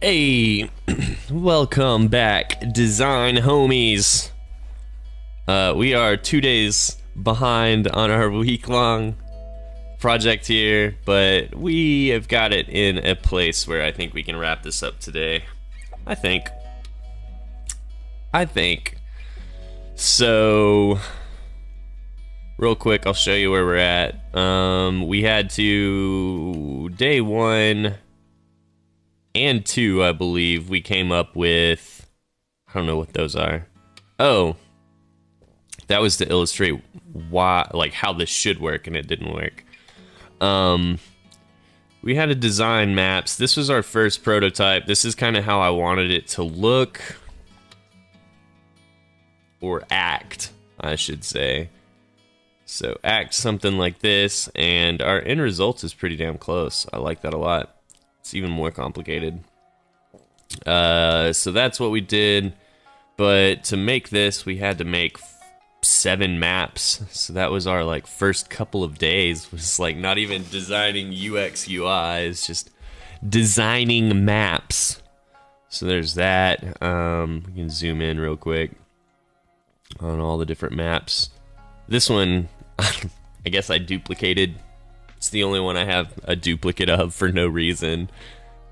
Hey, welcome back, design homies. We are 2 days behind on our week-long project here, but we have got it in a place where I think we can wrap this up today. I think. So, real quick, I'll show you where we're at. We had to, day 1 and 2, I believe, we came up with, I don't know what those are. Oh, that was to illustrate why, like how this should work, and it didn't work. We had to design maps. This was our first prototype. This is kind of how I wanted it to look, or act, I should say. So act something like this, and our end result is pretty damn close. I like that a lot. It's even more complicated. So that's what we did. But to make this, we had to make 7 maps. So that was our like first couple of days. Was like not even designing UX UI, it's just designing maps. So there's that. We can zoom in real quick on all the different maps. This one, I guess I duplicated. It's the only one I have a duplicate of for no reason.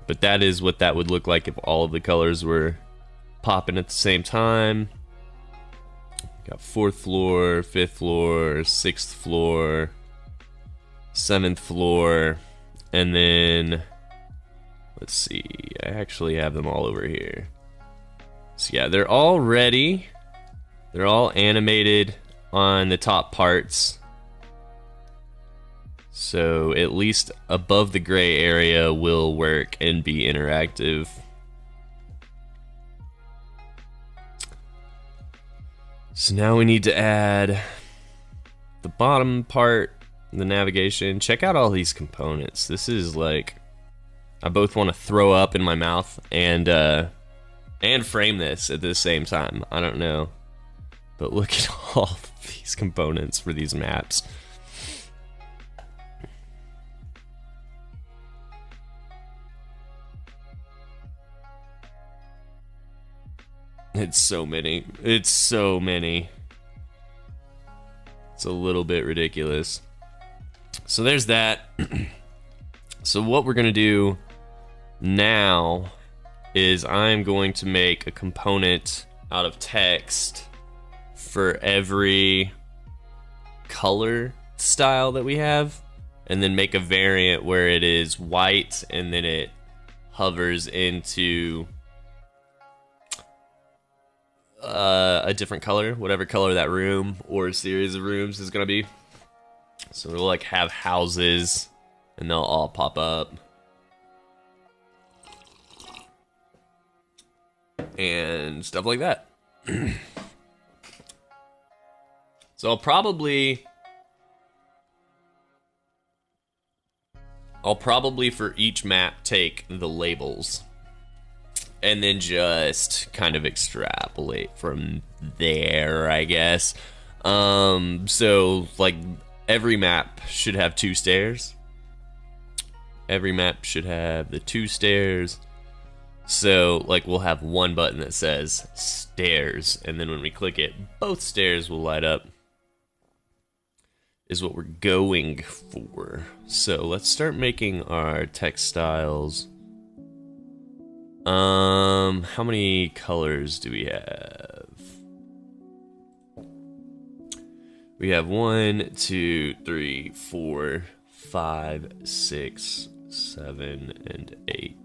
But that is what that would look like if all of the colors were popping at the same time. Got 4th floor, 5th floor, 6th floor, 7th floor, and then, let's see, I actually have them all over here. So yeah, they're all ready. They're all animated on the top parts. So at least above the gray area will work and be interactive. So now we need to add the bottom part, the navigation. Check out all these components. This is like, I both want to throw up in my mouth and frame this at the same time. I don't know, but look at all these components for these maps. It's so many. It's so many. It's a little bit ridiculous. So there's that. So what we're gonna do now is I'm going to make a component out of text for every color style that we have, and then make a variant where it is white and then it hovers into a different color, whatever color that room or series of rooms is gonna be. So we'll like have houses and they'll all pop up and stuff like that. So I'll probably for each map take the labels and then just kind of extrapolate from there, I guess. So like every map should have 2 stairs. Every map should have the 2 stairs. So like we'll have one button that says stairs, and then when we click it, both stairs will light up. Is what we're going for. So let's start making our text styles. How many colors do we have? We have 1, 2, 3, 4, 5, 6, 7, and 8.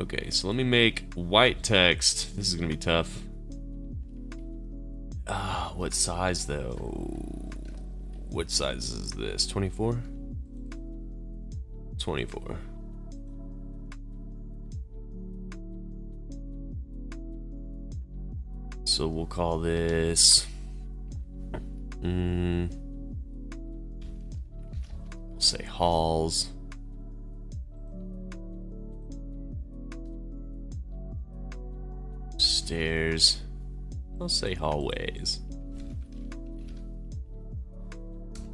Okay, so let me make white text. This is gonna be tough. What size though? What size is this? 24? 24. So we'll call this we'll say halls. Stairs. I'll say hallways.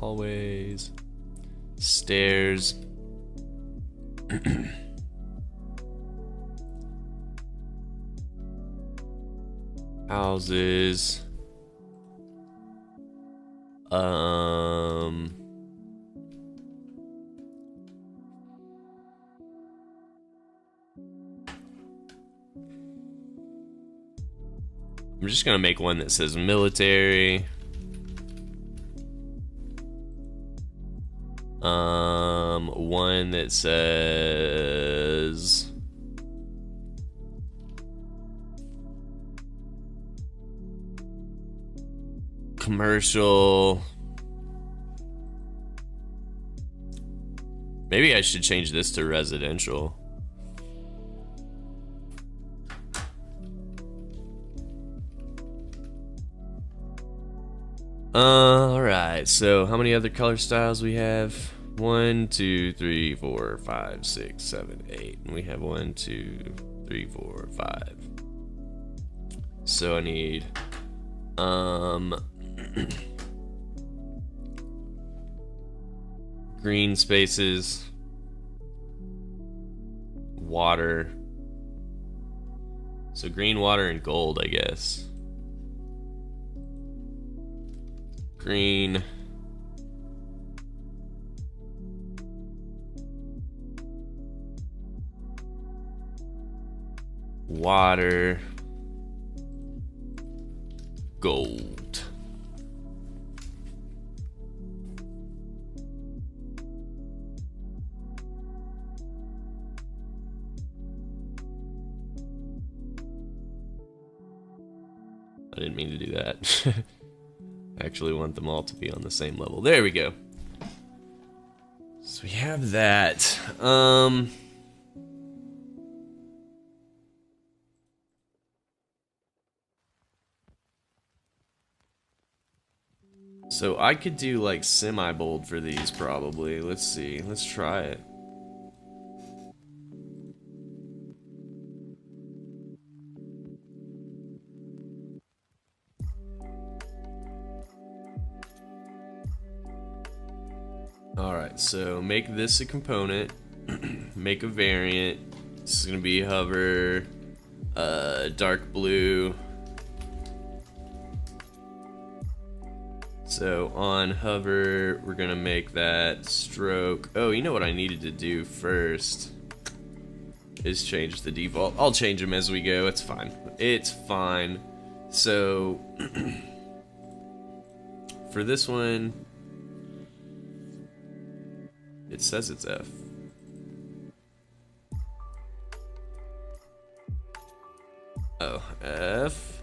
Hallways. Stairs. Houses. I'm just gonna make one that says military. One that says commercial. Maybe I should change this to residential. Alright, so how many other color styles we have? 1, 2, 3, 4, 5, 6, 7, 8. And we have 1, 2, 3, 4, 5. So I need green spaces, water. So green, water, and gold, I guess. Green. Water. Gold. I didn't mean to do that. I actually want them all to be on the same level. There we go. So we have that. So I could do like semi-bold for these probably. Let's see. Let's try it. Alright, so make this a component. Make a variant. This is gonna be hover, dark blue. So on hover, we're gonna make that stroke. Oh, you know what I needed to do first is change the default. I'll change them as we go. It's fine. It's fine. So for this one, it says it's F. Oh, F.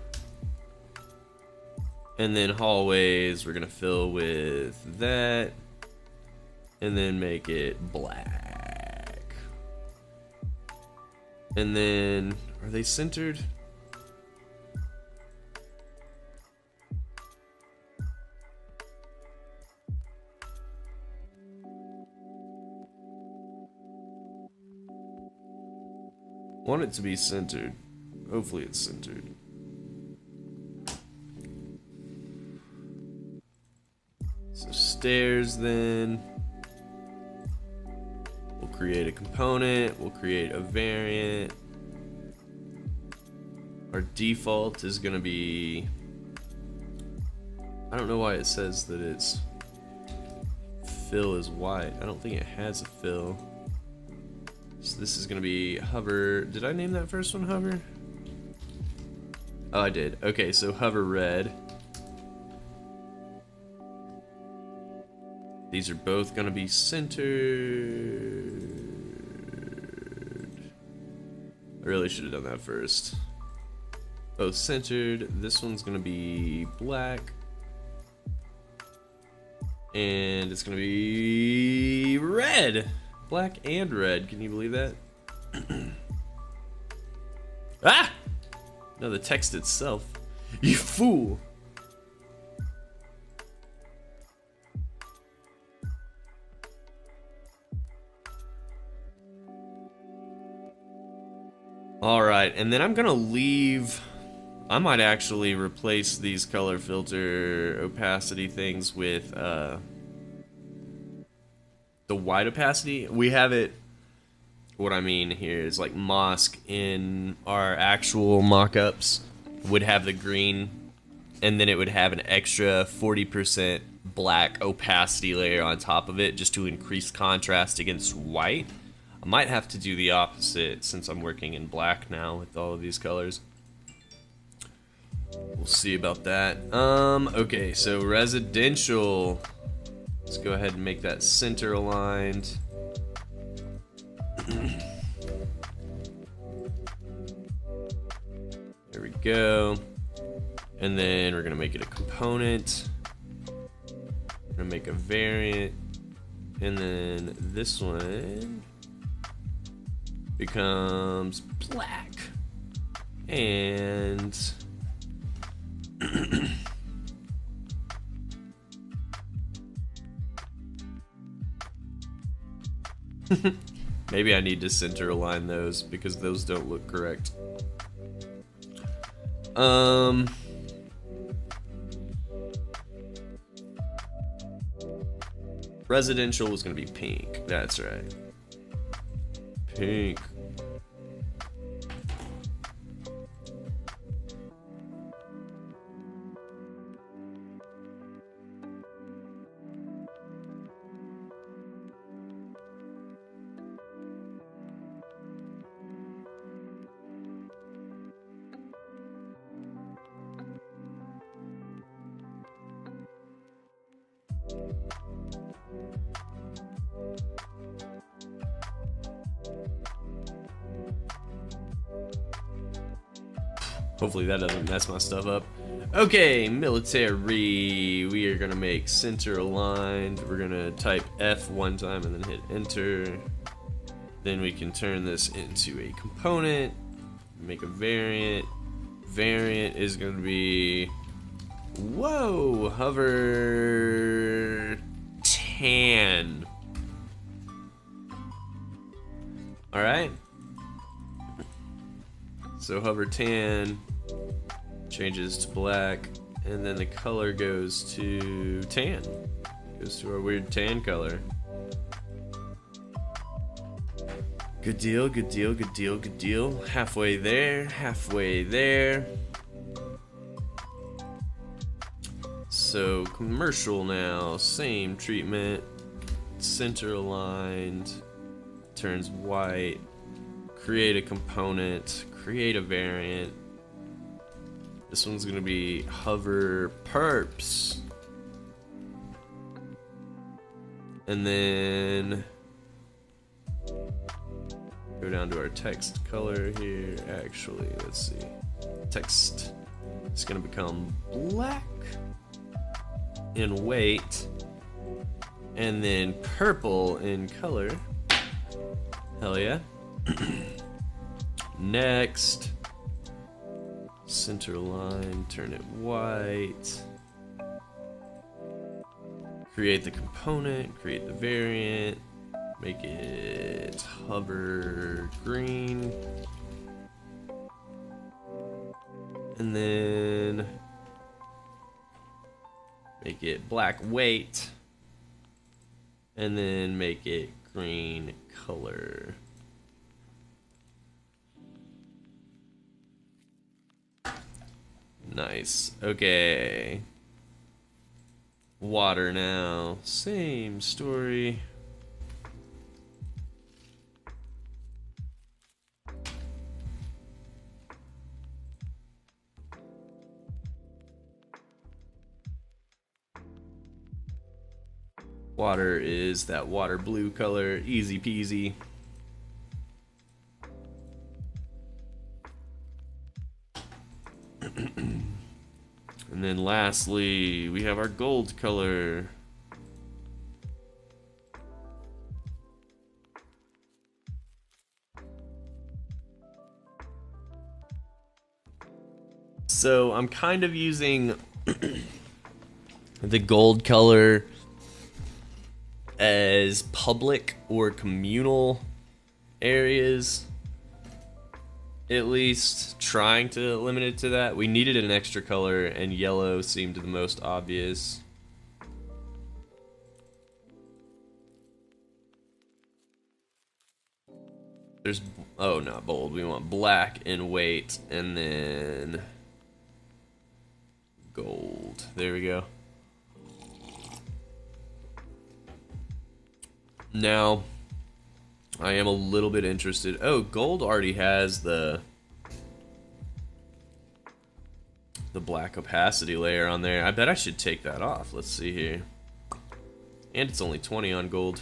And then hallways, we're gonna fill with that. And then make it black. And then, are they centered? Want it to be centered. Hopefully it's centered. So stairs then. We'll create a component. We'll create a variant. Our default is gonna be, I don't know why it says that its fill is white. I don't think it has a fill. So this is gonna be hover. Did I name that first one hover? Oh, I did. Okay, so hover red. These are both gonna be centered. I really should have done that first. Both centered. This one's gonna be black. And it's gonna be red. Black and red. Can you believe that? Ah! No, the text itself. You fool! Alright, and then I'm gonna leave... I might actually replace these color filter opacity things with the white opacity, we have it. What I mean here is like Mosque in our actual mock-ups would have the green, and then it would have an extra 40% black opacity layer on top of it just to increase contrast against white. I might have to do the opposite since I'm working in black now with all of these colors. We'll see about that. Okay, so residential. Let's go ahead and make that center aligned. There we go. And then we're gonna make it a component. We're gonna make a variant. And then this one becomes black. And maybe I need to center align those because those don't look correct. Residential was gonna be pink. That's right. Pink. Hopefully that doesn't mess my stuff up. Okay, military. We are gonna make center aligned. We're gonna type F one time and then hit enter. Then we can turn this into a component. Make a variant. Variant is gonna be, whoa, hover tan. All right. So hover tan changes to black, and then the color goes to tan. Goes to our weird tan color. Good deal, good deal, good deal, good deal. Halfway there, halfway there. So commercial now, same treatment. Center aligned, turns white. Create a component, create a variant. This one's gonna be hover perps. And then go down to our text color here. Actually, let's see. Text is gonna become black in weight. And then purple in color. Hell yeah. Next, center line, turn it white. Create the component, create the variant, make it hover green. And then make it black weight. And then make it green color. Nice. Okay. Water now. Same story. Water is that water blue color. Easy peasy. And then lastly, we have our gold color. So I'm kind of using the gold color as public or communal areas. At least trying to limit it to that. We needed an extra color, and yellow seemed the most obvious. There's, oh, not bold. We want black and white, and then gold. There we go. Now, I am a little bit interested. Oh, gold already has the black opacity layer on there. I bet I should take that off. Let's see here. And it's only 20 on gold.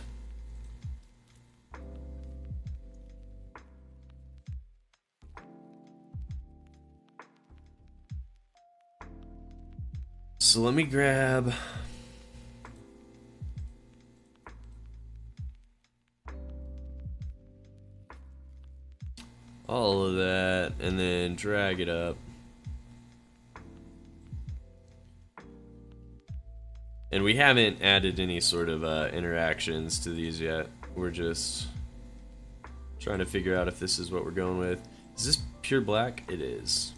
So let me grab all of that and then drag it up. And we haven't added any sort of interactions to these yet. We're just trying to figure out if this is what we're going with. Is this pure black? It is.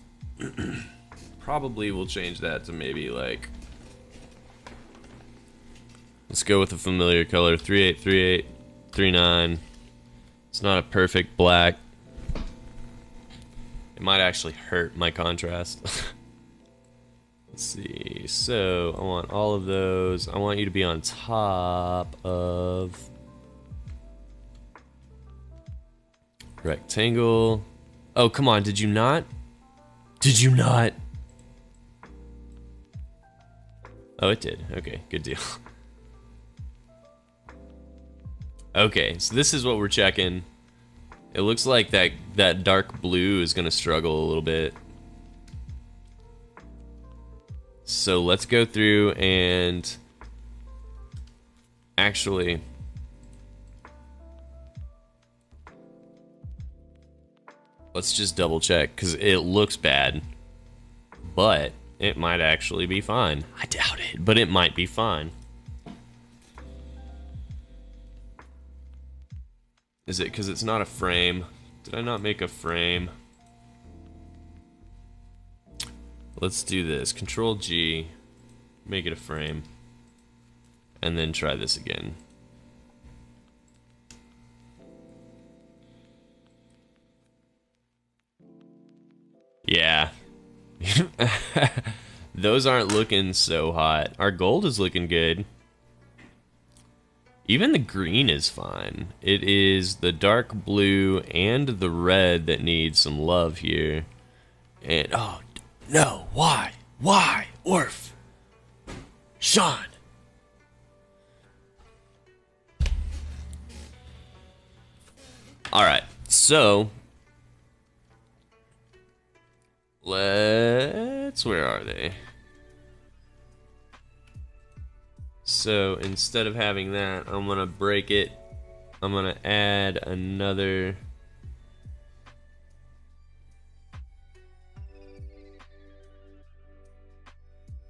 Probably we'll change that to maybe like, let's go with a familiar color, 383839. It's not a perfect black. It might actually hurt my contrast. Let's see, so I want all of those. I want you to be on top of rectangle. Oh, come on, did you not? Did you not? Oh, it did. Okay, good deal. Okay, so this is what we're checking. It looks like that dark blue is gonna struggle a little bit. So let's go through and actually let's just double check because it looks bad, but it might actually be fine. I doubt it, but it might be fine. Is it because it's not a frame? Did I not make a frame? Let's do this. Control G, make it a frame, and then try this again. Yeah. Those aren't looking so hot. Our gold is looking good. Even the green is fine. It is the dark blue and the red that needs some love here. And, oh, no, why? Why? Orf. Sean. Alright, so where are they? So instead of having that, I'm gonna break it. I'm gonna add another.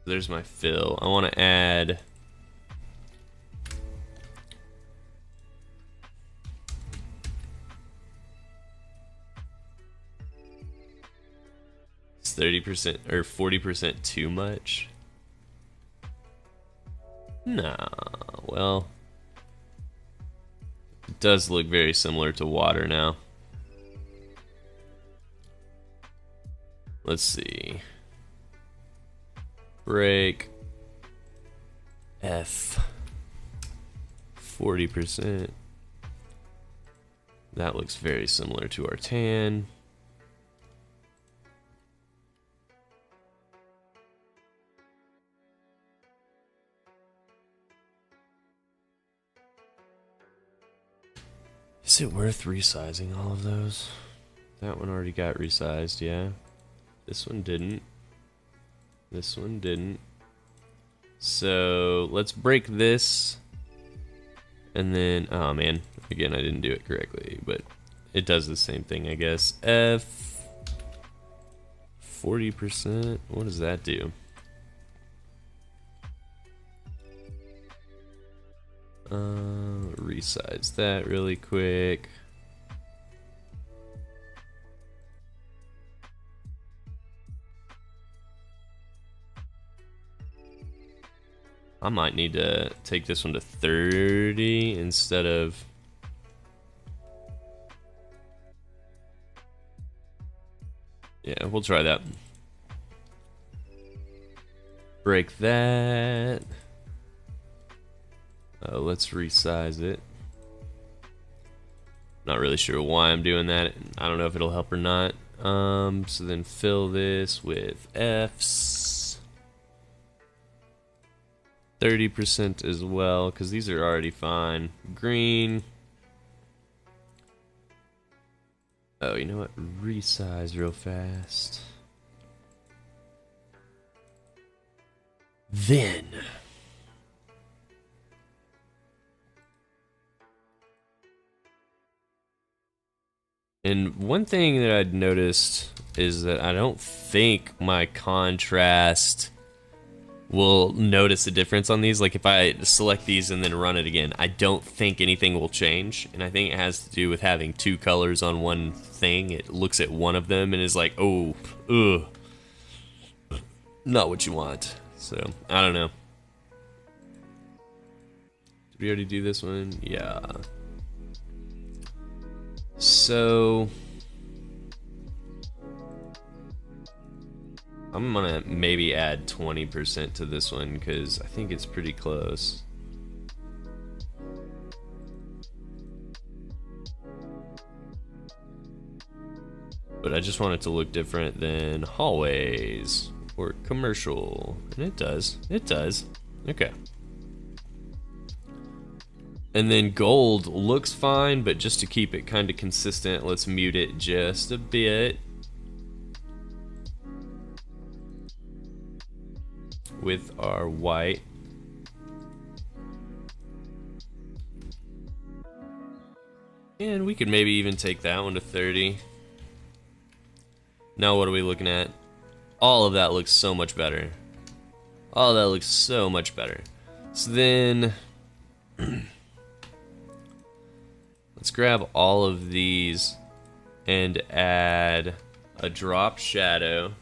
There's my fill. I want to add it's 30% or 40% too much. Nah, well, it does look very similar to water now. Let's see. Break F 40%. That looks very similar to our tan. Is it worth resizing all of those? That one already got resized, yeah. This one didn't. This one didn't. So let's break this. And then, oh man, again, I didn't do it correctly, but it does the same thing, I guess. F 40%. What does that do? Resize that really quick. I might need to take this one to 30 instead of Yeah, we'll try that. Break that. Let's resize it. Not really sure why I'm doing that. I don't know if it'll help or not. So then fill this with Fs. 30% as well, because these are already fine. Green. Oh, you know what? Resize real fast. Then and one thing that I'd noticed is that I don't think my contrast will notice a difference on these. Like if I select these and then run it again, I don't think anything will change. And I think it has to do with having two colors on one thing. It looks at one of them and is like, oh, ugh, not what you want. So, I don't know. Did we already do this one? Yeah. So I'm gonna maybe add 20% to this one because I think it's pretty close. But I just want it to look different than hallways or commercial. And it does. It does. Okay. And then gold looks fine, but just to keep it kind of consistent, let's mute it just a bit. With our white. And we could maybe even take that one to 30. Now what are we looking at? All of that looks so much better. All of that looks so much better. So then let's grab all of these and add a drop shadow.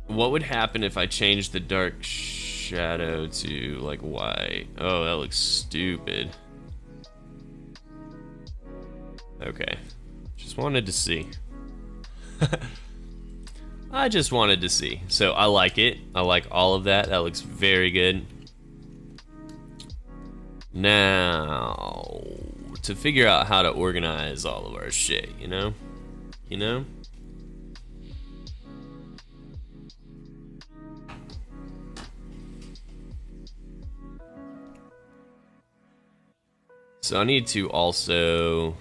What would happen if I changed the dark shadow to like white? Oh, that looks stupid. Okay. Just wanted to see. I just wanted to see. So I like it. I like all of that. That looks very good. Now, to figure out how to organize all of our shit, you know? You know? So I need to also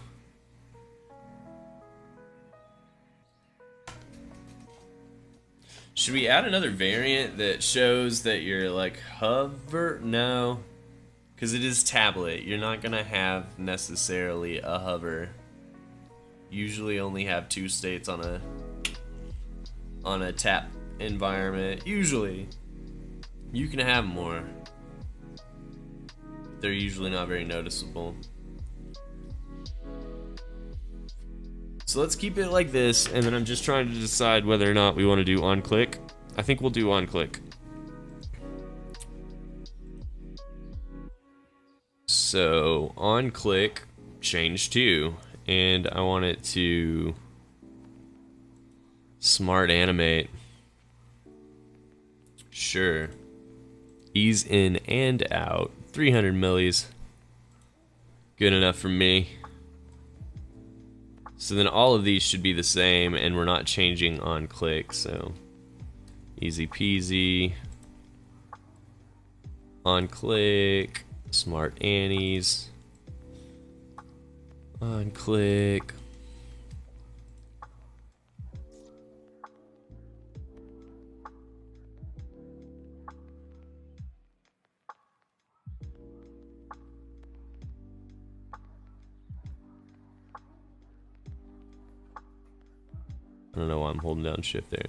should we add another variant that shows that you're like hover? No, because it is tablet. You're not gonna have necessarily a hover. Usually only have two states on a tap environment. Usually you can have more. They're usually not very noticeable. So let's keep it like this, and then I'm just trying to decide whether or not we want to do on click. I think we'll do on click. So on click, change to, and I want it to smart animate. Sure. Ease in and out. 300 millis. Good enough for me. So then all of these should be the same, and we're not changing on click, so easy peasy. On click, smart Annies. On click. I don't know why I'm holding down shift there.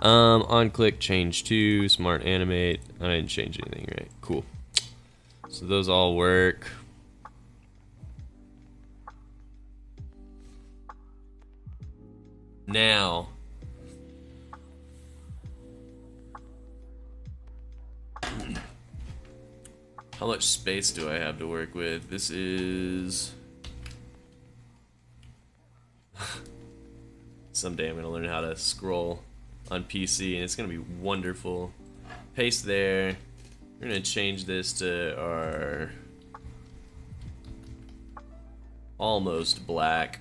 On click, change to, smart animate. I didn't change anything, right? Cool. So those all work. Now, How much space do I have to work with? This is... Someday I'm going to learn how to scroll on PC, and it's going to be wonderful. Paste there. We're going to change this to our almost black.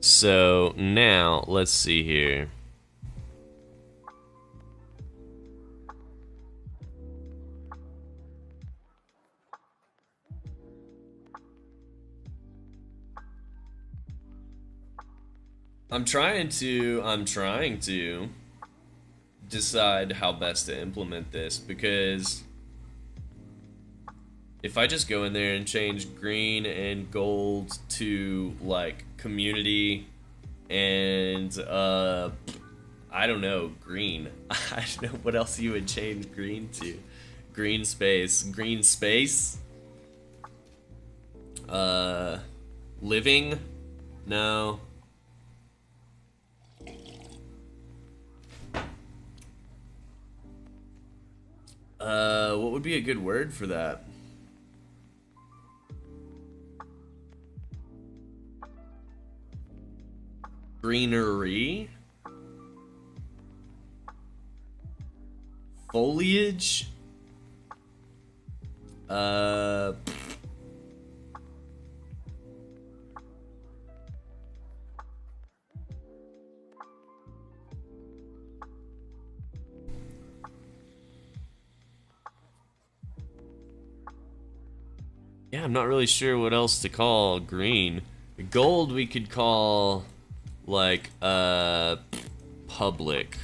So now, let's see here. I'm trying to decide how best to implement this, because if I just go in there and change green and gold to like community and I don't know, green. I don't know what else you would change green to. Green space. Living? No. What would be a good word for that? Greenery? Foliage? Yeah, I'm not really sure what else to call green. Gold we could call like public.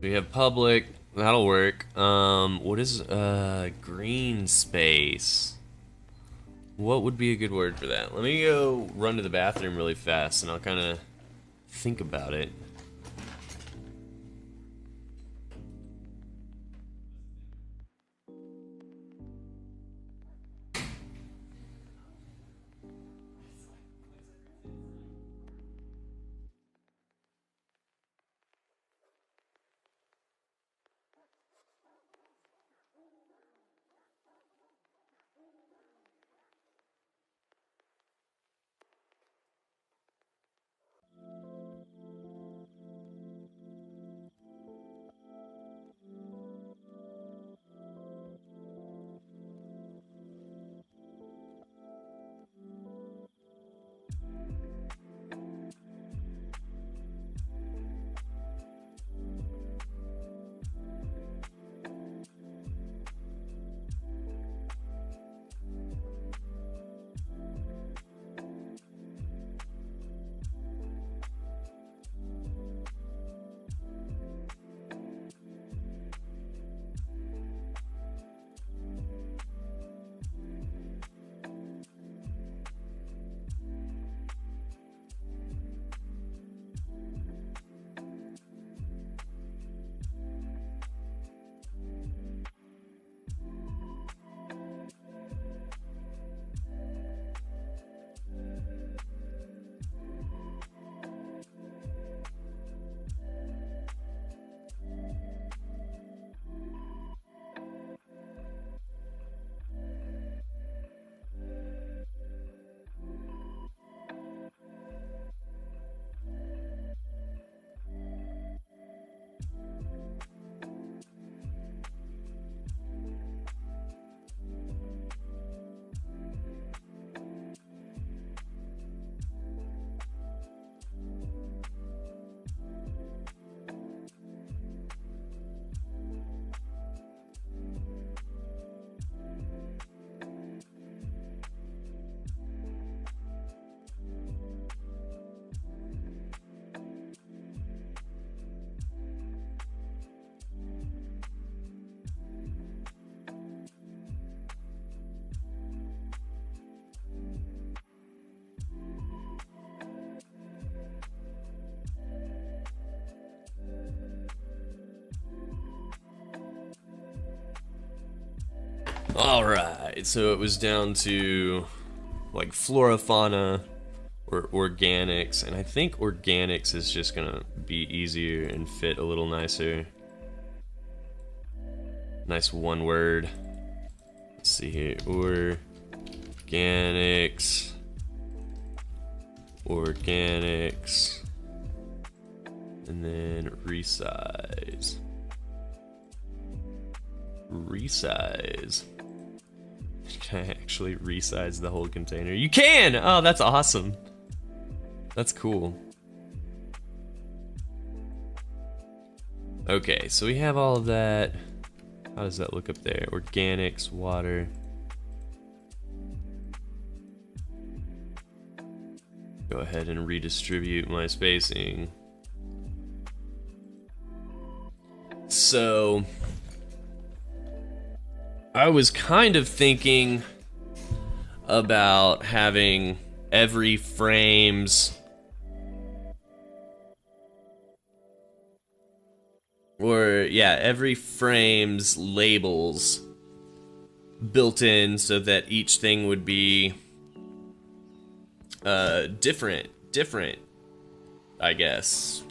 We have public, that'll work. What is green space? What would be a good word for that? Let me go run to the bathroom really fast and I'll kind of think about it. Alright, so it was down to like flora, fauna, or organics, and I think organics is just gonna be easier and fit a little nicer. Nice one word. Let's see here. Organics. Organics. And then resize. Resize. Can I actually resize the whole container? You can! Oh, that's awesome. That's cool. Okay, so we have all of that. How does that look up there? Organics, water. Go ahead and redistribute my spacing. So I was kind of thinking about having every frame's every frame's labels built in so that each thing would be different, I guess.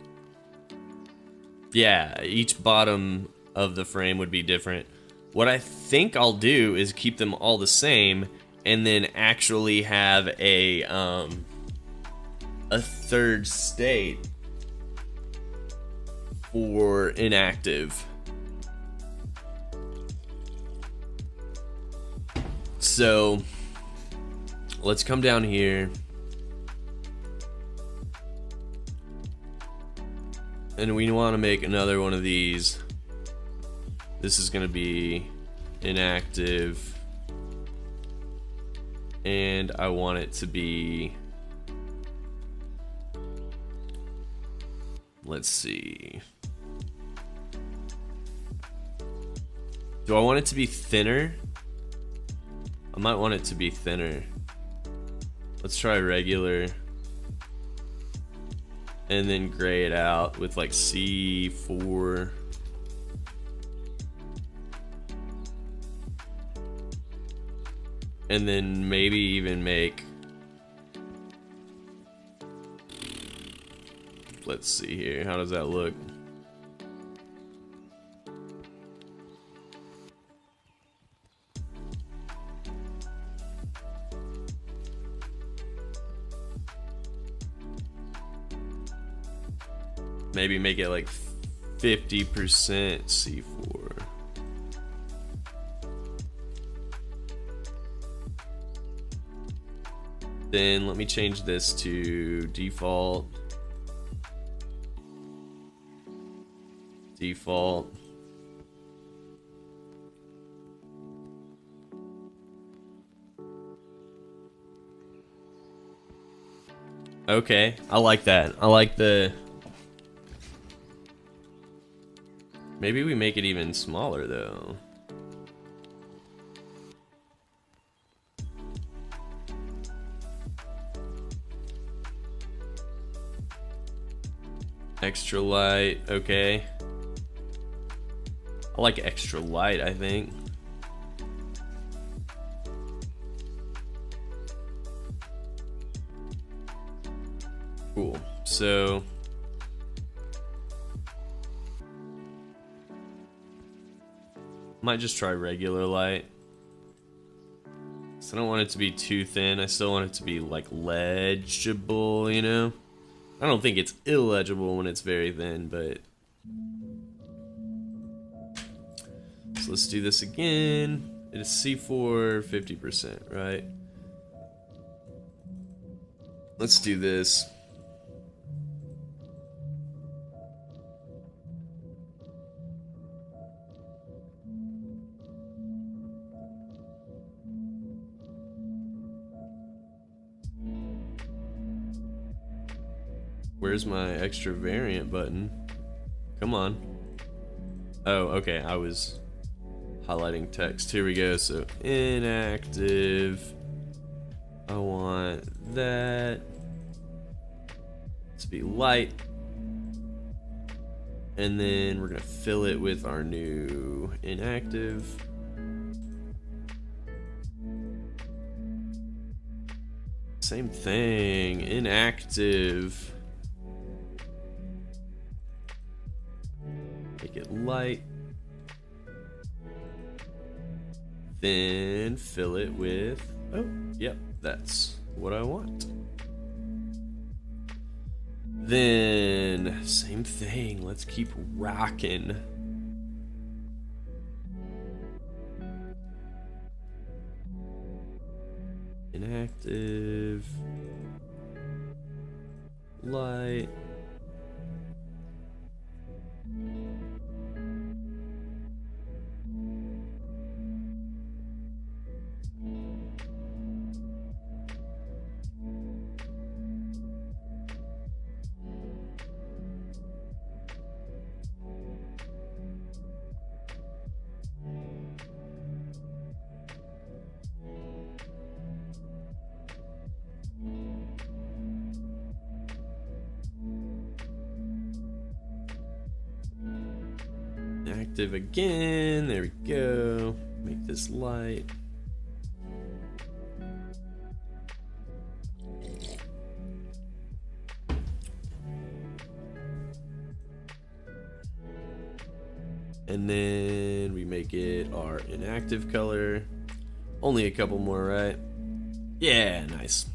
Yeah, each bottom of the frame would be different. What I think I'll do is keep them all the same and then actually have a third state for inactive. So let's come down here and we want to make another one of these. This is going to be inactive, and I want it to be, let's see, do I want it to be thinner? I might want it to be thinner. Let's try regular and then gray it out with like C4. And then maybe even make, let's see here, how does that look? Maybe make it like 50% C4. Then let me change this to default. Default. Okay, I like that. I like the... Maybe we make it even smaller though. Extra light, okay. I like extra light, I think. Cool, so might just try regular light. So I don't want it to be too thin. I still want it to be like legible, you know? I don't think it's illegible when it's very thin, but... So let's do this again. It is C4, 50%, right? Let's do this. Where's my extra variant button? Come on. Oh, okay, I was highlighting text. Here we go, so inactive. I want that to be light. And then we're gonna fill it with our new inactive. Same thing, inactive. Make it light. Then fill it with, oh, yep, that's what I want. Then, same thing, let's keep rocking. Inactive. Light. Active again. There we go. Make this light. And then we make it our inactive color. Only a couple more, right? Yeah, nice.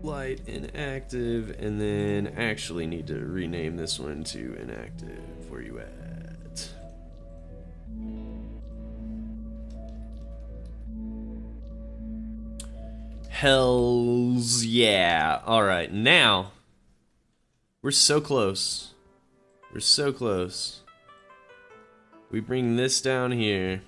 Light inactive, and then actually need to rename this one to inactive. Where you at? Hells yeah. Alright, now we're so close. We're so close. We bring this down here.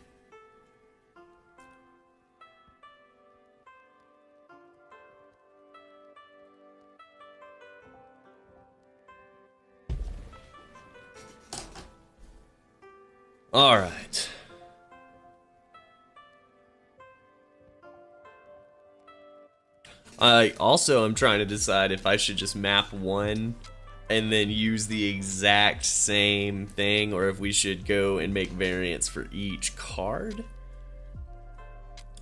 All right. I also am trying to decide if I should just map one and then use the exact same thing, or if we should go and make variants for each card.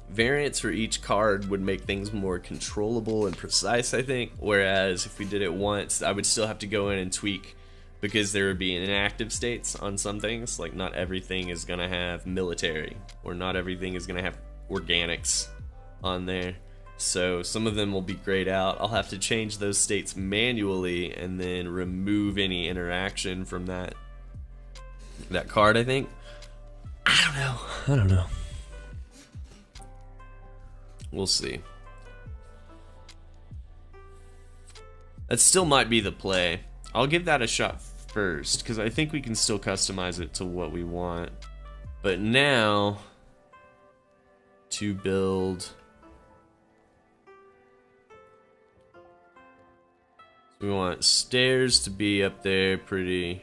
Variants for each card would make things more controllable and precise, I think, whereas if we did it once, I would still have to go in and tweak, because there would be inactive states on some things. Like, not everything is gonna have military, or not everything is gonna have organics on there. So some of them will be grayed out. I'll have to change those states manually and then remove any interaction from that card, I think. I don't know. We'll see. That still might be the play. I'll give that a shot first, because I think we can still customize it to what we want. But now, to build... we want stairs to be up there pretty...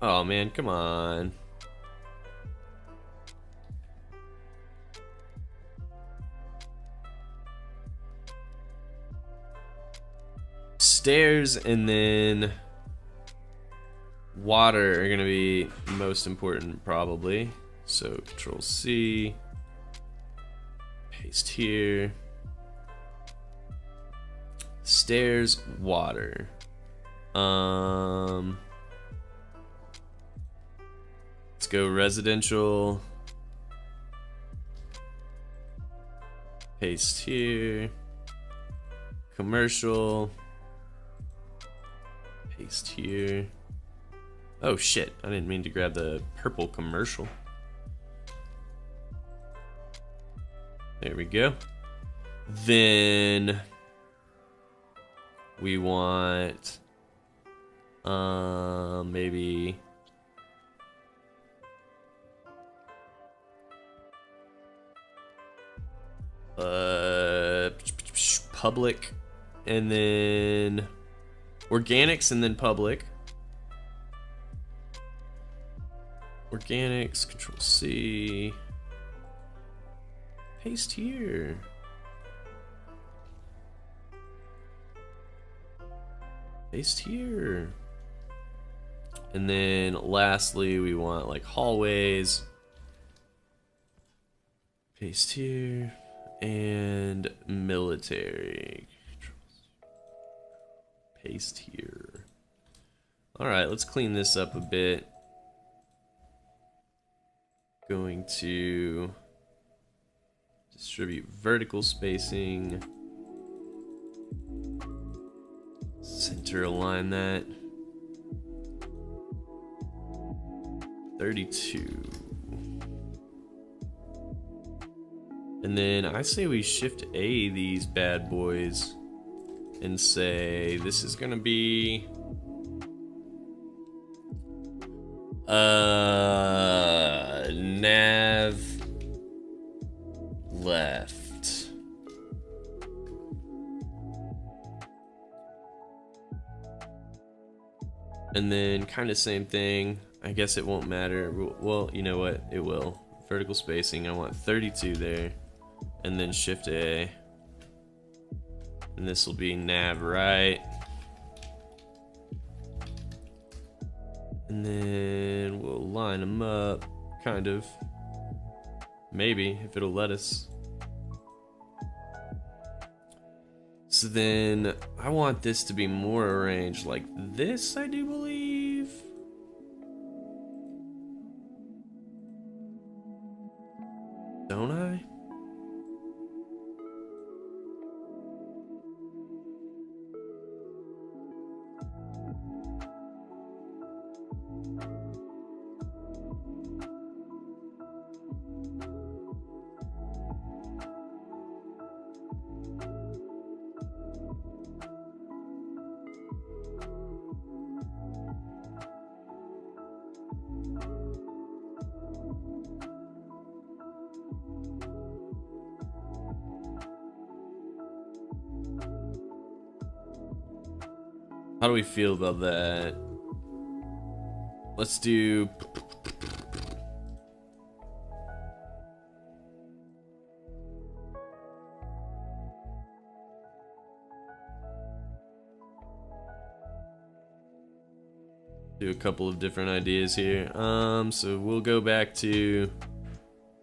oh man, come on. Stairs and then water are gonna be most important probably. So Control C, paste here. Stairs, water. Let's go residential. Paste here. Commercial. Paste here. Oh shit, I didn't mean to grab the purple commercial. There we go. Then we want maybe public, and then organics, and then public. Organics, Control C. Paste here. Paste here. And then lastly, we want like hallways. Paste here. And military. Paste here. Alright, let's clean this up a bit. Going to distribute vertical spacing. Center align that. 32. And then I say we shift A these bad boys and say this is gonna be nav left. And then kind of same thing. I guess it won't matter. Well, you know what? It will. Vertical spacing, I want 32 there. And then shift A. And this will be nav right. And then we'll line them up, kind of. Maybe, if it'll let us. So then, I want this to be more arranged like this, I do believe. Don't I? How do we feel about that? Let's do... do a couple of different ideas here. So we'll go back to...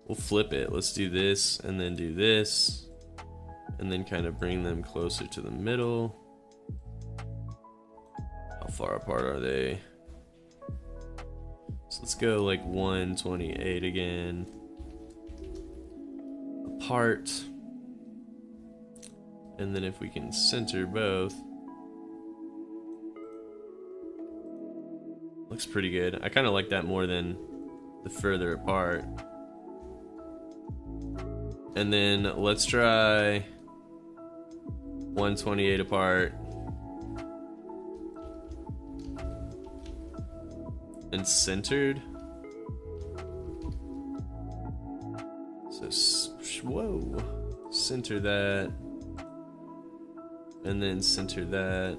We'll flip it. Let's do this and then do this. And then kind of bring them closer to the middle. How far apart are they? So let's go like 128 again. Apart. And then if we can center both. Looks pretty good. I kind of like that more than the further apart. And then let's try 128 apart. And centered. So, whoa. Center that. And then center that.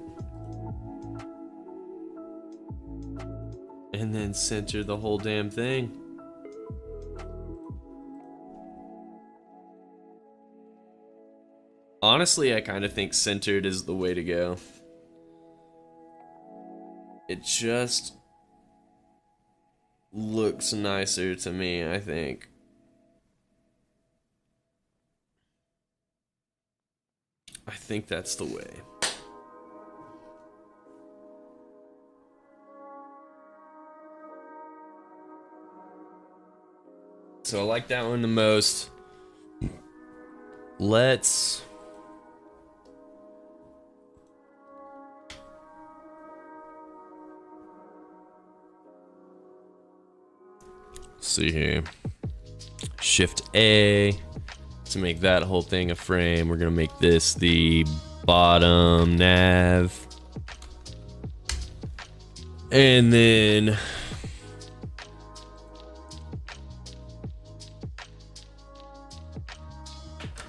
And then center the whole damn thing. Honestly, I kind of think centered is the way to go. It just looks nicer to me, I think. I think that's the way. So I like that one the most. Let's see here. Shift A to make that whole thing a frame. We're gonna make this the bottom nav. And then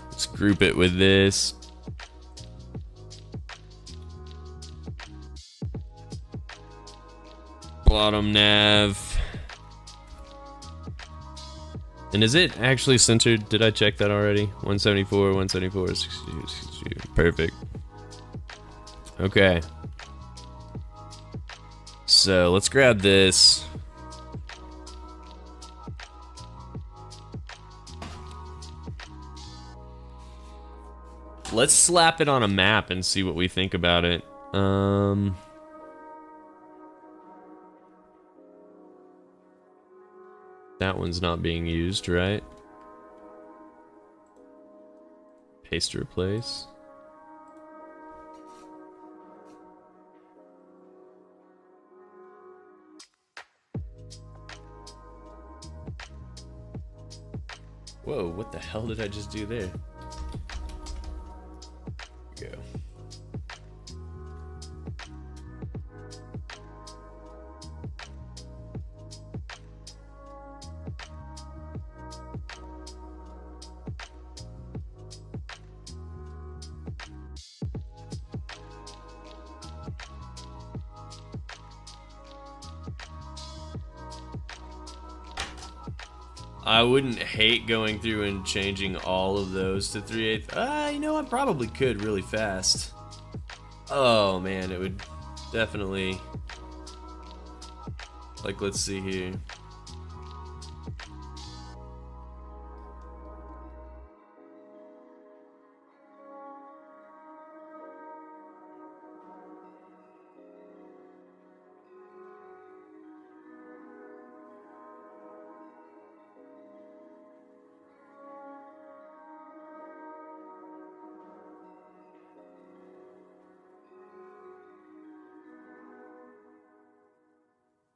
let's group it with this. Bottom nav. And is it actually centered? Did I check that already? 174, 174, 62, 62. Perfect. Okay. So let's grab this. Let's slap it on a map and see what we think about it. That one's not being used, right? Paste to replace. Whoa, what the hell did I just do there? Go. I wouldn't hate going through and changing all of those to 3/8. You know, I probably could really fast. Oh man, it would definitely. Like, let's see here.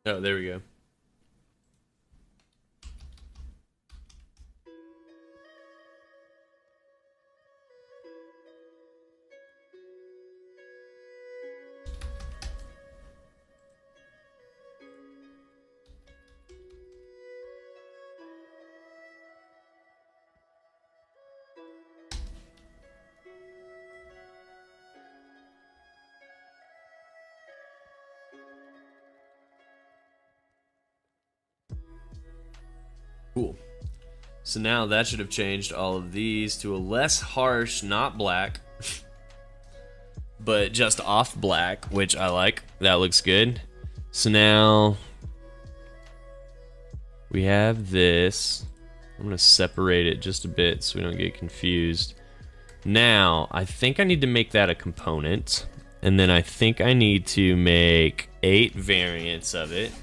Oh, there we go. Cool. So now that should have changed all of these to a less harsh, not black, but just off black, which I like. That looks good. So now we have this. I'm gonna separate it just a bit so we don't get confused. Now, I think I need to make that a component, and then I think I need to make 8 variants of it.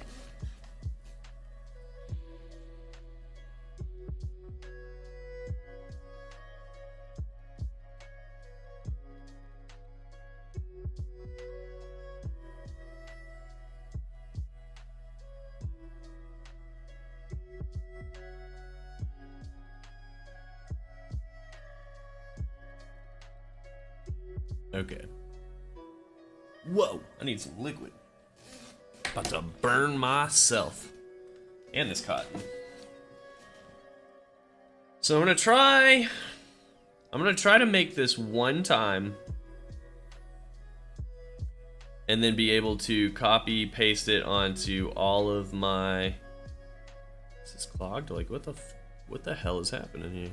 Okay. Whoa, I need some liquid. About to burn myself. And this cotton. So I'm gonna try to make this one time. And then be able to copy, paste it onto all of my... Is this clogged? Like, what the hell is happening here?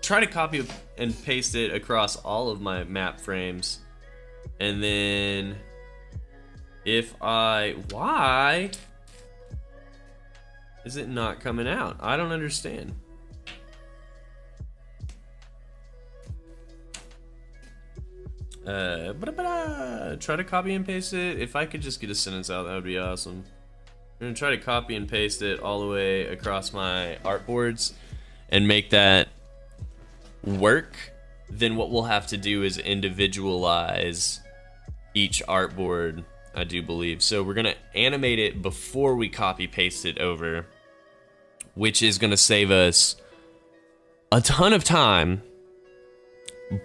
Try to copy and paste it across all of my map frames, and then why is it not coming out? I don't understand. Try to copy and paste it. If I could just get a sentence out, that would be awesome. I'm gonna try to copy and paste it all the way across my artboards and make that work. Then what we'll have to do is individualize each artboard, I do believe. So we're gonna animate it before we copy paste it over, which is gonna save us a ton of time,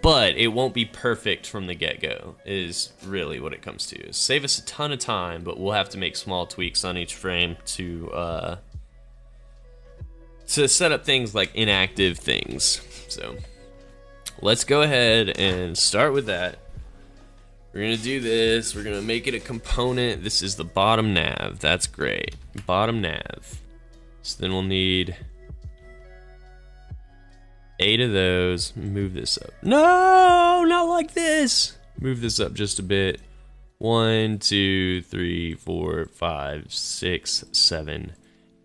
but it won't be perfect from the get-go, is really what it comes to. Save us a ton of time, but we'll have to make small tweaks on each frame to to set up things like inactive things. So let's go ahead and start with that. We're gonna do this, we're gonna make it a component. This is the bottom nav, that's great. Bottom nav. So then we'll need 8 of those. Move this up. No, not like this. Move this up just a bit. 1, 2, 3, 4, 5, 6, 7,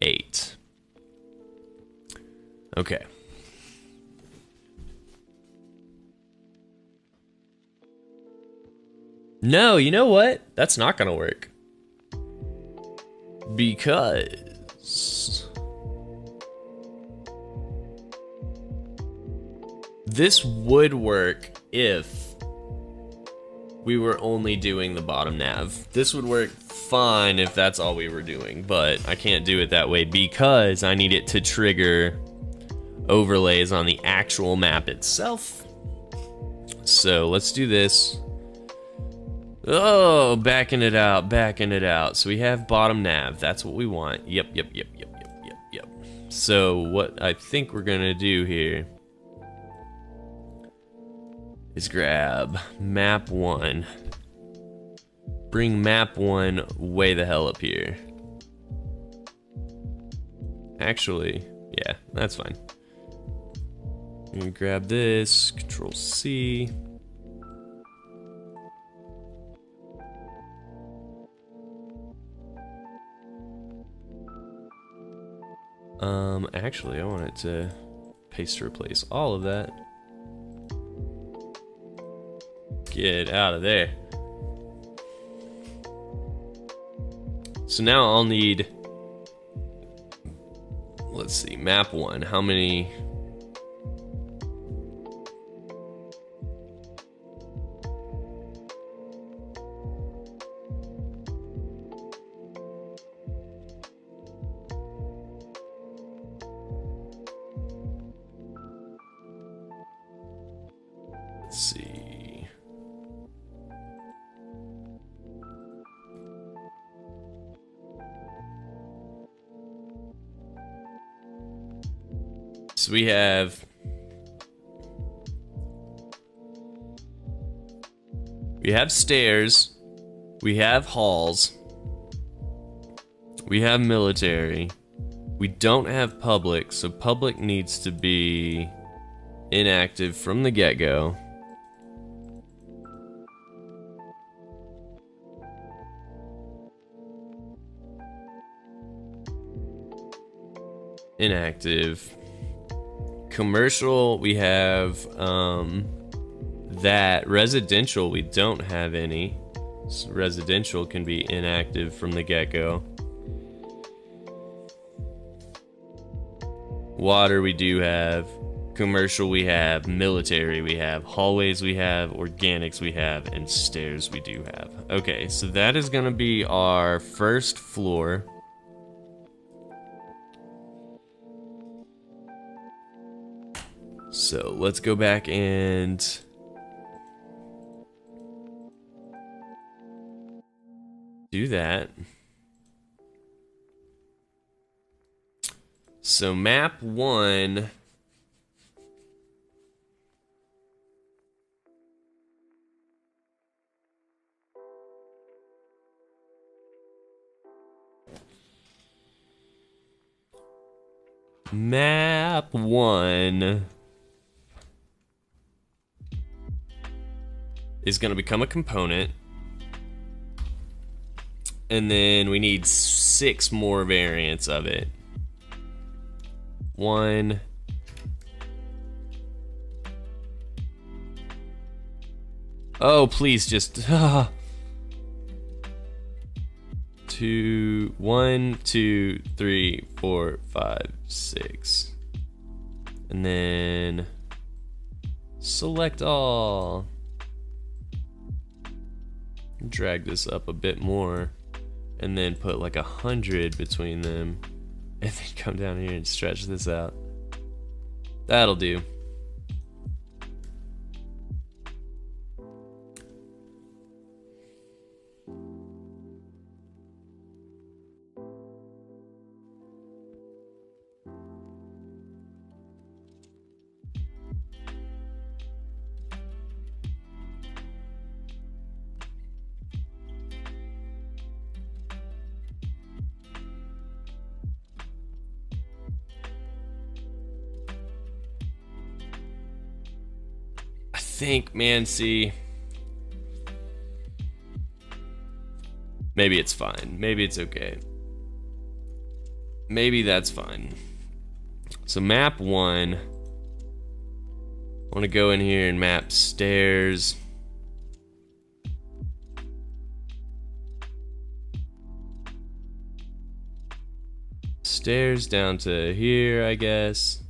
8. Okay. No, you know what? That's not gonna work. Because this would work if we were only doing the bottom nav. This would work fine if that's all we were doing, but I can't do it that way because I need it to trigger overlays on the actual map itself. So let's do this. Oh, backing it out, backing it out. So we have bottom nav, that's what we want. Yep. So what I think we're gonna do here is grab map 1. Bring map 1 way the hell up here. Actually, yeah, that's fine. I'm gonna grab this, Control C. Actually, I want it to paste to replace all of that. Get out of there. So now I'll need, let's see, map 1. How many? Let's see. So we have stairs, we have halls, we have military, we don't have public, so public needs to be inactive from the get-go. Inactive. Commercial, we have that. Residential, we don't have any. So residential can be inactive from the get-go. Water, we do have. Commercial, we have. Military, we have. Hallways, we have. Organics, we have. And stairs, we do have. Okay, so that is gonna be our first floor. So let's go back and do that. So map 1. Map 1 is going to become a component, and then we need 6 more variants of it. 1, oh please just 2, 1, 2, 3, 4, 5, 6, and then select all. Drag this up a bit more, and then put like 100 between them, and then come down here and stretch this out. That'll do. think, man, see, maybe it's fine. Maybe it's okay. Maybe that's fine. So map 1, I want to go in here and map stairs. Stairs down to here, I guess.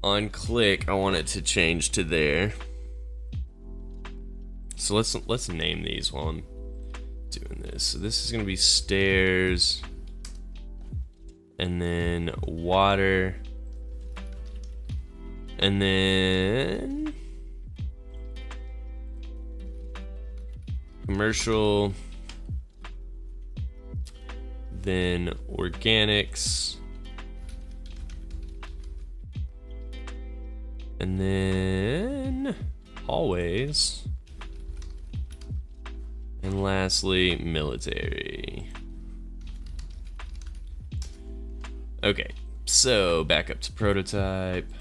On click, I want it to change to there. So let's name these while I'm doing this. So this is gonna be stairs, and then water, and then commercial, then organics, and then hallways, and lastly military. Okay, so back up to prototype.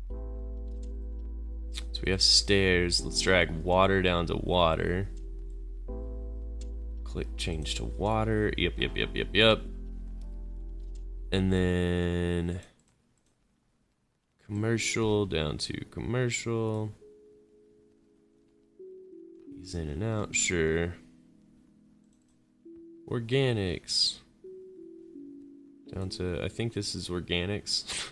So we have stairs. Let's drag water down to water. Click change to water. Yep. And then commercial down to commercial. He's in and out, sure. Organics. Down to, I think this is organics.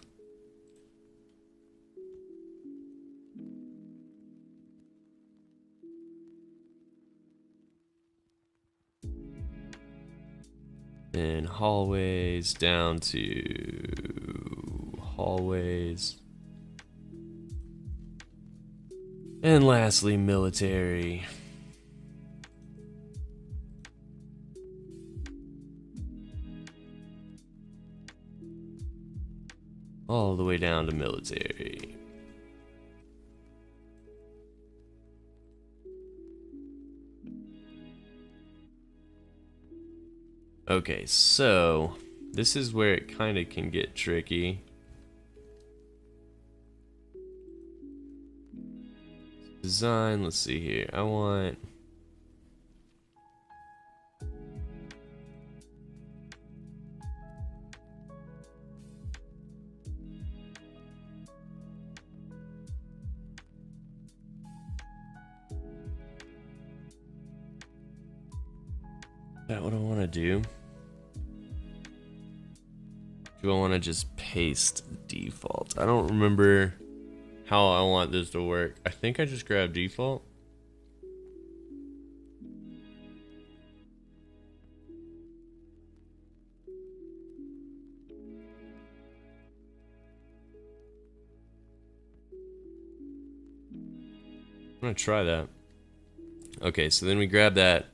Then hallways down to hallways. And lastly, military. All the way down to military. Okay, so this is where it kind of can get tricky. Design, let's see here. I want that what I want to do? Do I want to just paste default? I don't remember how I want this to work. I think I just grabbed default. I'm gonna try that. Okay, so then we grab that,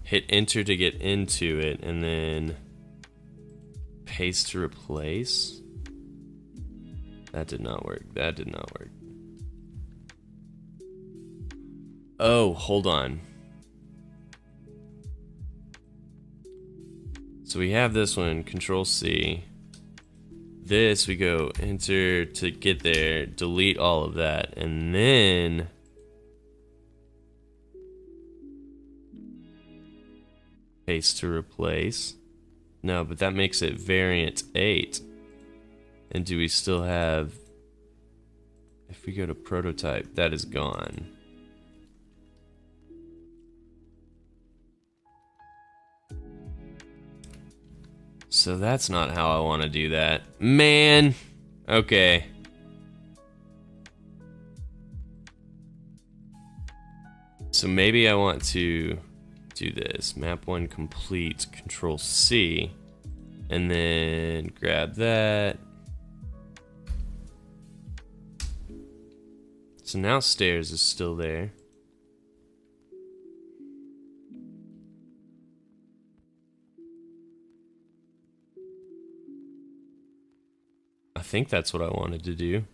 hit enter to get into it, and then paste to replace. That did not work. That did not work. Oh, hold on. So we have this one, Control C. This we go enter to get there, delete all of that, and then paste to replace. No, but that makes it variant 8. And do we still have, if we go to prototype, that is gone. So that's not how I want to do that. Man! Okay. So maybe I want to do this. Map 1 complete, Control C. And then grab that. So now stairs is still there. I think that's what I wanted to do.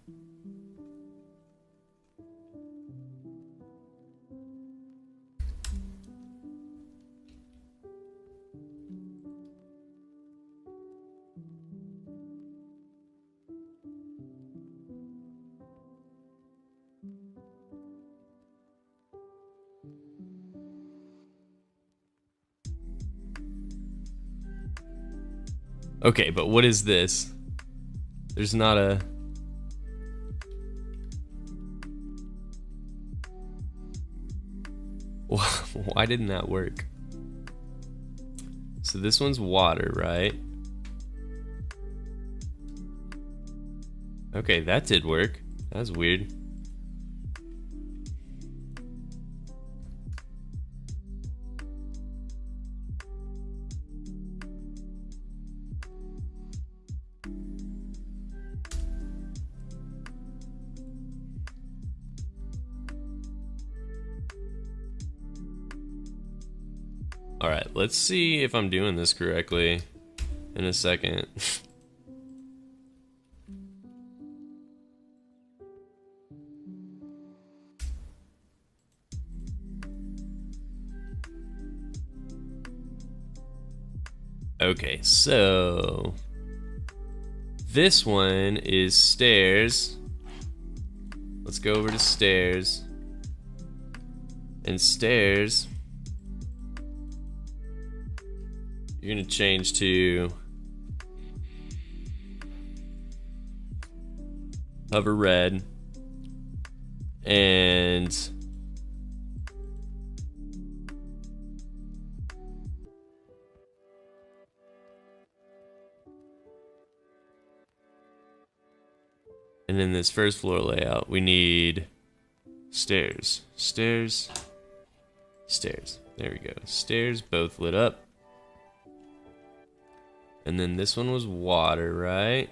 Okay, but what is this? There's not a... Why didn't that work? So this one's water, right? Okay, that did work. That was weird. Alright, let's see if I'm doing this correctly in a second. Okay, so this one is stairs. Let's go over to stairs. And stairs, you're gonna change to hover red, and in this first floor layout, we need stairs, stairs, stairs. There we go. Stairs both lit up. And then this one was water, right?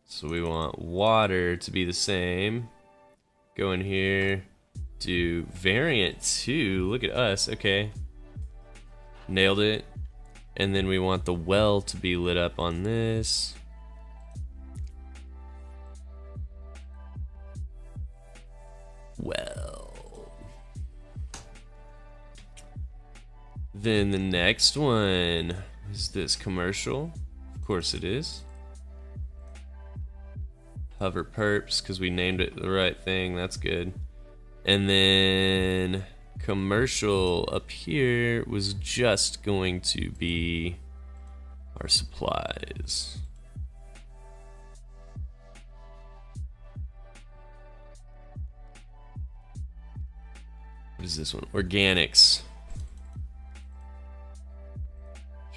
So we want water to be the same. Go in here, do variant 2. Look at us, okay. Nailed it. And then we want the well to be lit up on this. Well. Then the next one. Is this commercial? Of course it is. Hover perps, because we named it the right thing. That's good. And then commercial up here was just going to be our supplies. What is this one? Organics.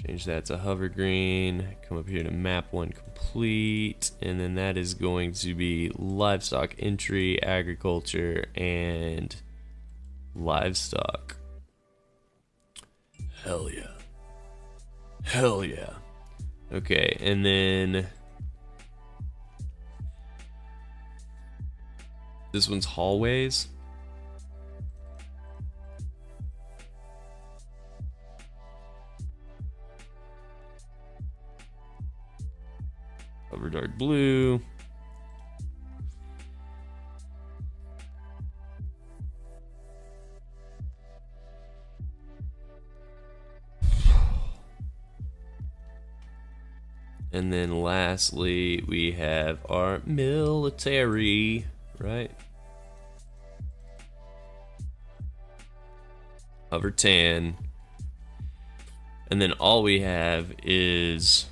Change that to hover green, come up here to map 1 complete, and then that is going to be livestock entry, agriculture, and livestock. Hell yeah. Hell yeah. Okay, and then this one's hallways. Hover dark blue. And then lastly, we have our military, right? Hover tan. And then all we have is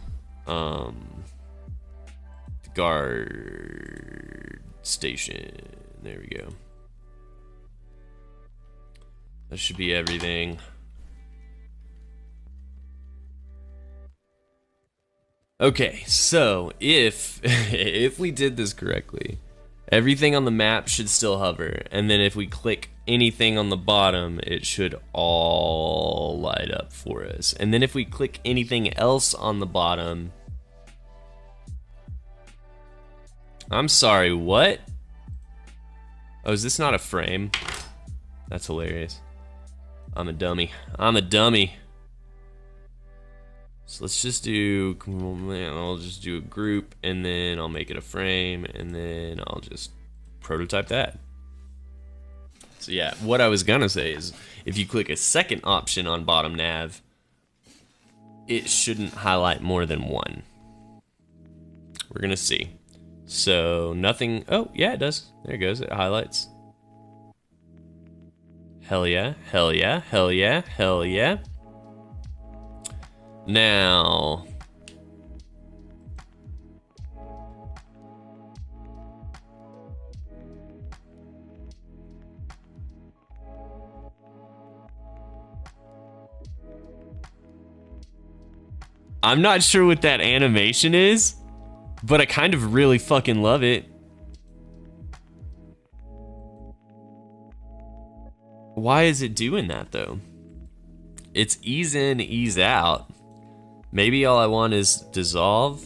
guard station. There we go. That should be everything. Okay, so if we did this correctly, everything on the map should still hover, and then if we click anything on the bottom, it should all light up for us. And then if we click anything else on the bottom, I'm sorry, what? Oh, is this not a frame? That's hilarious. I'm a dummy. I'm a dummy. So let's just do, I'll just do a group, and then I'll make it a frame, and then I'll just prototype that. So yeah, what I was gonna say is, if you click a second option on bottom nav, it shouldn't highlight more than one. We're gonna see. So nothing, oh yeah it does, there it goes, it highlights. Hell yeah, hell yeah, hell yeah, hell yeah. Now, I'm not sure what that animation is, but I kind of really fucking love it. Why is it doing that though? It's ease in, ease out. Maybe all I want is dissolve.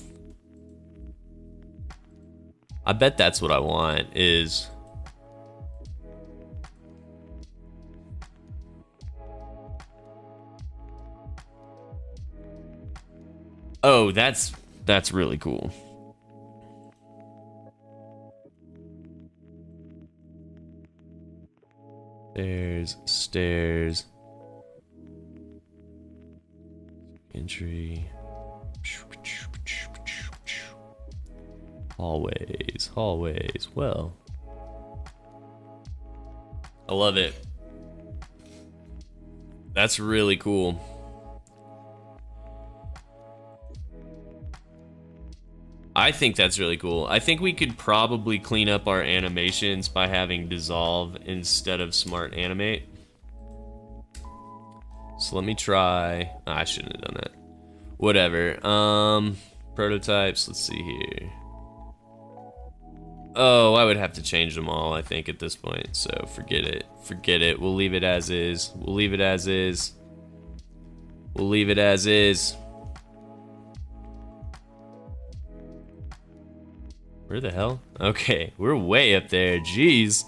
I bet that's what I want is... Oh, that's really cool. Stairs. Entry. Hallways. Well, I love it. That's really cool. I think that's really cool. I think we could probably clean up our animations by having dissolve instead of smart animate. So let me try. Oh, I shouldn't have done that. Whatever. Prototypes. Let's see here. Oh, I would have to change them all, I think, at this point. So forget it. Forget it. We'll leave it as is. We'll leave it as is. We'll leave it as is. Where the hell? Okay, we're way up there. Jeez.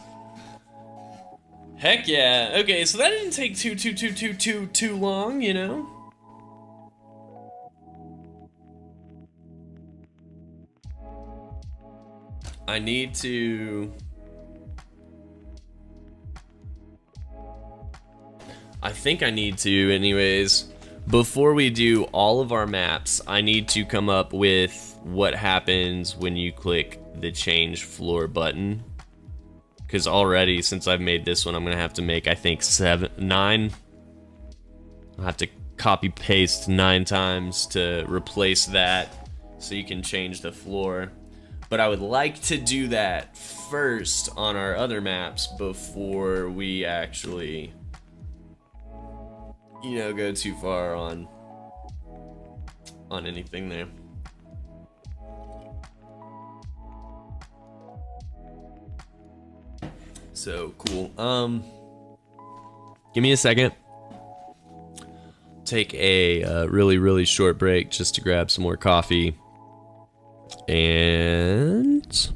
Heck yeah. Okay, so that didn't take too long, you know? I need to... I think I need to, anyways. Before we do all of our maps, I need to come up with what happens when you click the change floor button. Because already, since I've made this one, I'm going to have to make, I think, 9. I'll have to copy paste 9 times to replace that so you can change the floor. But I would like to do that first on our other maps before we actually, you know, go too far on anything there. So cool. Give me a second. Take a really short break just to grab some more coffee. And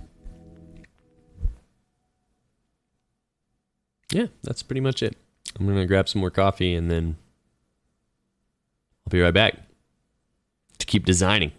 yeah, that's pretty much it. I'm gonna grab some more coffee and then I'll be right back to keep designing.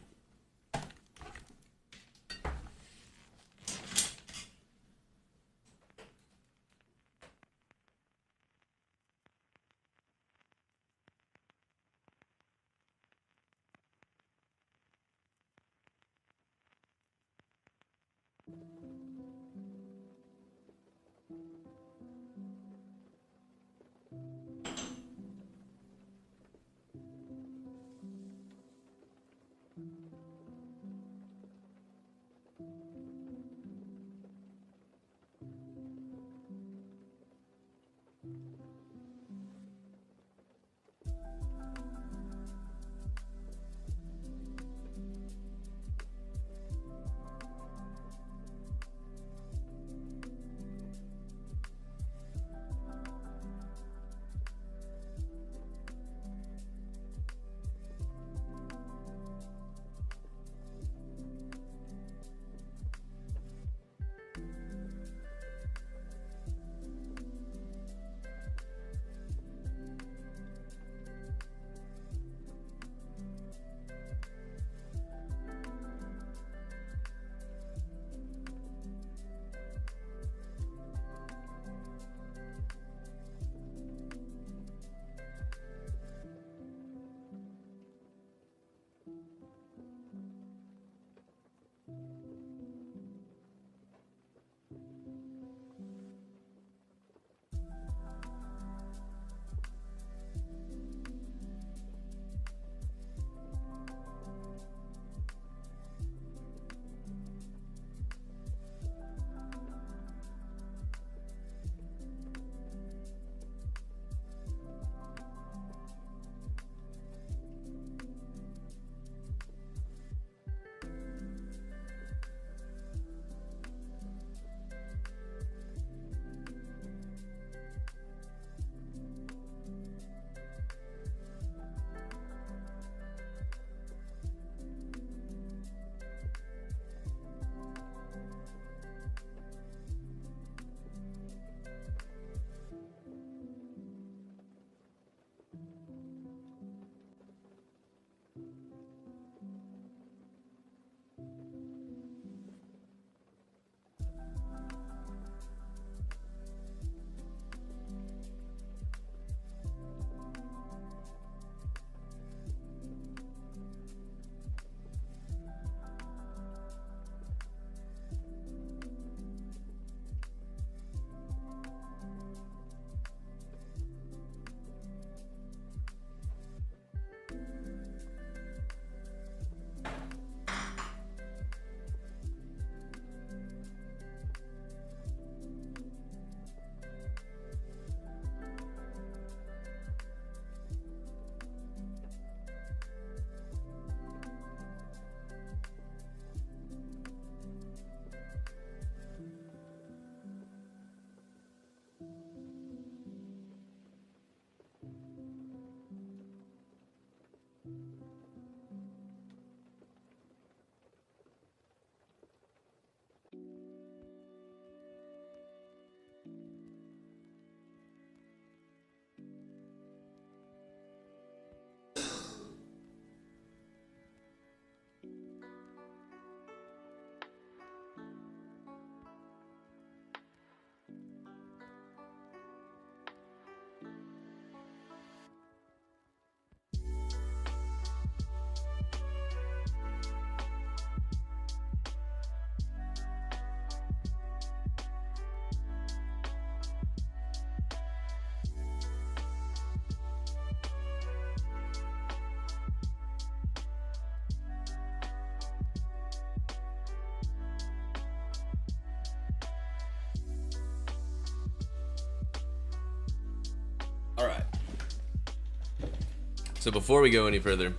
So before we go any further,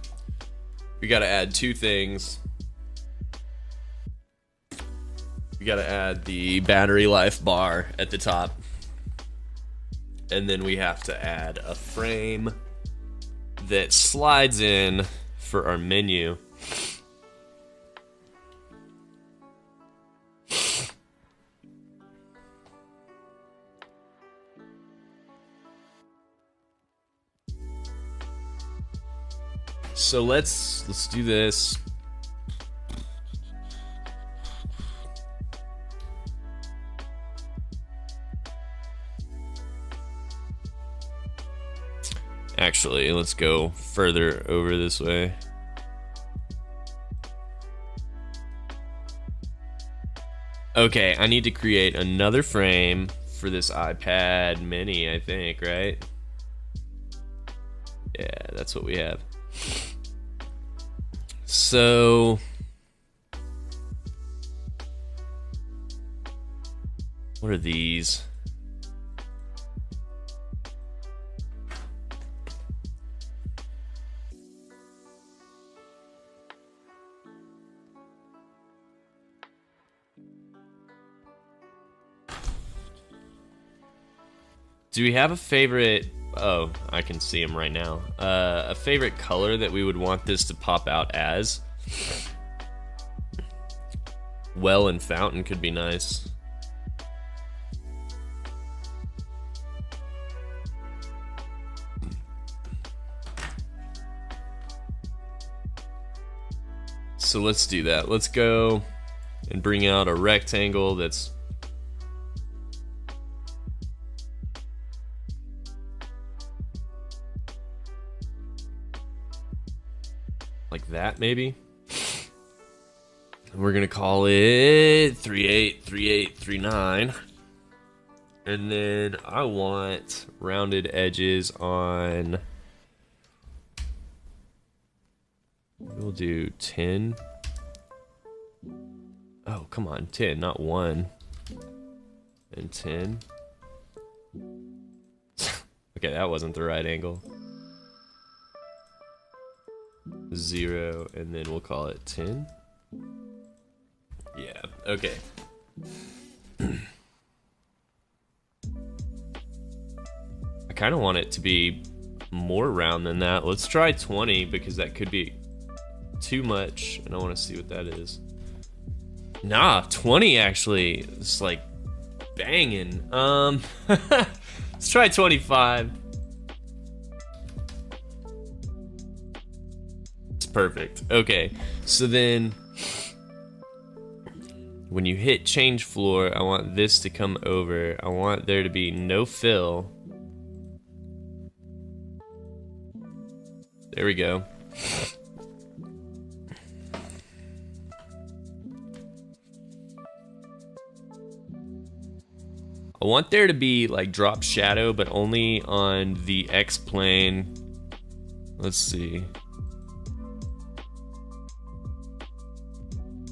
we gotta add two things. We gotta add the battery life bar at the top. And then we have to add a frame that slides in for our menu. So let's do this. Actually, let's go further over this way. Okay, I need to create another frame for this iPad mini, I think, right? Yeah, that's what we have. So what are these? Do we have a favorite? Oh, I can see them right now. A favorite color that we would want this to pop out as? Well and fountain could be nice. So let's do that. Let's go and bring out a rectangle that's like that, maybe. And we're gonna call it 383839. And then I want rounded edges on, we'll do 10. Oh, come on, 10, not 1. And 10. Okay, that wasn't the right angle. 0, and then we'll call it 10. Yeah, okay. I kind of want it to be more round than that. Let's try 20 because that could be too much, and I want to see what that is. Nah, 20 actually. It's like banging. Let's try 25. Perfect. Okay, so then when you hit change floor, I want this to come over. I want there to be no fill. There we go. I want there to be like drop shadow, but only on the X plane. Let's see.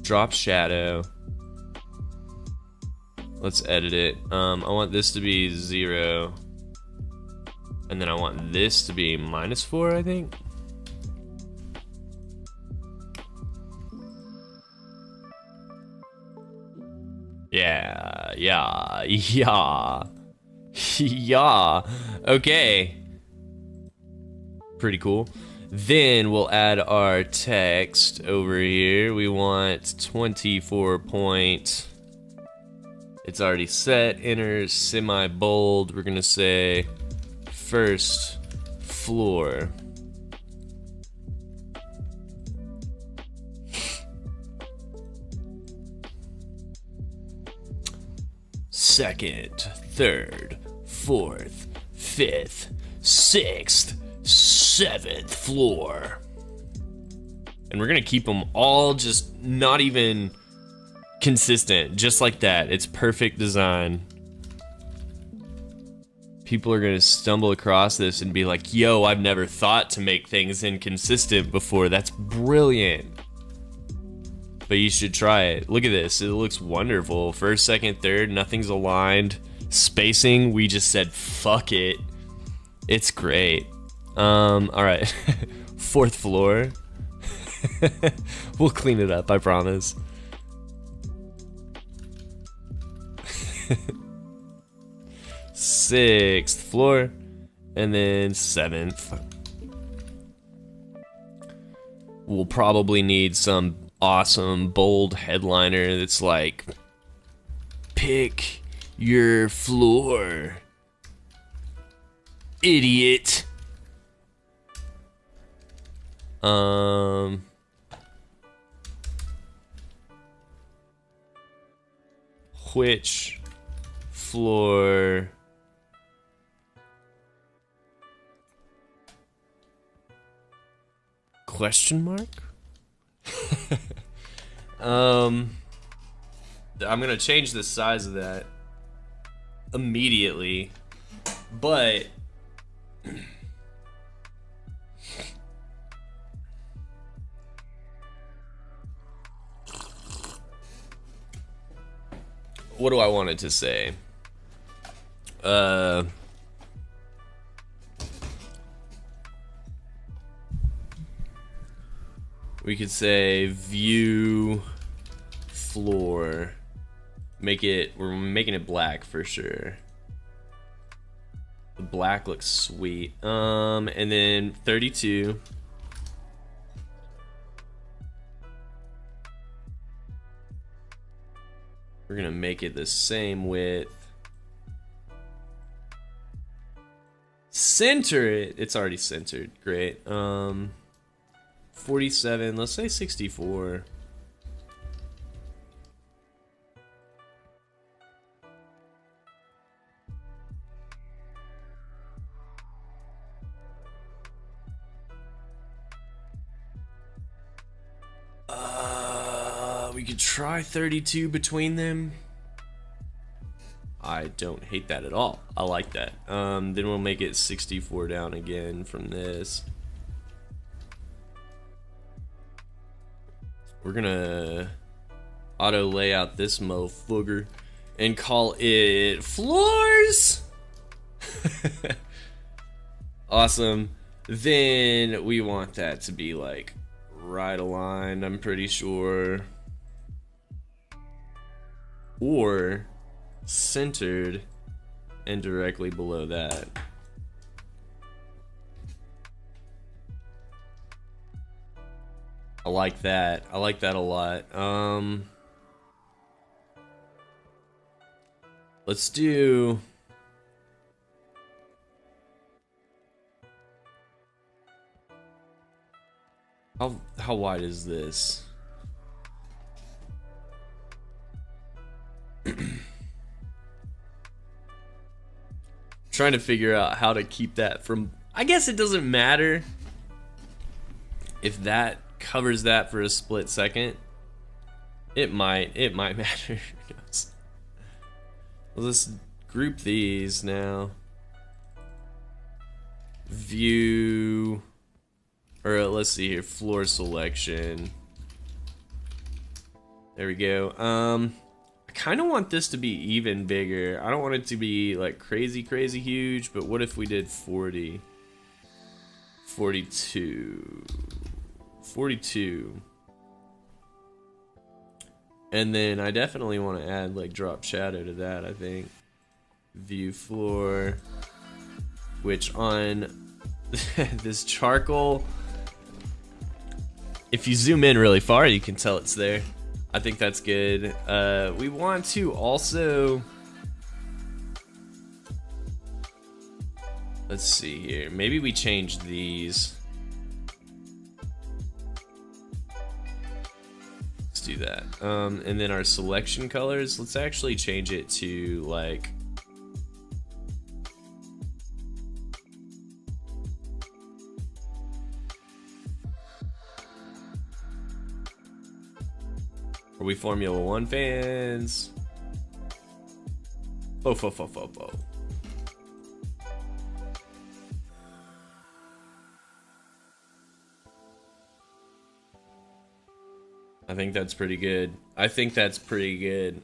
Drop shadow. Let's edit it. I want this to be 0. And then I want this to be -4, I think. Yeah. Yeah. Okay. Pretty cool. Then we'll add our text over here. We want 24 point. It's already set. Enter semi-bold. We're gonna say first floor. Second, third, fourth, fifth, sixth, 7th floor. And we're gonna keep them all just not even consistent, just like that. It's perfect design. People are gonna stumble across this and be like, yo, I've never thought to make things inconsistent before. That's brilliant. But you should try it. Look at this, it looks wonderful. First, second, third, nothing's aligned. Spacing, we just said fuck it. It's great. All right. Fourth floor. We'll clean it up, I promise. Sixth floor, and then seventh. We'll probably need some awesome bold headliner that's like, pick your floor, idiot. Which floor question mark? I'm gonna change the size of that immediately, but what do I want it to say? We could say view floor. We're making it black for sure. The black looks sweet. And then 32. We're gonna make it the same width. Center it. It's already centered. Great. 47. Let's say 64. We could try 32 between them. I don't hate that at all. I like that. Then we'll make it 64 down again from this. We're gonna auto lay out this mofooger and call it floors. Awesome. Then we want that to be like right aligned, I'm pretty sure, or centered and directly below that. I like that. I like that a lot. Let's do how wide is this? Trying to figure out how to keep that from, I guess it doesn't matter if that covers that for a split second. It might matter. Let's group these now. View, or let's see here, floor selection. There we go. I kind of want this to be even bigger. I don't want it to be like crazy huge, but what if we did 40? 42. 42. And then I definitely want to add like drop shadow to that, I think. View floor, which on this charcoal, if you zoom in really far, you can tell it's there. I think that's good. We want to also, let's see here, maybe we change these. Let's do that. And then our selection colors, let's actually change it to like, are we Formula One fans? Fo. I think that's pretty good. I think that's pretty good.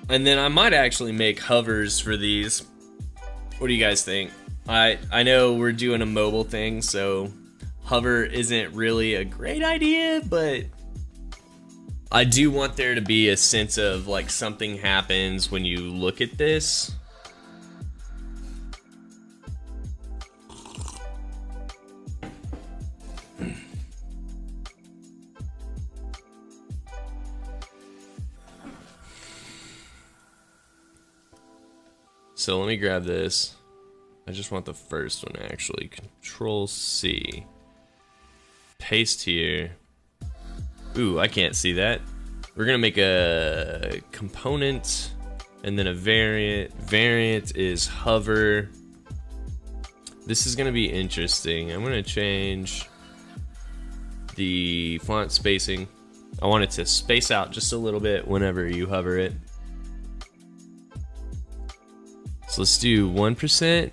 And then I might actually make hovers for these. What do you guys think? I know we're doing a mobile thing, so hover isn't really a great idea, but I do want there to be a sense of like something happens when you look at this. So let me grab this. I just want the first one actually. Control C. Paste here. Ooh, I can't see that. We're gonna make a component and then a variant. Variant is hover. This is gonna be interesting. I'm gonna change the font spacing. I want it to space out just a little bit whenever you hover it. So let's do 1%.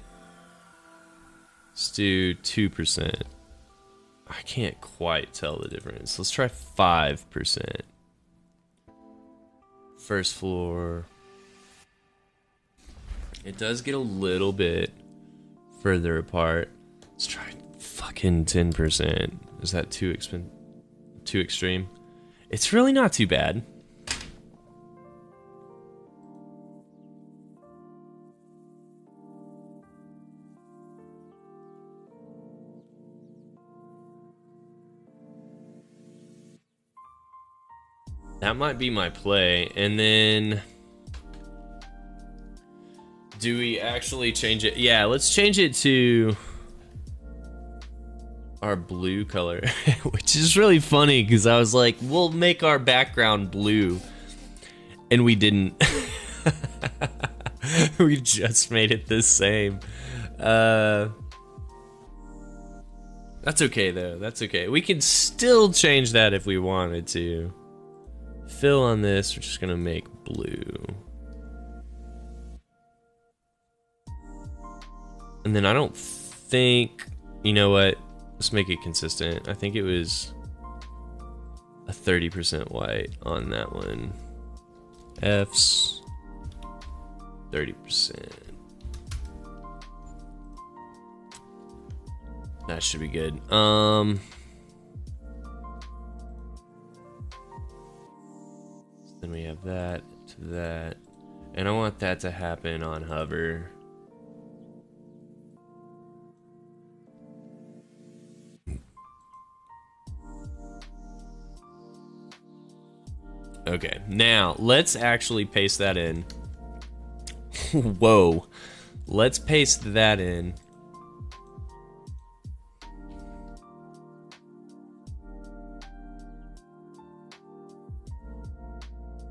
Let's do 2%. I can't quite tell the difference. Let's try 5%. First floor. It does get a little bit further apart. Let's try fucking 10%. Is that too extreme? It's really not too bad. That might be my play. And then do we actually change it? Yeah, let's change it to our blue color, which is really funny because I was like, we'll make our background blue, and we didn't. We just made it the same. That's okay though, that's okay. We can still change that if we wanted to. Fill on this, we're just gonna make blue. And then I don't think, you know what? Let's make it consistent. I think it was a 30% white on that one. F's 30%. That should be good. Then we have that to that. And I want that to happen on hover. Okay, now let's actually paste that in. Whoa. Let's paste that in.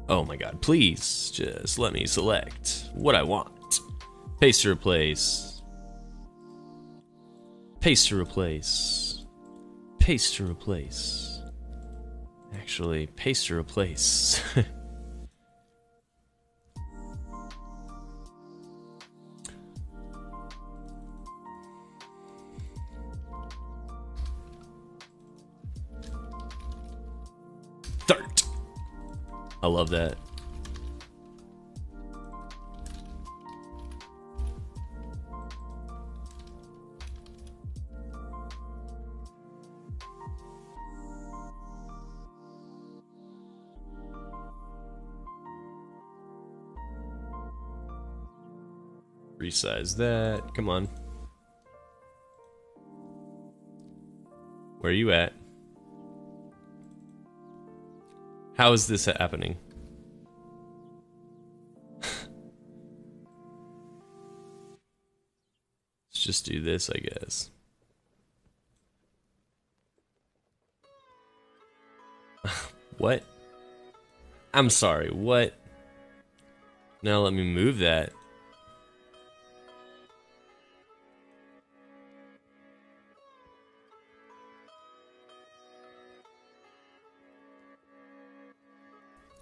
Oh my god, please just let me select what I want. Paste to replace. Paste to replace. Paste to replace. Actually, paste to replace. I love that. Resize that. Come on. Where are you at? How is this happening? Let's just do this, I guess. What? I'm sorry, what? Now let me move that.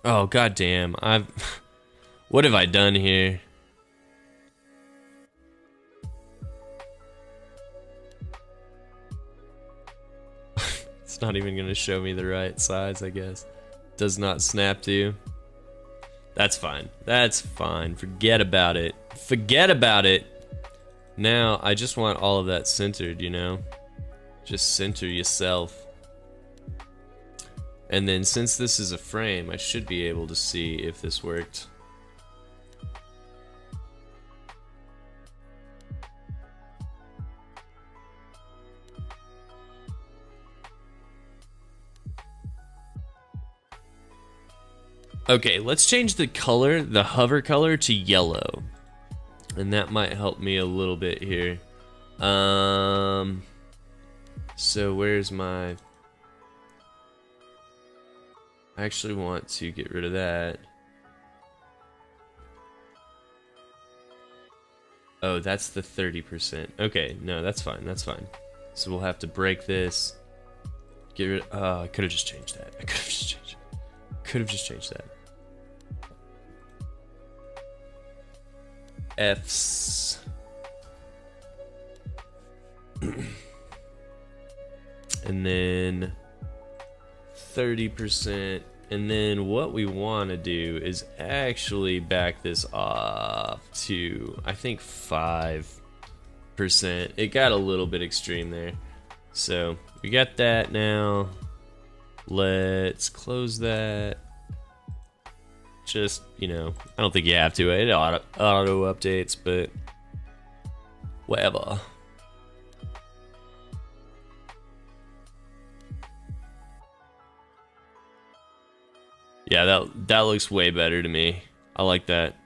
Oh goddamn! What have I done here? It's not even gonna show me the right size, I guess. Does not snap to. That's fine. That's fine. Forget about it. Forget about it. Now, I just want all of that centered, you know? Just center yourself. And then since this is a frame, I should be able to see if this worked. Okay, let's change the color, the hover color, to yellow. And that might help me a little bit here. So where's my... I actually want to get rid of that. Oh, that's the 30%. Okay, no, that's fine, that's fine. So we'll have to break this. Get rid... I could have just changed that. I could have just changed it. Could have just changed that. F's. And then 30%. And then what we want to do is actually back this off to, I think, 5%. It got a little bit extreme there. So we got that now. Let's close that. Just, you know, I don't think you have to. It auto updates, but whatever. Yeah, that looks way better to me. I like that.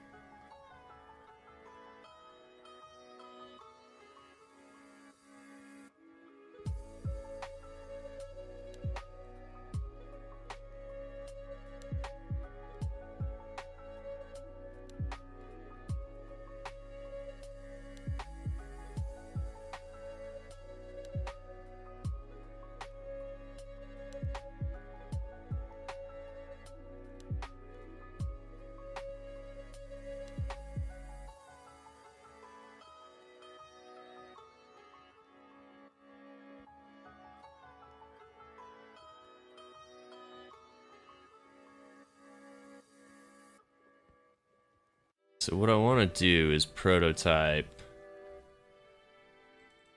So what I want to do is prototype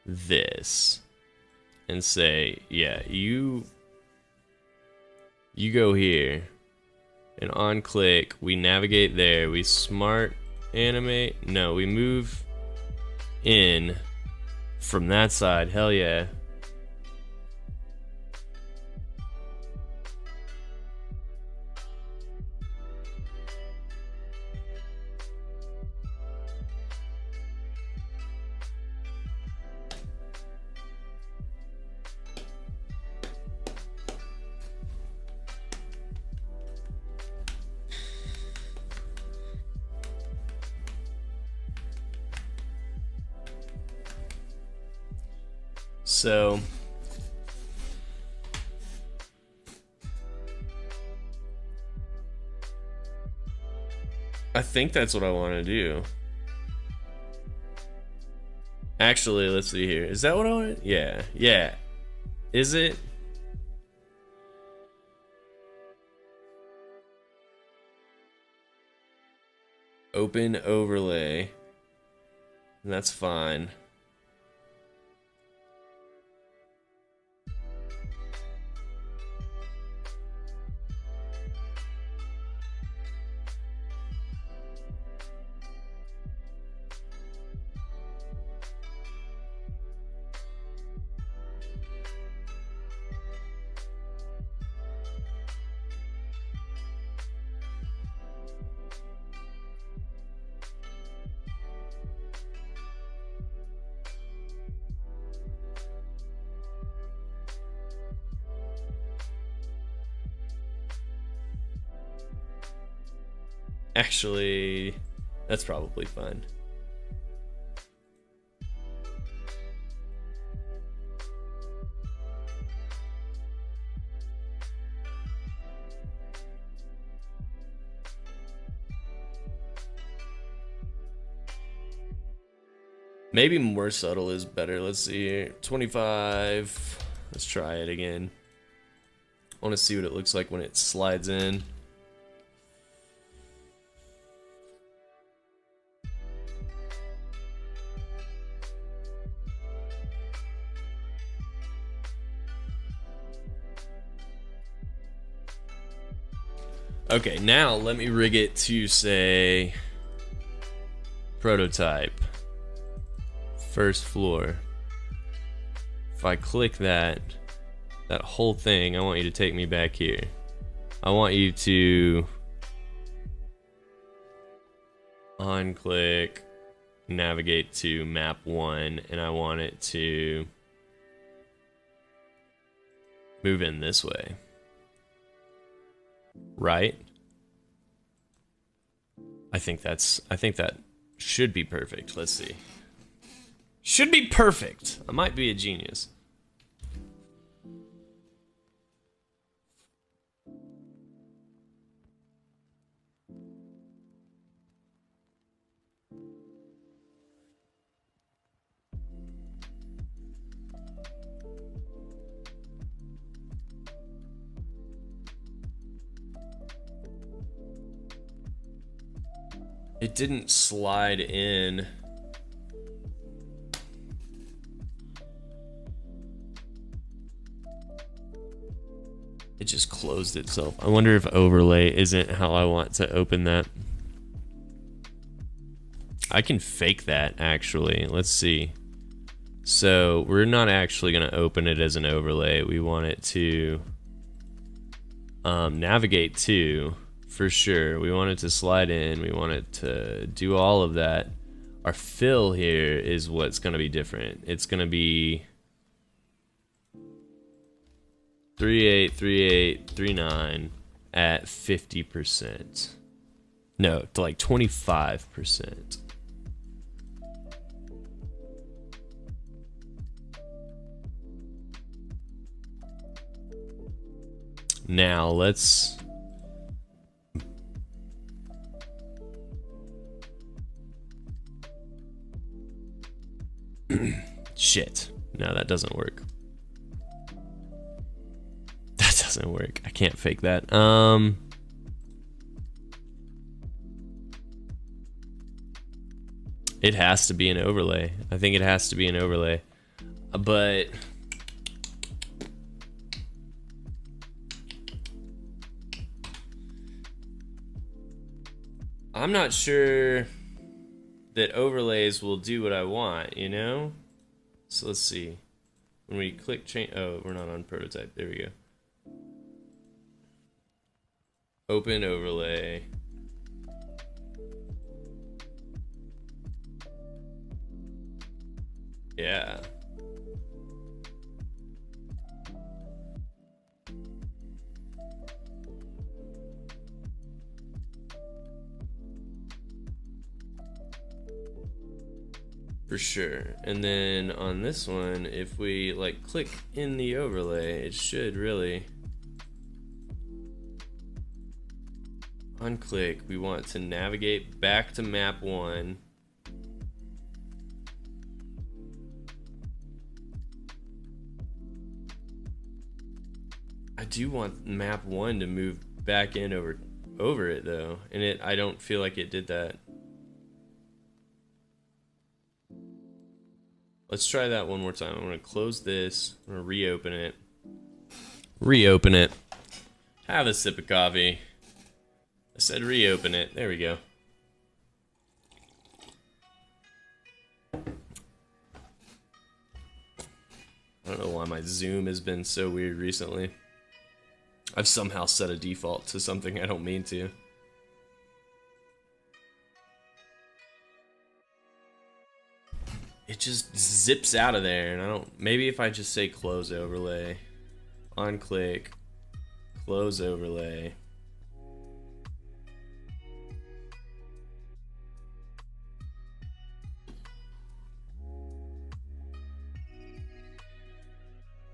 this and say, yeah, you go here, and on click we navigate there, we smart animate, no, we move in from that side, hell yeah. So I think that's what I want to do. Actually, let's see here. Is that what I want? Yeah, yeah. Is it? Open overlay. And that's fine. Actually, that's probably fine. Maybe more subtle is better. Let's see here. 25. Let's try it again. I want to see what it looks like when it slides in. Okay, now let me rig it to say prototype. First floor. If I click that whole thing, I want you to take me back here. I want you to on-click, navigate to map 1, and I want it to move in this way. Right? I think that should be perfect. Let's see. Should be perfect. I might be a genius. It didn't slide in. It just closed itself. I wonder if overlay isn't how I want to open that. I can fake that actually. Let's see. So we're not actually going to open it as an overlay. We want it to navigate to, for sure. We want it to slide in. We want it to do all of that. Our fill here is what's going to be different. It's going to be 383839 at 50%. No, to like 25%. Now let's shit. No, that doesn't work. That doesn't work. I can't fake that. It has to be an overlay. I think it has to be an overlay. But I'm not sure that overlays will do what I want, you know? So let's see. When we click change, oh, we're not on prototype. There we go. Open overlay. Yeah. For sure. And then on this one, if we like click in the overlay, it should really unclick. We want to navigate back to map 1. I do want map 1 to move back in over it though, and I don't feel like it did that. Let's try that one more time. I'm gonna close this. I'm gonna reopen it. Reopen it. Have a sip of coffee. I said reopen it. There we go. I don't know why my zoom has been so weird recently. I've somehow set a default to something I don't mean to. It just zips out of there, and I don't. Maybe if I just say close overlay, on click, close overlay.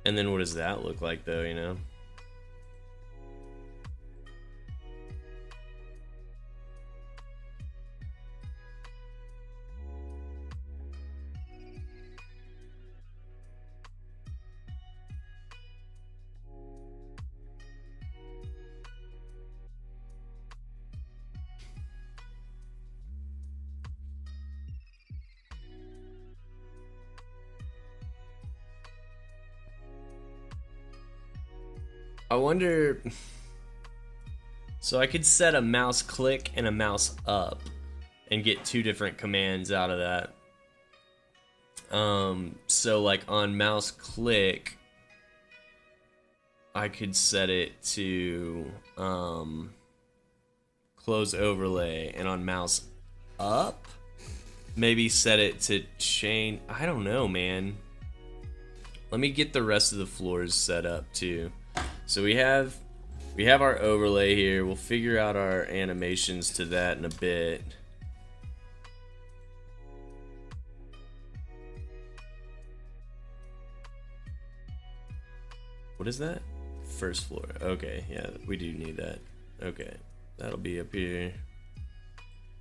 And then what does that look like though, you know? I wonder. So I could set a mouse click and a mouse up and get two different commands out of that. So like on mouse click, I could set it to close overlay, and on mouse up, maybe set it to chain. I don't know, man. Let me get the rest of the floors set up too. So we have our overlay here. We'll figure out our animations to that in a bit. What is that? First floor. Okay, yeah, we do need that. Okay, that'll be up here.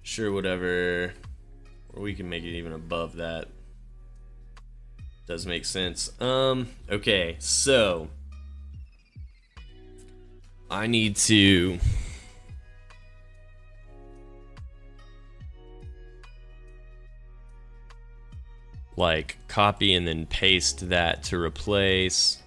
Sure, whatever. Or we can make it even above that. Does make sense. Okay, so I need to like copy and then paste that to replace.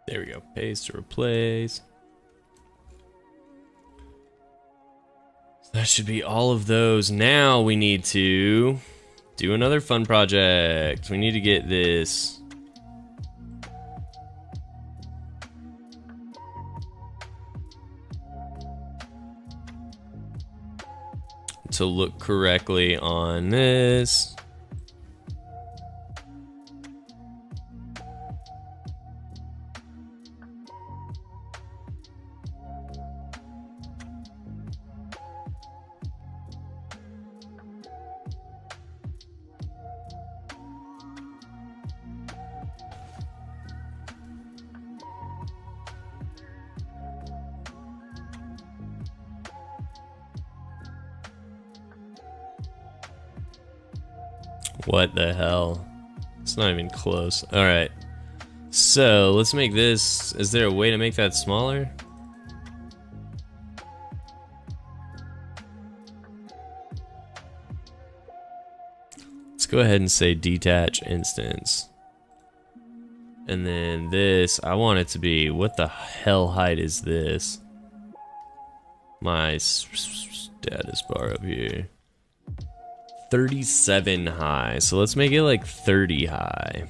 There we go. Paste to replace. So that should be all of those. Now we need to do another fun project. We need to get this to look correctly on this. What the hell? It's not even close. Alright. So, let's make this... Is there a way to make that smaller? Let's go ahead and say detach instance. And then this, I want it to be... What the hell height is this? My status bar up here. 37 high, so let's make it like 30 high.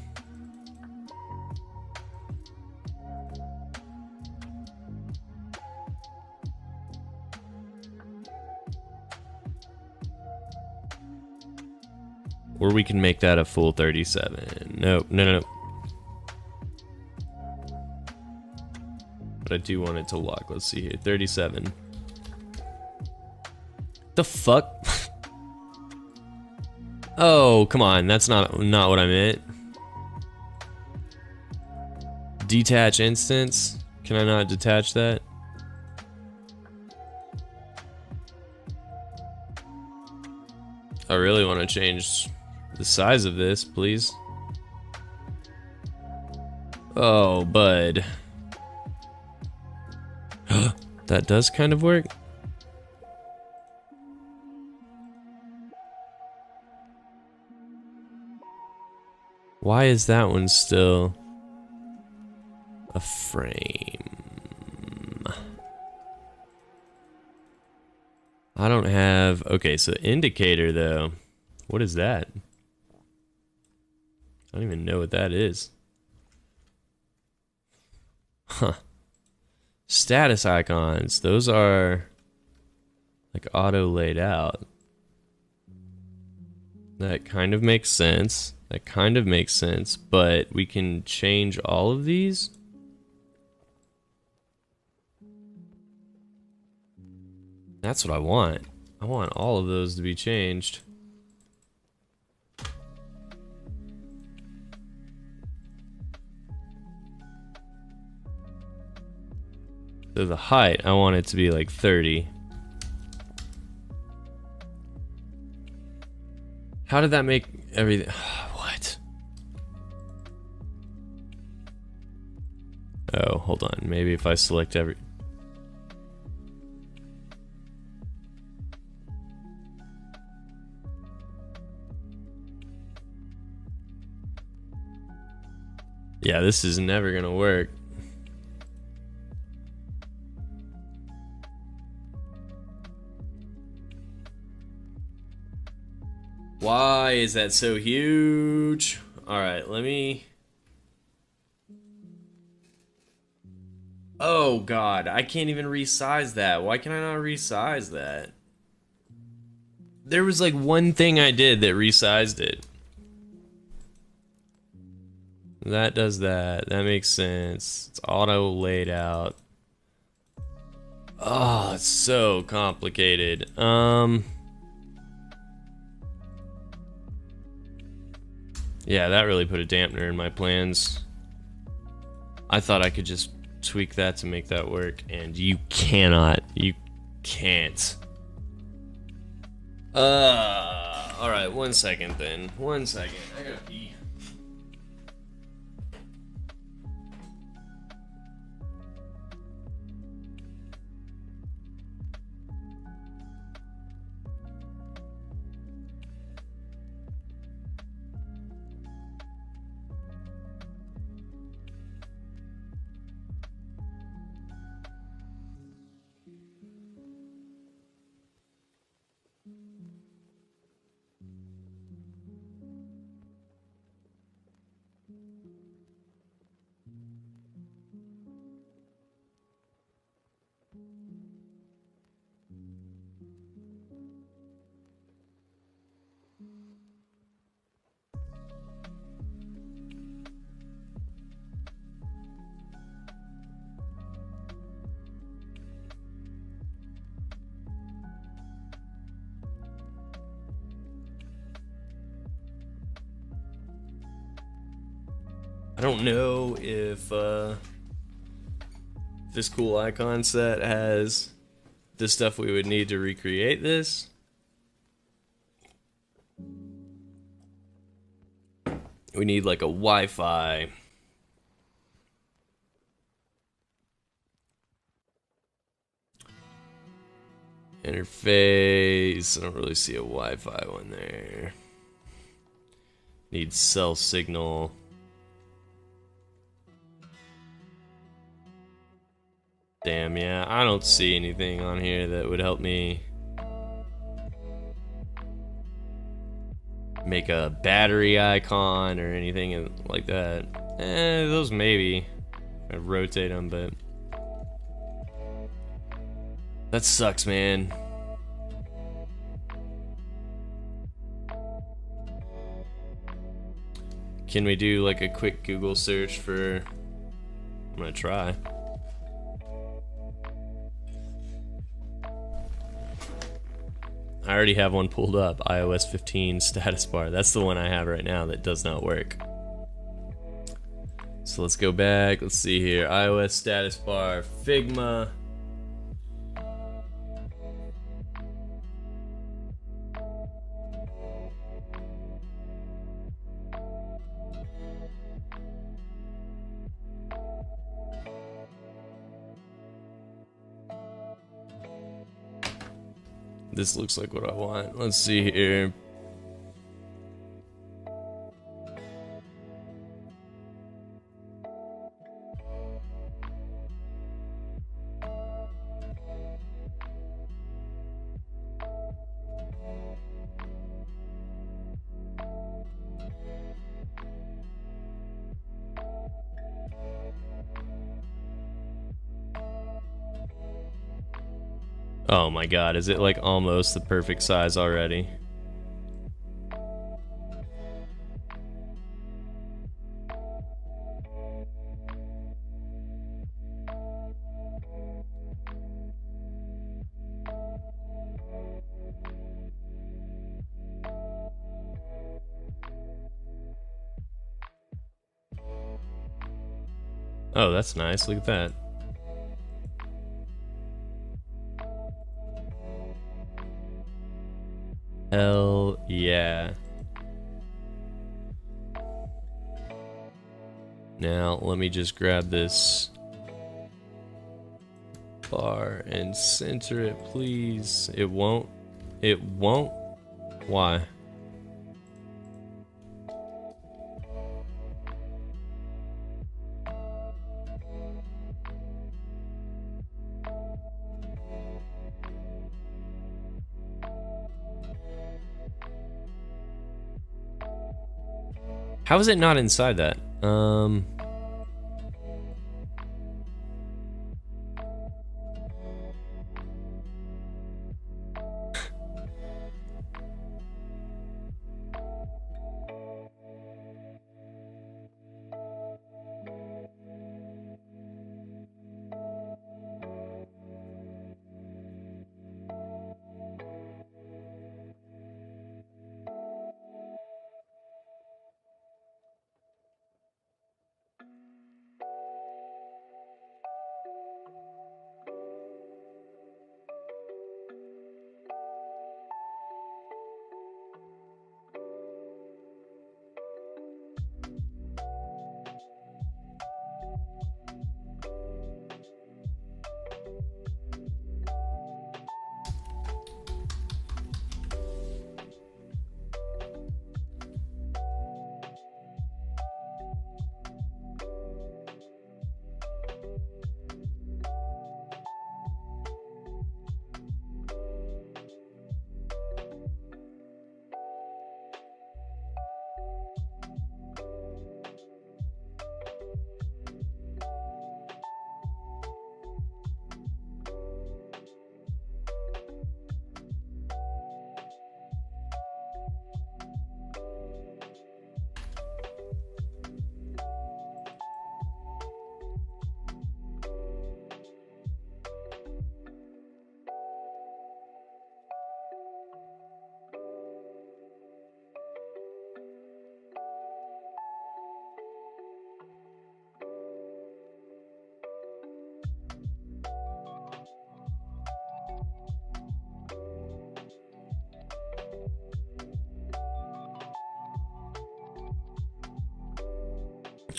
Or we can make that a full 37. Nope, no. But I do want it to lock. Let's see here, 37. The fuck? Oh, come on, that's not what I meant. Detach instance? Can I not detach that? I really want to change the size of this, please. Oh, bud. That does kind of work. Why is that one still a frame? I don't have... Okay, so indicator, though. What is that? I don't even know what that is. Huh. Status icons. Those are like auto laid out. That kind of makes sense. That kind of makes sense, but we can change all of these. That's what I want. I want all of those to be changed. So the height, I want it to be like 30. How did that make everything? What? Oh, hold on. Maybe if I select every... Yeah, this is never gonna work. Why is that so huge? Alright, let me... Oh god, I can't even resize that. Why can I not resize that? There was like one thing I did that resized it. That does that. That makes sense. It's auto laid out. Oh, it's so complicated. Yeah, that really put a dampener in my plans. I thought I could just tweak that to make that work, and you cannot. You can't. Alright, 1 second then. 1 second. I gotta pee. I don't know if this cool icon set has the stuff we would need to recreate this. We need like a Wi-Fi. Interface. I don't really see a Wi-Fi one there. Need cell signal. Damn, yeah, I don't see anything on here that would help me make a battery icon or anything like that. Those maybe. I rotate them, but that sucks, man. Can we do like a quick Google search for... I'm gonna try. I already have one pulled up, iOS 15 status bar. That's the one I have right now that does not work. So let's go back, let's see here. iOS status bar, Figma. This looks like what I want. Let's see here. Oh my god, is it like almost the perfect size already? Oh, that's nice. Look at that. Hell yeah. Now, let me just grab this bar and center it, please. It won't. It won't. Why? How is it not inside that?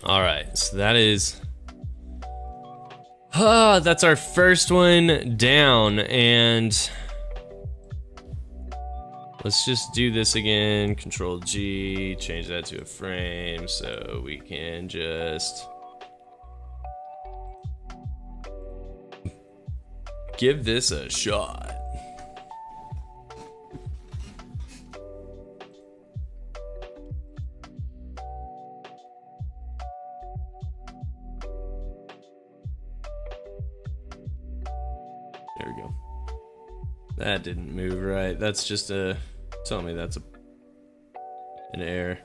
Alright, so that is... that's our first one down, and... let's just do this again. Control G, change that to a frame so we can just... give this a shot. There we go. That didn't move right. That's just a... tell me that's an error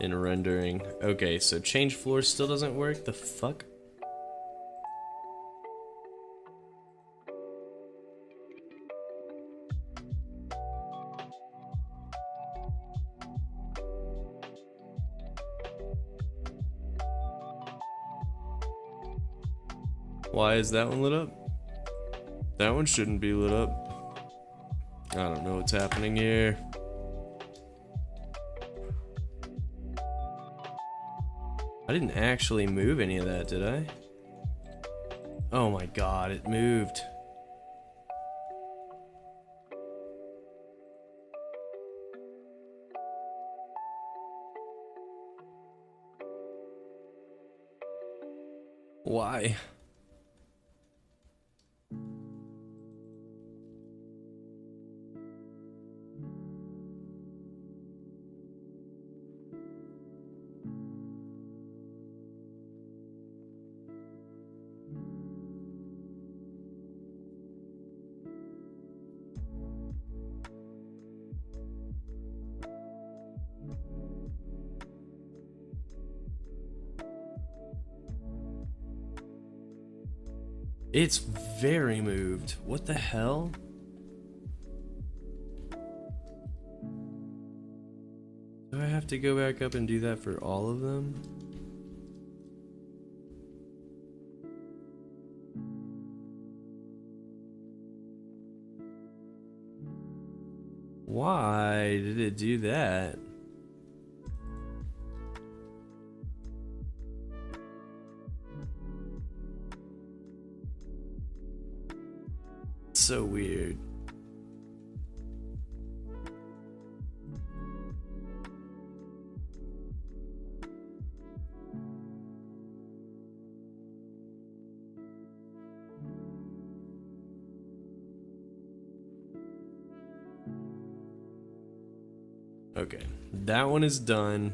in rendering. Okay, so change floor still doesn't work. The fuck? Why is that one lit up? That one shouldn't be lit up. I don't know what's happening here. I didn't actually move any of that, did I? Oh my god, it moved. Why? It's very moved. What the hell? Do I have to go back up and do that for all of them? Why did it do that? So weird. Okay, that one is done.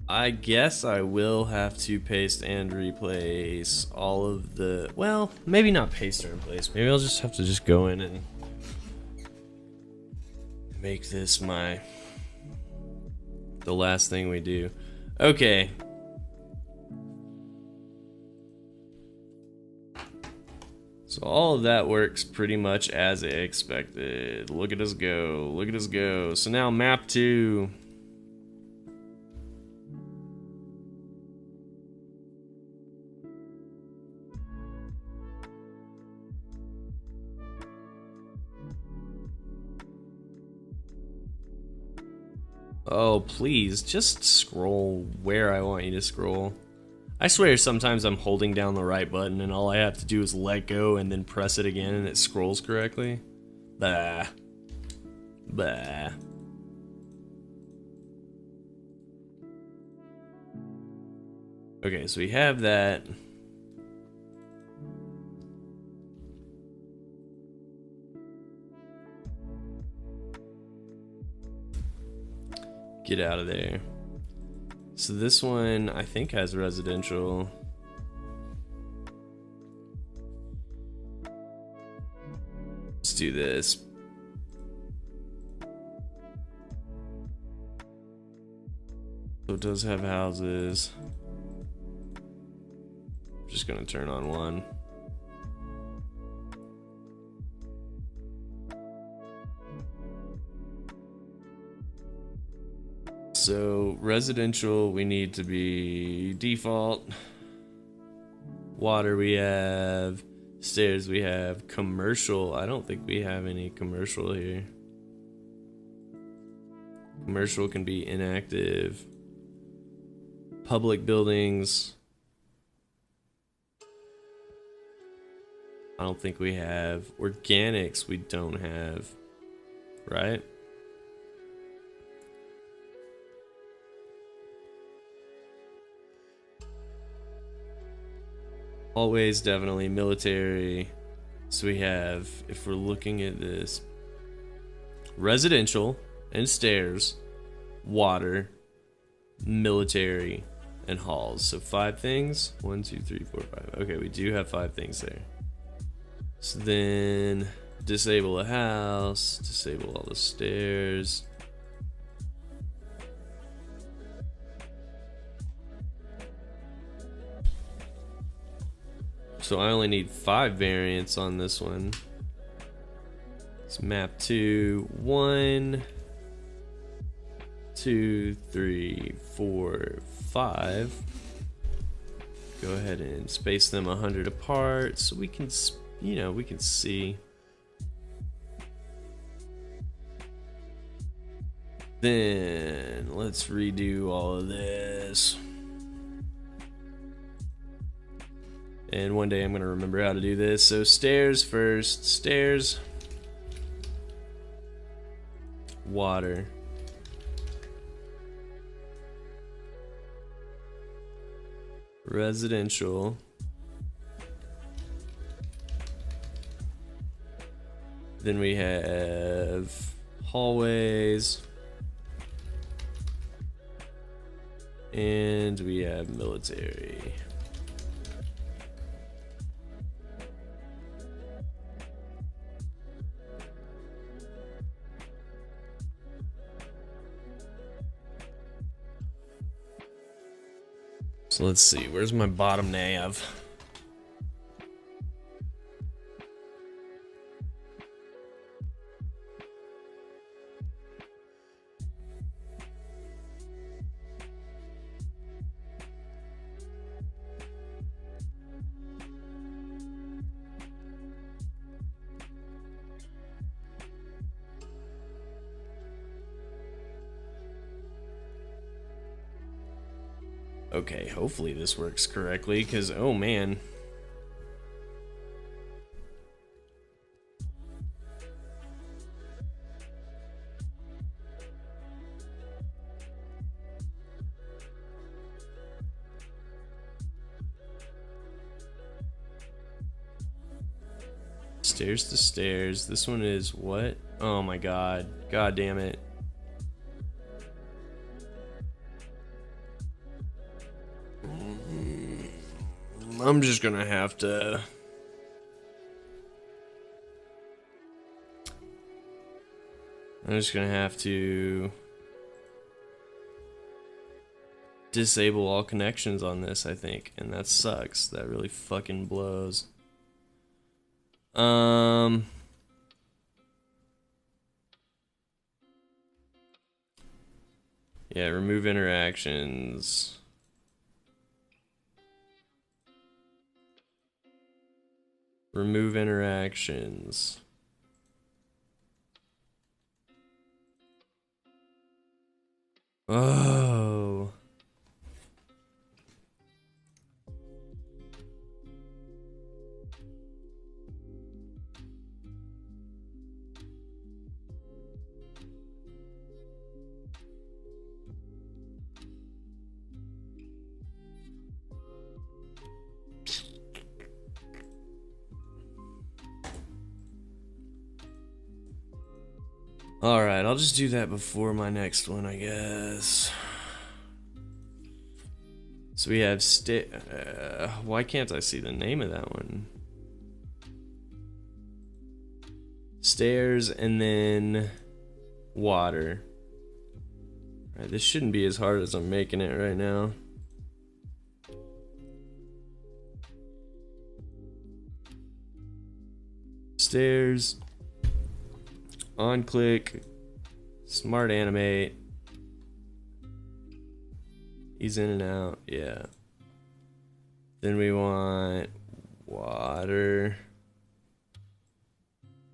I guess I will have to paste and replace all of the, well, maybe not paste and replace. Maybe I'll just have to just go in and make this the last thing we do. Okay. So all of that works pretty much as expected. Look at us go, look at us go. So now map 2. Oh, please, just scroll where I want you to scroll. I swear sometimes I'm holding down the right button and all I have to do is let go and then press it again and it scrolls correctly. Bah. Bah. Okay, so we have that. Get out of there. So this one, I think, has residential. Let's do this. So it does have houses. I'm just gonna turn on one. So residential, we need to be default. Water we have. Stairs we have. Commercial, I don't think we have any commercial here. Commercial can be inactive. Public buildings, I don't think we have. Organics we don't have, right? Always definitely military. So we have, if we're looking at this, residential and stairs, water, military, and halls. So 5 things. 1, 2, 3, 4, 5. Okay, we do have 5 things there. So then disable a house, disable all the stairs. So I only need 5 variants on this one. It's map 2, 1, 2, 3, 4, 5. Go ahead and space them 100 apart so we can, you know, we can see. Then let's redo all of this. And one day I'm gonna remember how to do this. So stairs first, stairs, water, residential, then we have hallways, and we have military. So let's see, where's my bottom nav? Okay, hopefully this works correctly, because, oh man. Stairs to stairs. This one is what? Oh my god. God damn it. I'm just gonna have to... I'm just gonna have to disable all connections on this, I think, and that sucks. That really fucking blows. Yeah, remove interactions. Remove interactions. Oh. Alright, I'll just do that before my next one, I guess. So we have why can't I see the name of that one? Stairs and then water. Alright, this shouldn't be as hard as I'm making it right now. Stairs. On click. Smart animate. He's in and out, yeah. Then we want water.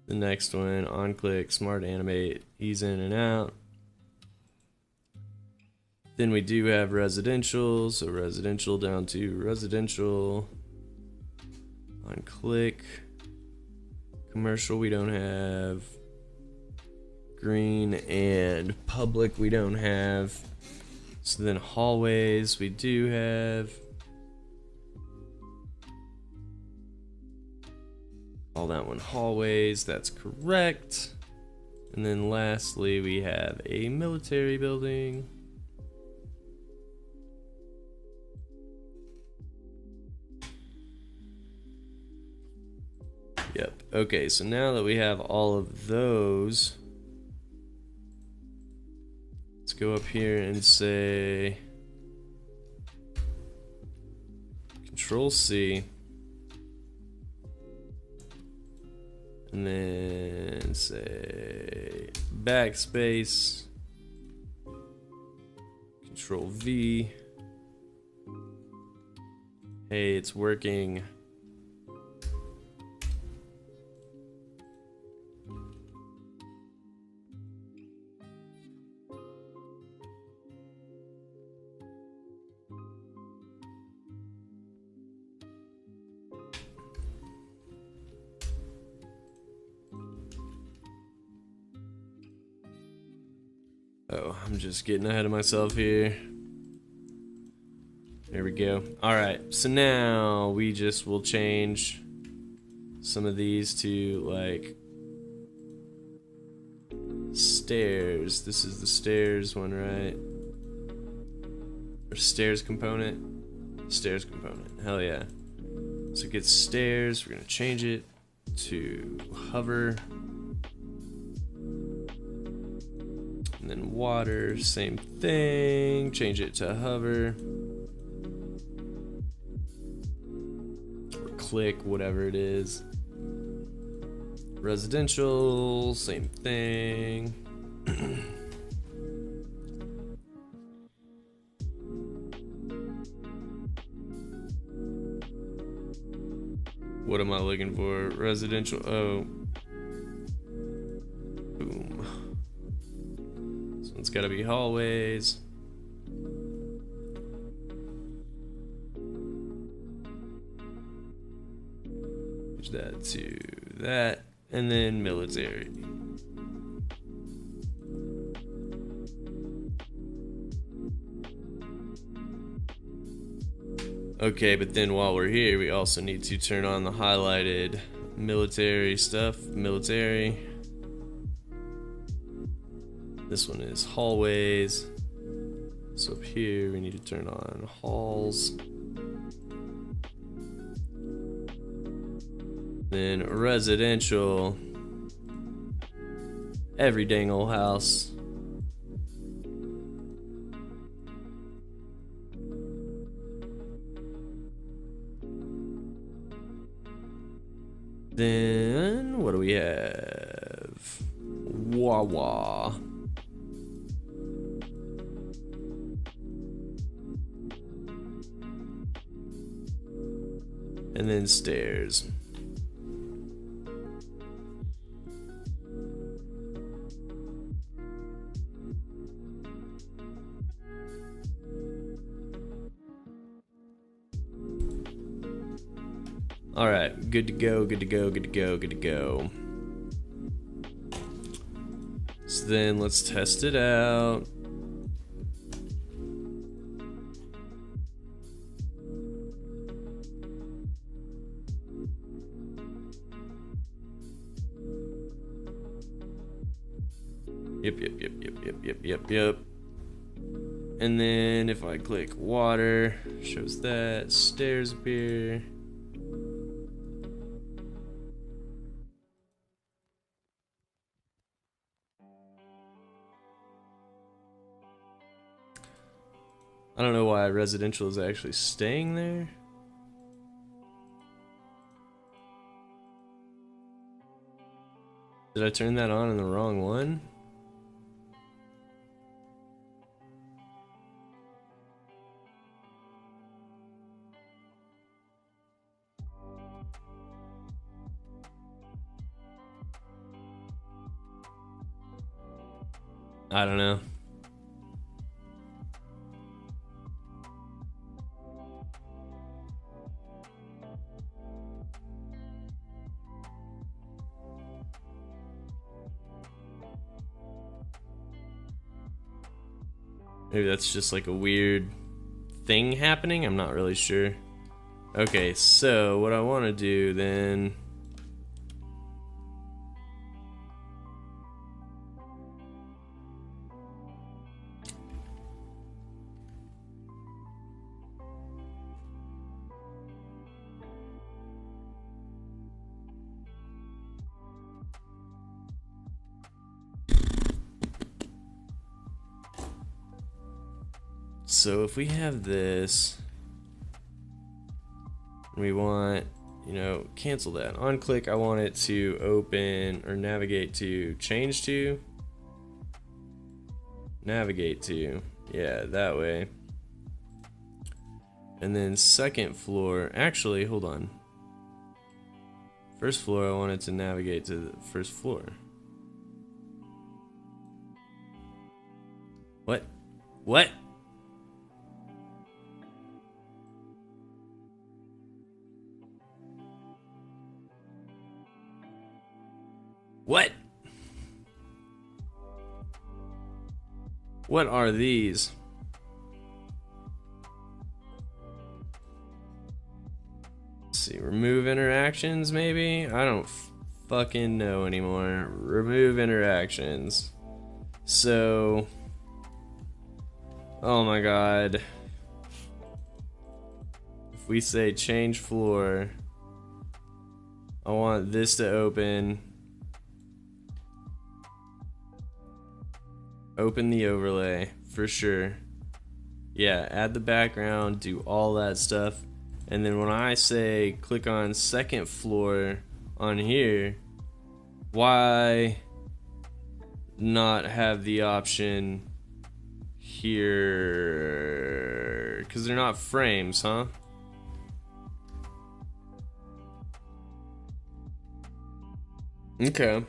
The next one, on click, smart animate, ease in and out. Then we do have residential, so residential down to residential. On click. Commercial we don't have. Green and public we don't have. So then hallways we do have. Call that one hallways, that's correct. And then lastly we have a military building. Yep, okay, so now that we have all of those, let's go up here and say Control C. And then say backspace, Control V. Hey, it's working. Oh, I'm just getting ahead of myself here. There we go. Alright, so now we just will change some of these to like stairs. This is the stairs one, right? Or stairs component? Stairs component, hell yeah. So it gets stairs, we're gonna change it to hover. And then water, same thing, change it to hover. Or click, whatever it is. Residential, same thing. What am I looking for? Residential, oh. Boom. It's gotta be hallways. change that to that, and then military. Okay, but then while we're here, we also need to turn on the highlighted military stuff. Military. This one is hallways. So up here, we need to turn on halls. Then residential. Every dang old house. Then what do we have? Wawa. And then stairs. All right, good to go, good to go, good to go, good to go. So then let's test it out. Yep. And then if I click water, shows that stairs appear. I don't know why residential is actually staying there. Did I turn that on in the wrong one? I don't know. Maybe that's just like a weird thing happening. I'm not really sure. Okay, so what I want to do then. So if we have this, we want, cancel that. On click, I want it to open or navigate to, change to, navigate to, yeah, that way. And then second floor, actually, hold on. First floor, I want it to navigate to the first floor. What? What? What? What are these? Let's see, remove interactions maybe? I don't fucking know anymore. Remove interactions. So, oh my god. If we say change floor, I want this to open. Open the overlay, for sure. Yeah, add the background, do all that stuff. And then when I say click on second floor on here, why not have the option here? Because they're not frames, huh? Okay.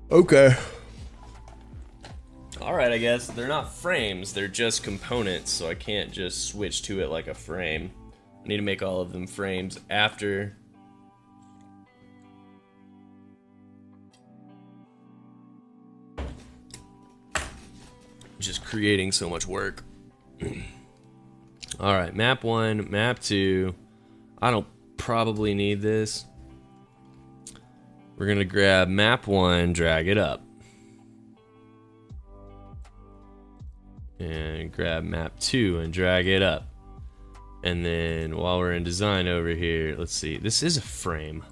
Okay. All right. right, I guess. They're not frames, they're just components, so I can't just switch to it like a frame. I need to make all of them frames after. Just creating so much work. Alright, map 1, map 2. I don't probably need this. We're gonna grab map 1, drag it up. And grab map 2 and drag it up. And then while we're in design over here, let's see. This is a frame.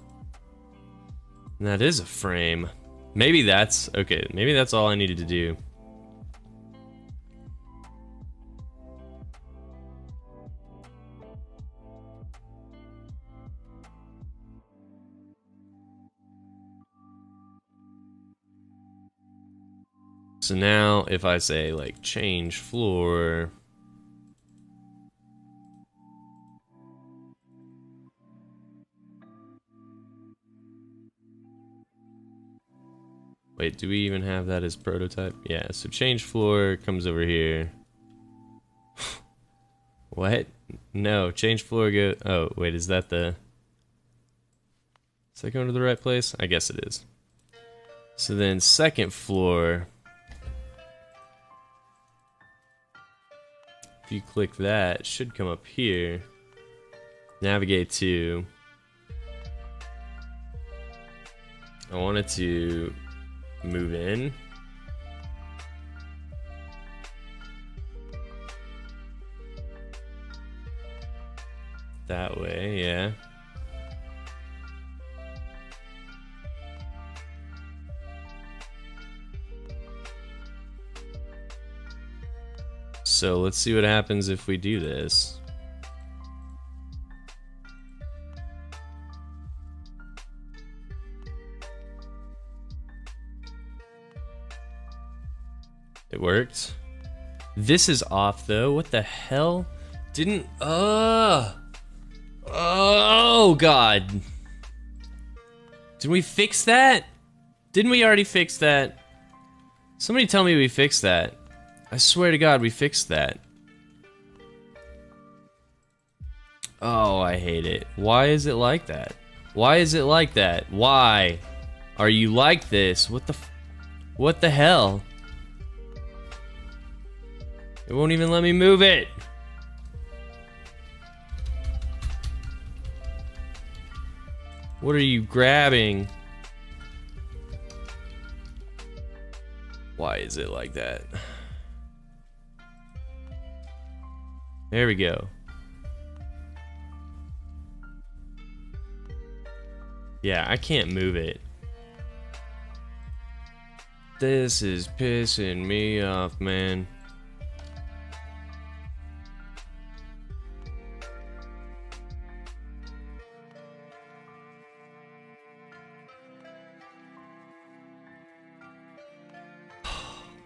And that is a frame. Maybe that's okay. Maybe that's all I needed to do. So now if I say like change floor, wait, do we even have that as prototype? Yeah, so change floor comes over here. What? No, change floor go. Oh, wait, is that the. Is that going to the right place? I guess it is. So then second floor. If you click that, it should come up here. Navigate to. I want it to move in. That way, yeah. So let's see what happens if we do this. It worked. This is off though. What the hell? Didn't. Oh God. Did we fix that? Didn't we already fix that? Somebody tell me we fixed that. I swear to God, we fixed that. Oh, I hate it. Why is it like that? Why is it like that? Why are you like this? What the hell? It won't even let me move it. What are you grabbing? Why is it like that? There we go. Yeah, I can't move it. This is pissing me off, man.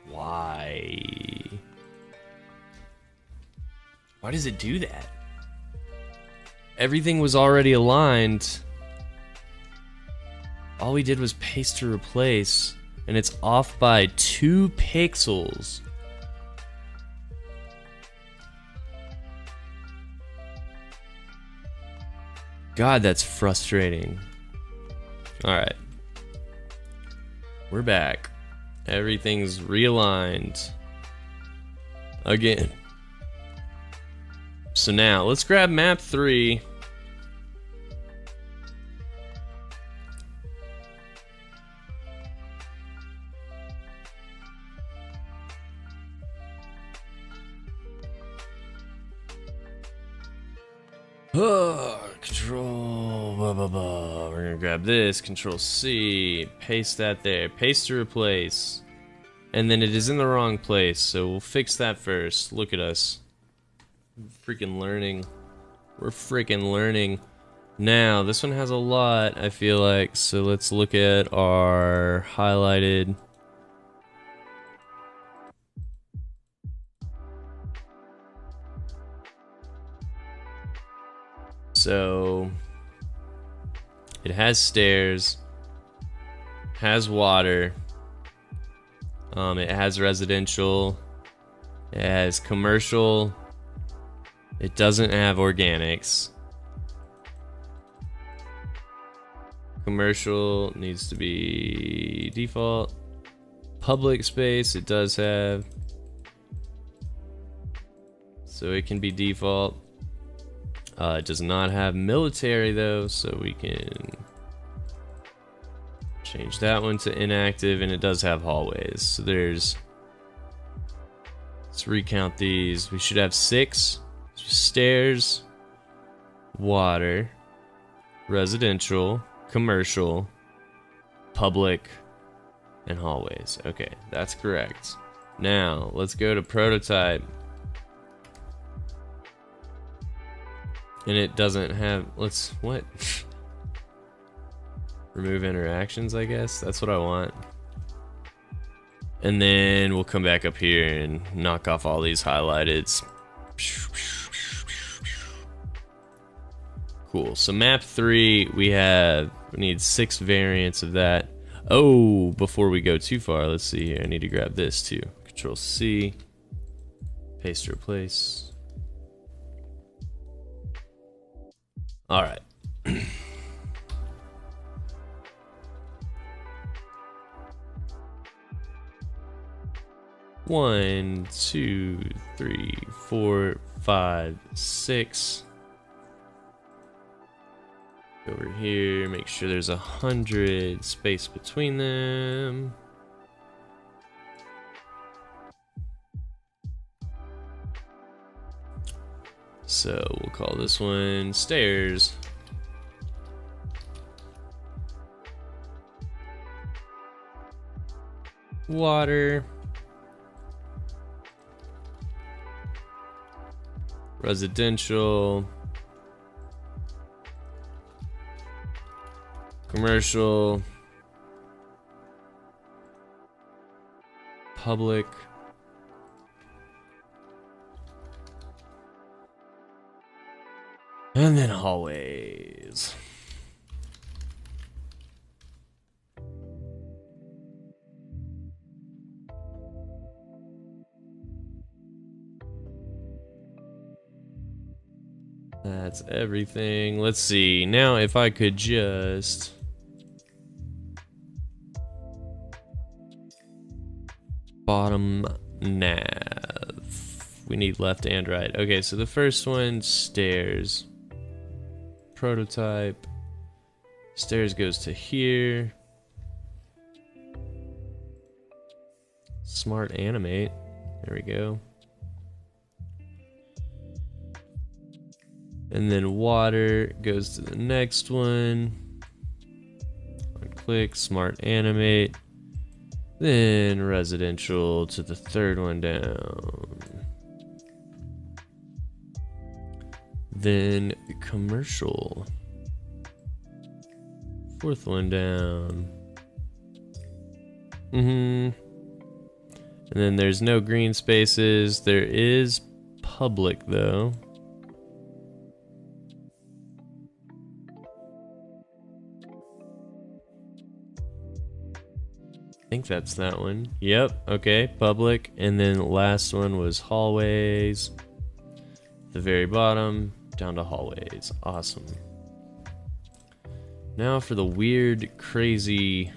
Why? Why does it do that? Everything was already aligned. All we did was paste to replace, and it's off by 2 pixels. God, that's frustrating. Alright. We're back. Everything's realigned. Again. So now, let's grab map 3. Control, blah, blah, blah. We're gonna grab this, Control C, paste that there, paste to replace. And then it is in the wrong place, so we'll fix that first. Look at us. Freaking learning. We're freaking learning. Now, this one has a lot, I feel like, so let's look at our highlighted. So, it has stairs, has water, It has residential. It has commercial. It doesn't have organics. Commercial needs to be default. Public space it does have. So it can be default. It does not have military though, so we can change that one to inactive, and it does have hallways. So there's, let's recount these. We should have 6 stairs, water, residential, commercial, public, and hallways. Okay, that's correct. Now, let's go to prototype. And it doesn't have, what? Remove interactions, I guess. That's what I want. And then we'll come back up here and knock off all these highlighted. Cool. So map 3, we need 6 variants of that. Oh, before we go too far, let's see here. I need to grab this too. Control C, paste, replace. All right. One, 2, 3, 4, 5, 6. Over here, make sure there's 100 space between them. So we'll call this one stairs. Water. Residential. Commercial. Public. And then hallways. That's everything. Let's see. Now if I could just bottom nav. We need left and right. Okay, so the first one, stairs. Prototype. Stairs goes to here. Smart animate. There we go. And then water goes to the next one. Click smart animate. Then residential to the third one down. Then commercial. Fourth one down. And then there's no green spaces. There is public though. I think that's that one. Yep, okay, public. And then the last one was hallways. The very bottom, down to hallways. Awesome. Now for the weird, crazy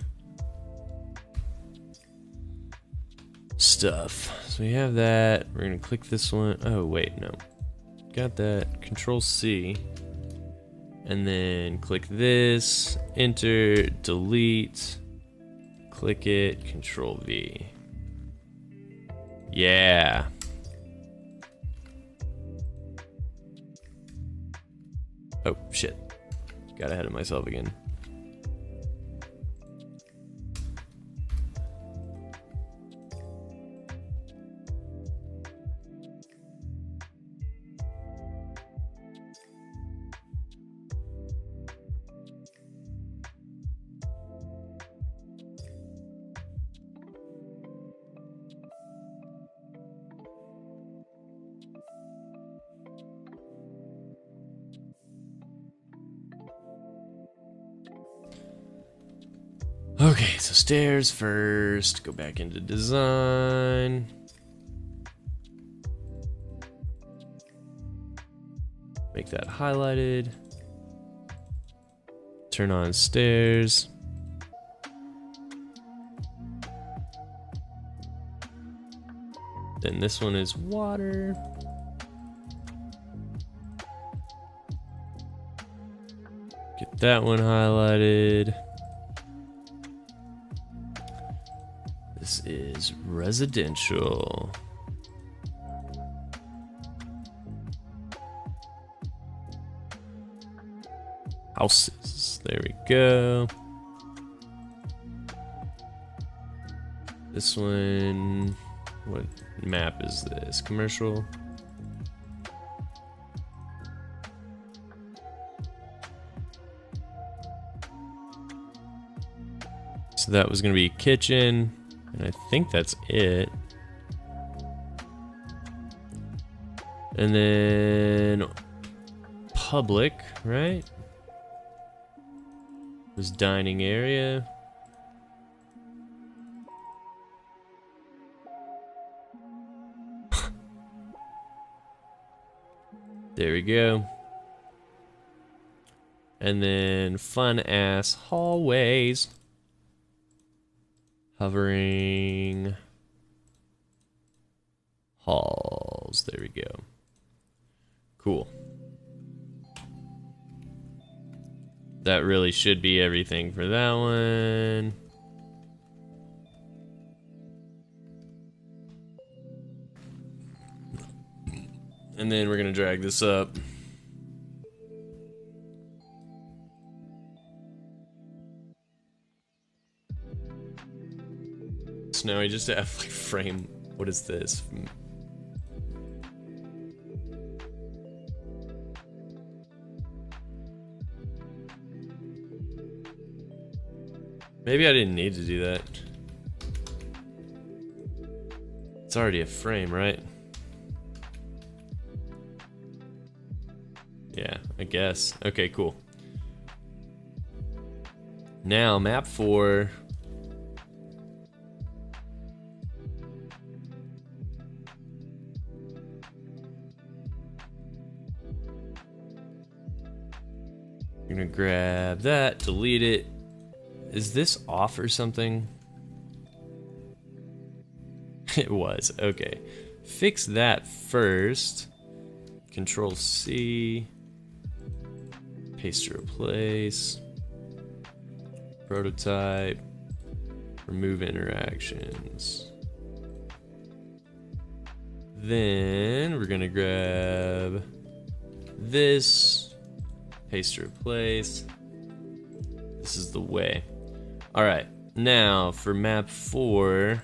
stuff. So we have that. We're gonna click this one. Oh, wait, no. Got that. Control C. And then click this, enter, delete. Click it, Control V. Yeah. Oh, shit. Got ahead of myself again. Okay, so stairs first. Go back into design. Make that highlighted. Turn on stairs. Then this one is water. Get that one highlighted. This is residential. Houses. There we go. This one, what map is this? Commercial. So that was gonna be kitchen, and I think that's it. And then public, right? This dining area. There we go. And then fun ass hallways. Hovering halls. There we go. Cool. That really should be everything for that one. And then we're gonna drag this up. So now we just have like frame. What is this? Maybe I didn't need to do that. It's already a frame, right? Yeah, I guess. Okay, cool. Now, map 4. I'm gonna grab that, delete it. Is this off or something? It was, okay. Fix that first. Control C. Paste to replace. Prototype. Remove interactions. Then we're gonna grab this. Paste to replace. This is the way. Alright, now for map 4,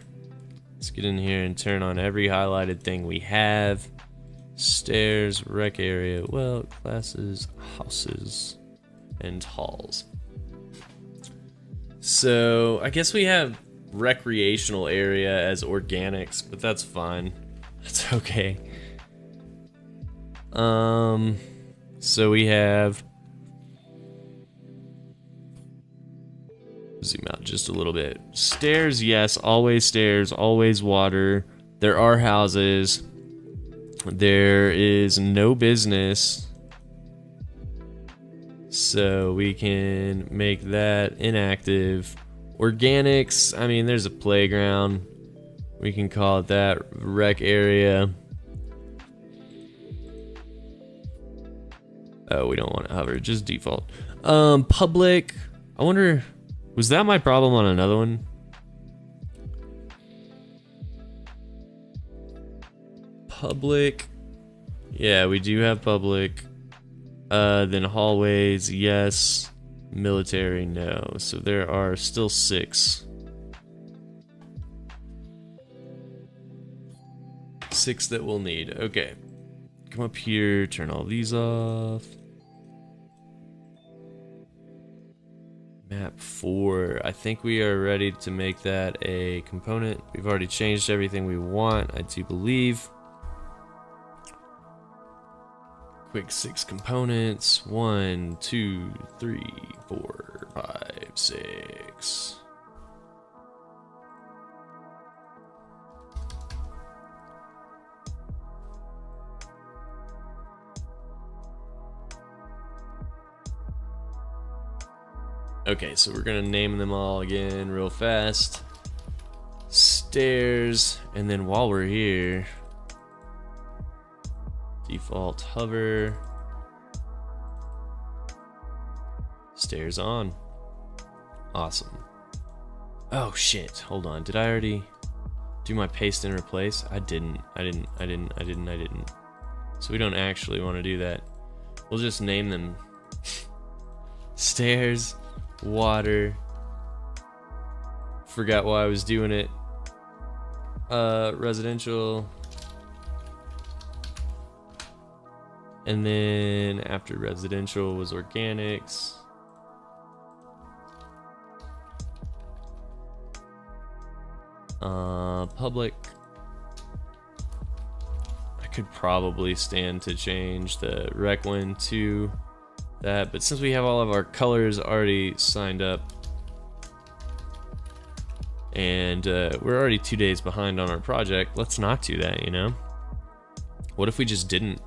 let's get in here and turn on every highlighted thing we have. Stairs, rec area, well, classes, houses, and halls. So, I guess we have recreational area as organics, but that's fine. That's okay. So we have... Zoom out just a little bit. Stairs, yes, always water. There are houses. There is no business. So we can make that inactive. Organics, I mean, there's a playground. We can call it that. Rec area. Oh, we don't want to hover, just default. Public, I wonder... Was that my problem on another one? Public. Yeah, we do have public. Then hallways, yes. Military, no. So there are still 6. 6 that we'll need. Okay. Come up here, turn all these off. Map 4, I think we are ready to make that a component. We've already changed everything we want, I do believe. Quick 6 components. 1, 2, 3, 4, 5, 6. Okay, so we're gonna name them all again real fast. Stairs, and then while we're here, default hover, stairs on. Awesome. Oh shit, hold on, did I already do my paste and replace? I didn't. So we don't actually want to do that. We'll just name them stairs, water. Forgot why I was doing it. Residential. And then after residential was organics. Public. I could probably stand to change the rec one to that, but since we have all of our colors already signed up, and we're already 2 days behind on our project, let's not do that, you know? What if we just didn't?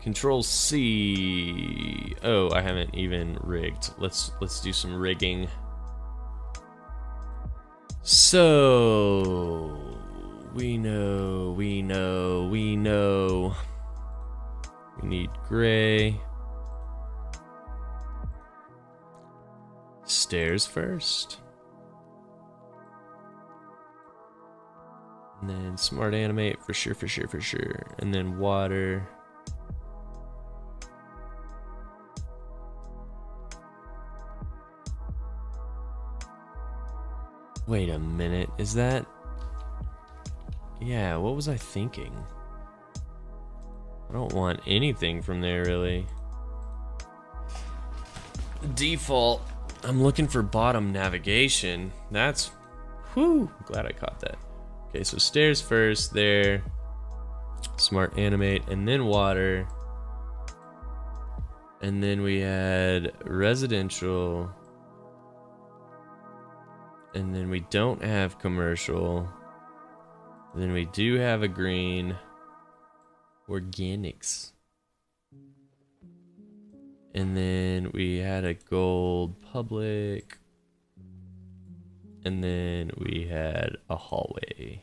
Control C. Oh, I haven't even rigged. Let's do some rigging. So we know we need gray. Stairs first. And then smart animate for sure. And then water. Wait a minute, is that... Yeah, what was I thinking? I don't want anything from there, really. Default. I'm looking for bottom navigation. That's... Whew, glad I caught that. Okay, so stairs first, there. Smart animate, and then water. And then we had residential. And then we don't have commercial. And then we do have a green. Organics. And then we had a gold public. And then we had a hallway.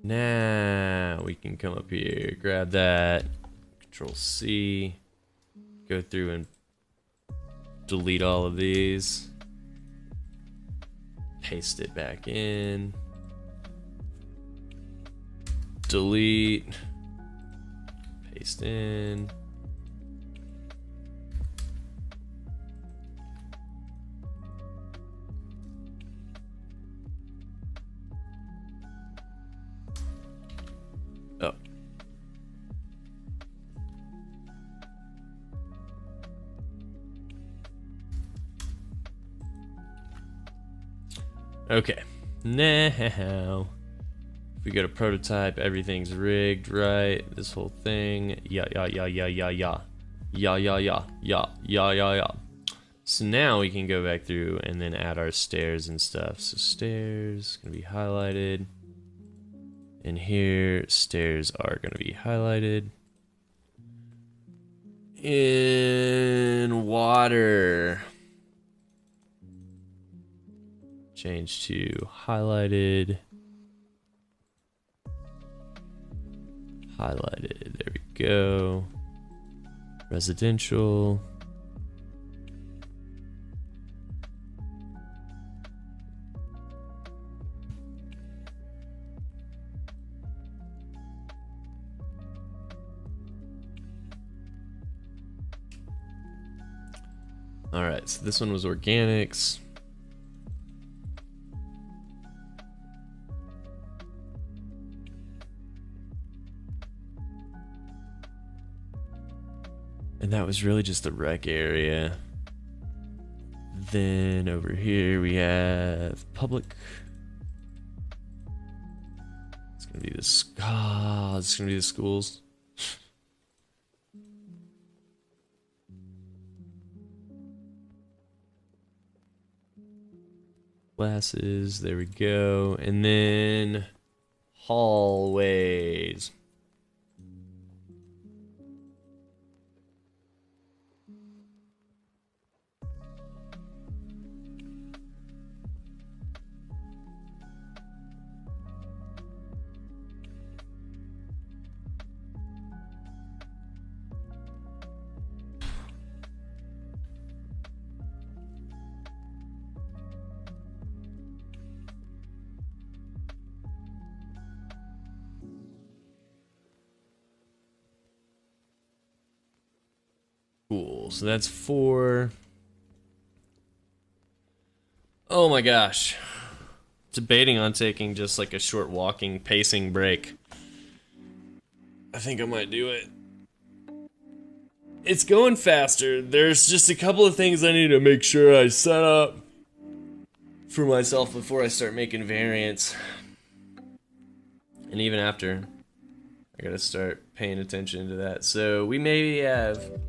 Now we can come up here, grab that, Control C, go through and delete all of these, paste it back in, delete, paste in. Oh. Okay. Now, if we go to prototype, everything's rigged, right? This whole thing. Yeah. So now we can go back through and then add our stairs and stuff. So stairs gonna be highlighted. And here, stairs are going to be highlighted. In water, change to highlighted. Highlighted, there we go. Residential. Alright, so this one was organics. And that was really just the rec area. Then over here we have public. It's gonna be the it's gonna be the schools. Glasses, there we go. And then hallways. Cool. So that's 4. Oh my gosh. Debating on taking just like a short walking pacing break. I think I might do it. It's going faster. There's just a couple of things I need to make sure I set up for myself before I start making variants. And even after, I gotta start paying attention to that. So we maybe have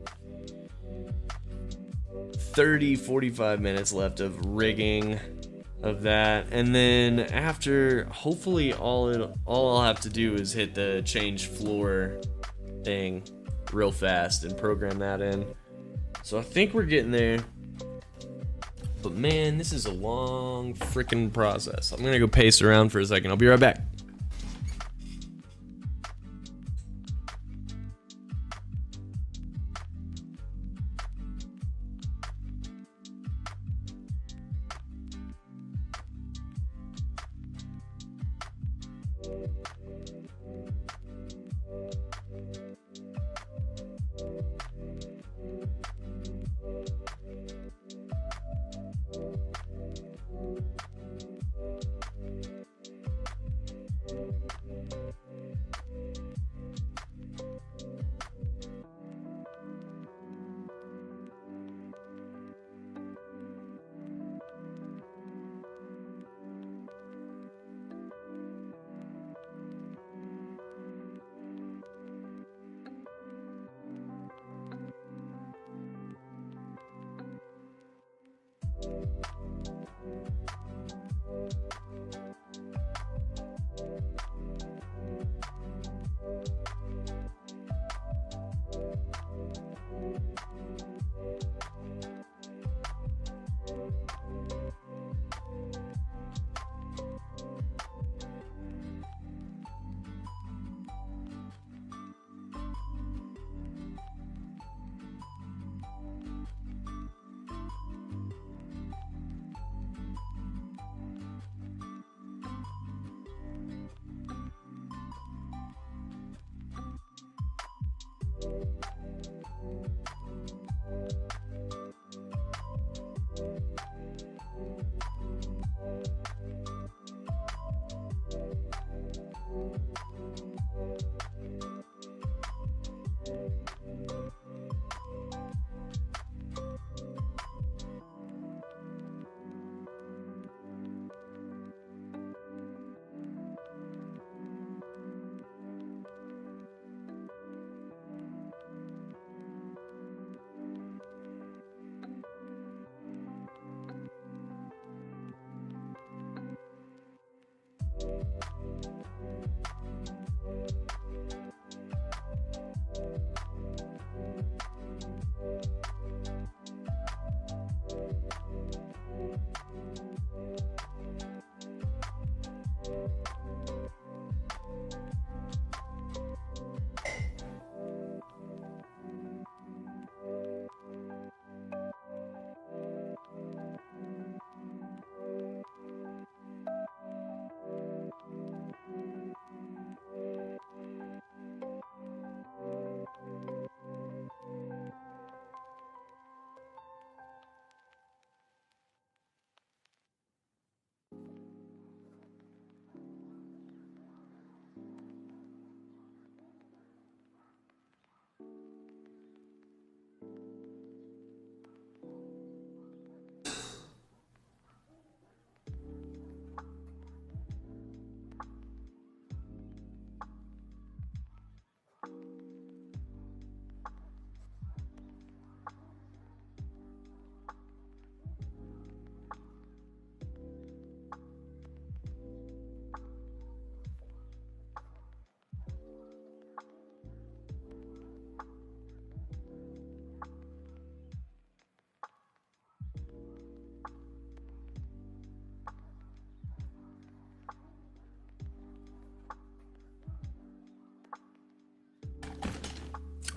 30-45 minutes left of rigging of that, and then after, hopefully all I'll have to do is hit the change floor thing real fast and program that in. So I think we're getting there, but man, this is a long freaking process. I'm gonna go pace around for a second. I'll be right back.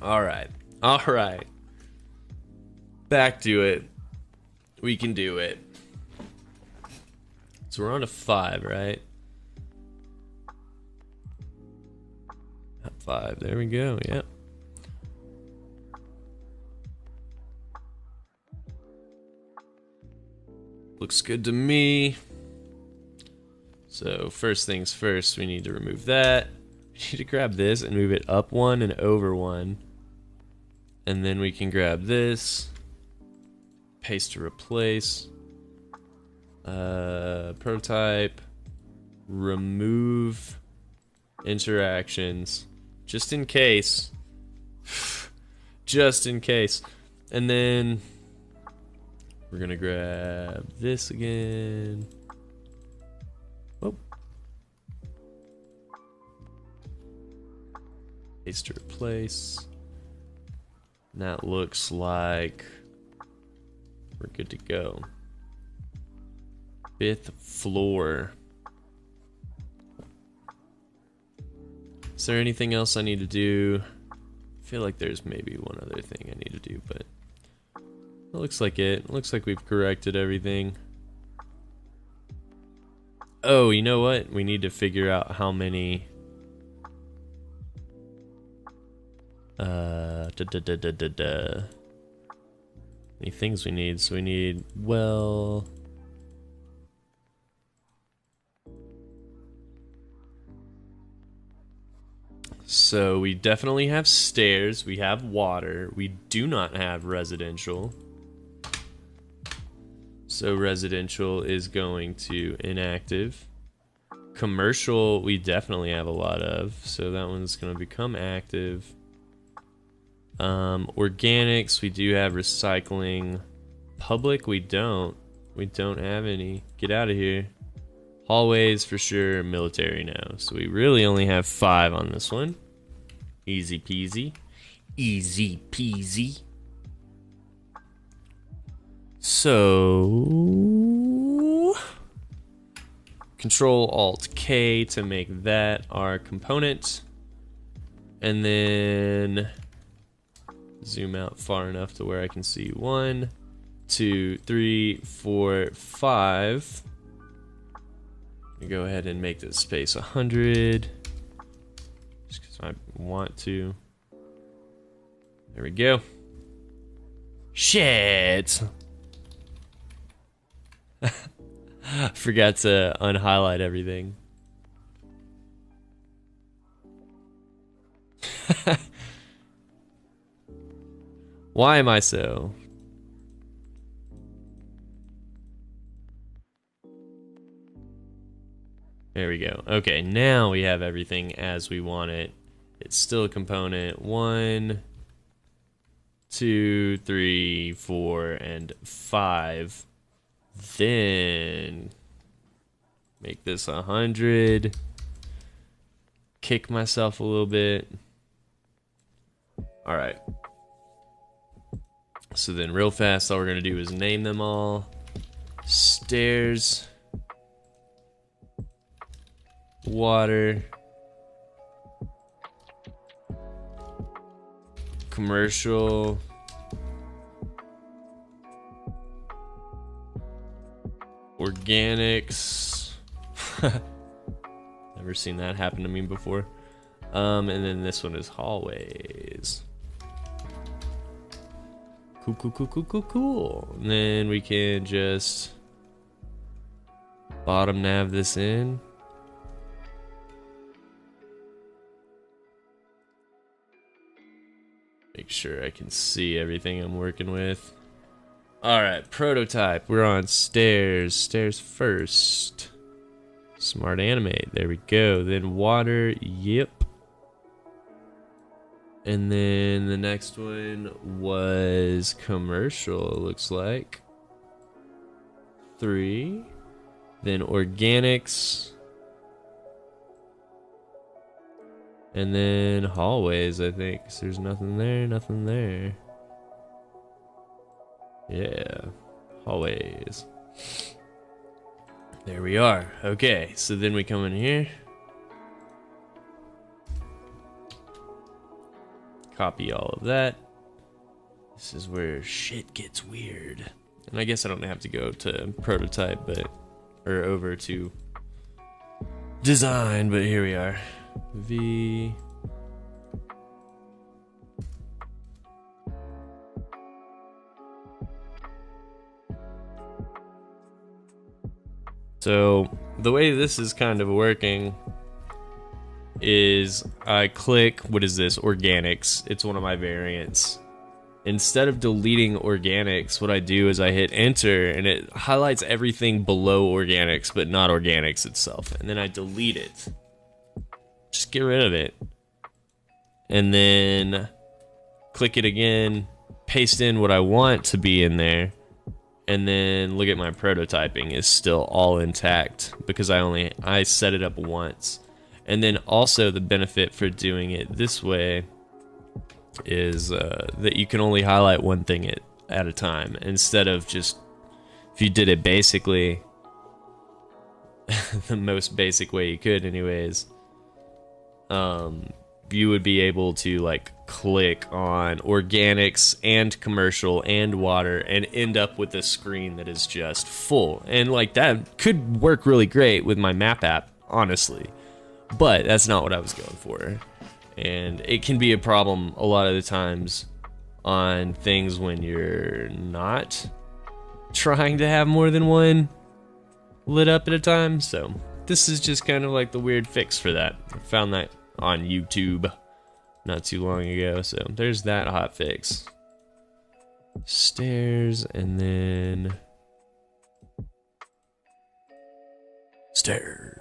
All right. Back to it. We can do it. So we're on to 5, right? 5, there we go, yep. Looks good to me. So first things first, we need to remove that. We need to grab this and move it up one and over one. And then we can grab this. Paste to replace. Prototype. Remove interactions. Just in case. Just in case. And then we're gonna grab this again. Oh. Paste to replace. And that looks like we're good to go. 5th floor. Is there anything else I need to do? I feel like there's maybe one other thing I need to do, but it looks like it. It looks like we've corrected everything. Oh, you know what? We need to figure out how many many things we need. So we need, well, so we definitely have stairs, we have water, we do not have residential. So residential is going to inactive. Commercial we definitely have a lot of, so that one's going to become active. Organics we do have, recycling. Public we don't have any. Get out of here. Hallways for sure, military now. So we really only have 5 on this one. Easy peasy. Easy peasy. So Control Alt K to make that our component. And then zoom out far enough to where I can see 1, 2, 3, 4, 5. Go ahead and make this space 100. Just because I want to. There we go. Shit! Forgot to unhighlight everything. Why am I so? There we go. Okay, now we have everything as we want it. It's still a component. 1, 2, 3, 4, and 5. Then make this 100. Kick myself a little bit. All right. So then real fast, all we're gonna do is name them all. Stairs. Water. Commercial. Organics. Never seen that happen to me before. And then this one is hallways. Cool. And then we can just bottom nav this in. Make sure I can see everything I'm working with. Alright, prototype. We're on stairs. Stairs first. Smart animate. There we go. Then water. Yep. And then the next one was commercial, it looks like. 3. Then organics. And then hallways, I think. 'Cause there's nothing there, nothing there. Yeah. Hallways. There we are. Okay, so then we come in here. Copy all of that. This is where shit gets weird. And I guess I don't have to go to prototype, but or over to design, but here we are. V. So the way this is kind of working is I click, what is this, organics, it's one of my variants. Instead of deleting organics, what I do is I hit enter and it highlights everything below organics but not organics itself, and then I delete it. Just get rid of it. And then click it again, paste in what I want to be in there, and then look at my prototyping is still all intact because I set it up once. And then also the benefit for doing it this way is that you can only highlight one thing at a time, instead of just, if you did it basically, the most basic way you could anyways, you would be able to like click on organics and commercial and water and end up with a screen that is just full. And like that could work really great with my map app, honestly, but that's not what I was going for. And it can be a problem a lot of the times on things when you're not trying to have more than one lit up at a time. So this is just kind of like the weird fix for that. I found that on YouTube not too long ago. So there's that hot fix. Stairs, and then stairs.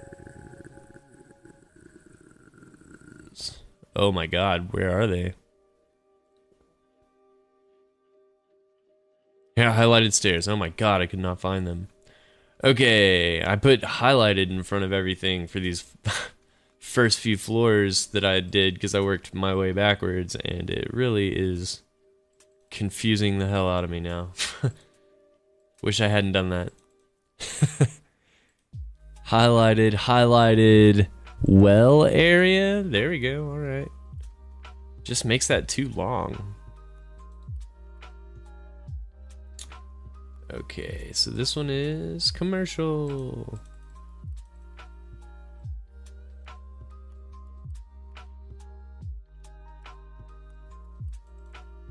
Oh my god, where are they? Yeah, highlighted stairs. Oh my god, I could not find them. Okay, I put highlighted in front of everything for these first few floors that I did because I worked my way backwards, and it really is confusing the hell out of me now. Wish I hadn't done that. Highlighted well area. There we go. All right. Just makes that too long. Okay, so this one is commercial.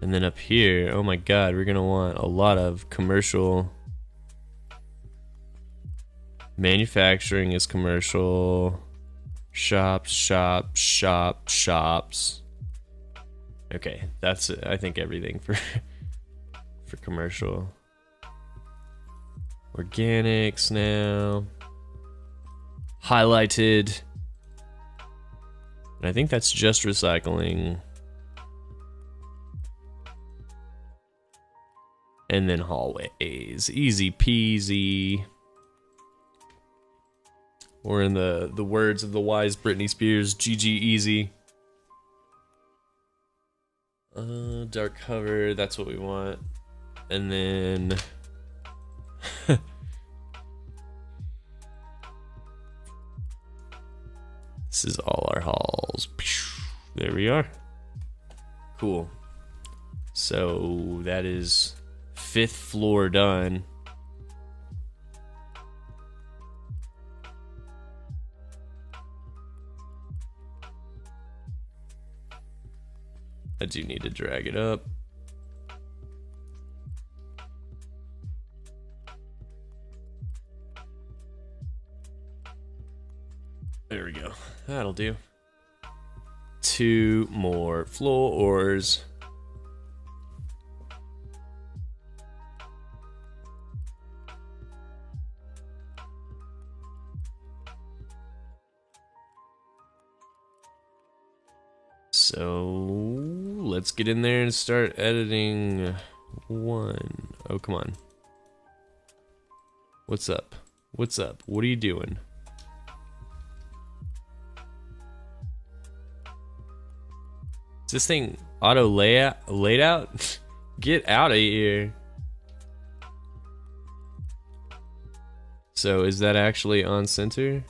And then up here, oh my god, we're gonna want a lot of commercial. Manufacturing is commercial. Shops. Okay, that's I think everything for commercial. Organics now. Highlighted. And I think that's just recycling. And then hallways. Easy peasy. Or in the words of the wise Britney Spears, GG easy. Dark cover, that's what we want. And then this is all our halls. There we are. Cool. So that is 5th floor done. I do need to drag it up. There we go. That'll do. 2 more floors. So let's get in there and start editing one. Oh, come on. What's up? What's up? What are you doing? Is this thing auto laid out? Get out of here. So is that actually on center?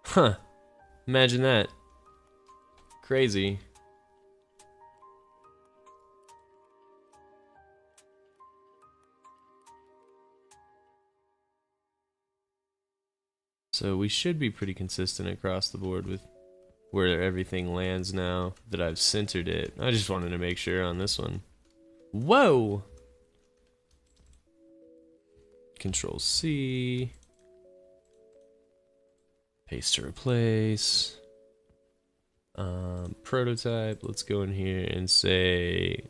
Huh. Imagine that. Crazy. So we should be pretty consistent across the board with where everything lands now that I've centered it. I just wanted to make sure on this one. Whoa! Control C. Paste to replace. Prototype. Let's go in here and say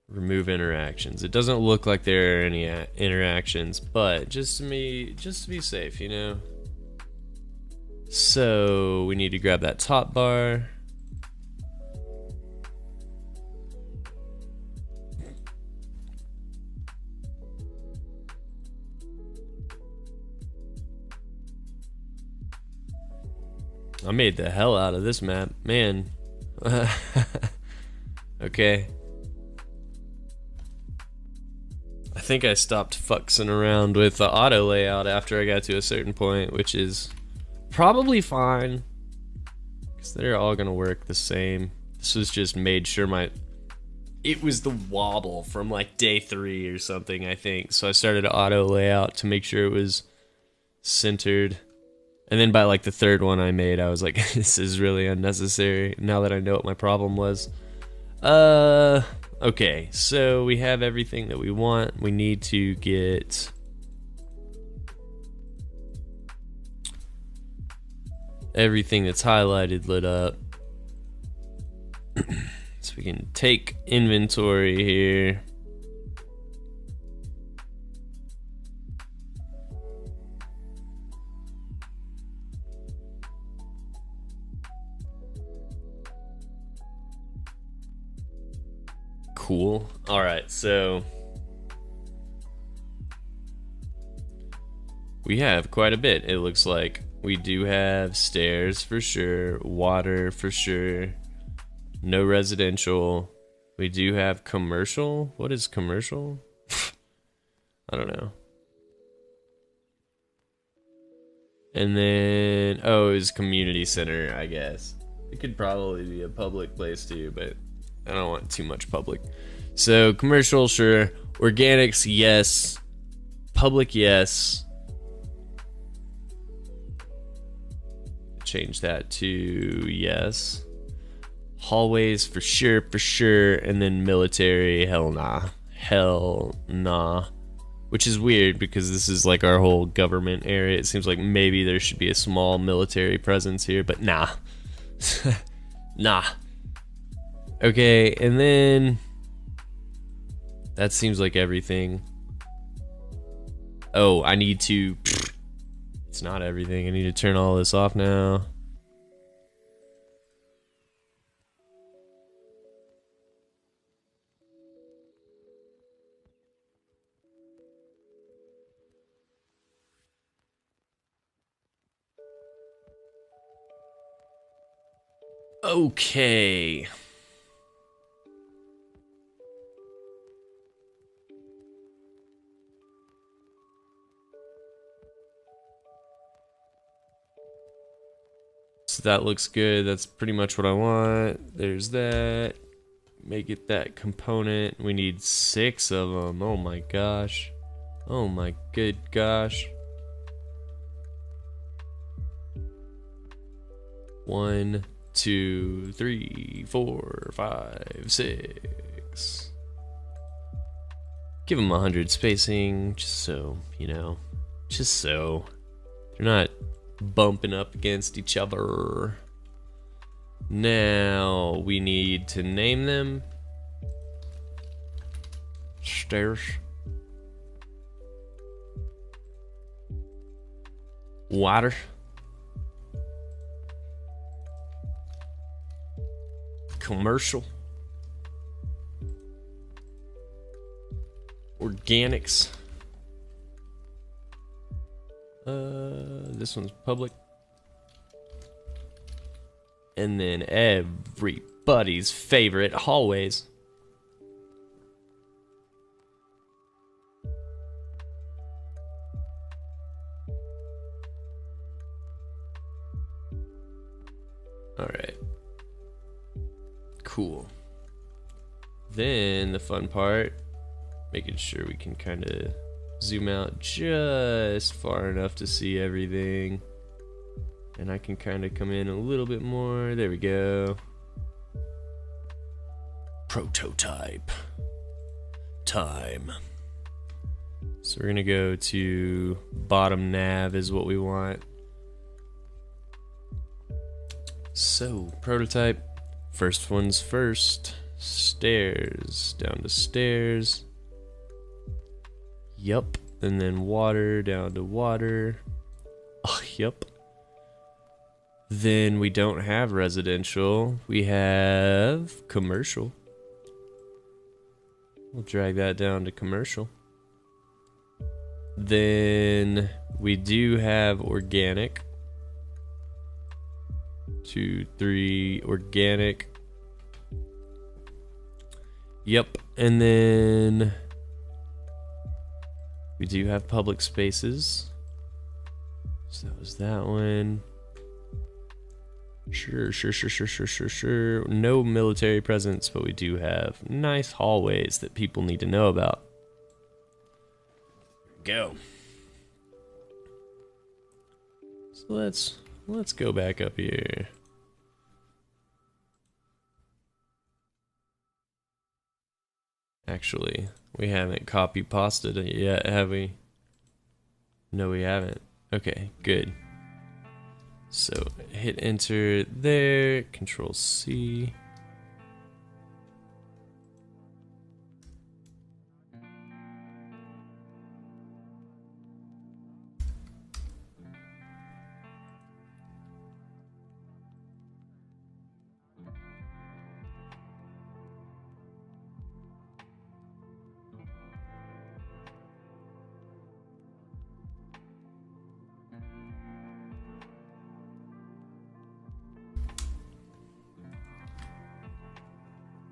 remove interactions. It doesn't look like there are any interactions, but just to be safe, you know. So we need to grab that top bar. I made the hell out of this map, man. Okay. I think I stopped fucksing around with the auto layout after I got to a certain point, which is probably fine, because they're all gonna work the same. This was just made sure it was the wobble from like day 3 or something, I think. So I started auto layout to make sure it was centered. And then by like the 3rd one I made, I was like, this is really unnecessary now that I know what my problem was. Okay, so we have everything that we want. We need to get everything that's highlighted lit up. So we can take inventory here. Cool. All right, so we have quite a bit. It looks like we do have stairs for sure, water for sure, no residential. We do have commercial. What is commercial? I don't know. And then, oh, it's community center, I guess. It could probably be a public place too, but I don't want too much public. So commercial, sure. Organics, yes. Public, yes. Change that to yes. Hallways for sure. And then military, hell nah. Hell nah. Which is weird because this is like our whole government area. It seems like maybe there should be a small military presence here, but nah. Nah. Okay, and then that seems like everything. Oh, I need to, it's not everything. I need to turn all this off now. Okay. So that looks good. That's pretty much what I want. There's that. Make it that component. We need 6 of them. Oh my gosh. Oh my good gosh. 1, 2, 3, 4, 5, 6. Give them 100 spacing, just so, you know, just so they're not bumping up against each other. Now we need to name them. Stairs. Water. Commercial. Organics. This one's public. And then everybody's favorite, hallways. All right. Cool. Then the fun part, making sure we can kind of zoom out just far enough to see everything. And I can kind of come in a little bit more. There we go. Prototype time. So we're gonna go to bottom nav is what we want. So, prototype. First one's first. Stairs. Down to stairs. Yup. And then water down to water. Oh, yup. Then we don't have residential. We have commercial. We'll drag that down to commercial. Then we do have organic. 2, 3, organic. Yep, and then we do have public spaces. So that was that one. Sure. No military presence, but we do have nice hallways that people need to know about. Go. So let's go back up here. Actually, we haven't copy pasted it yet, have we? No, we haven't. Okay, good. So hit enter there, Control C.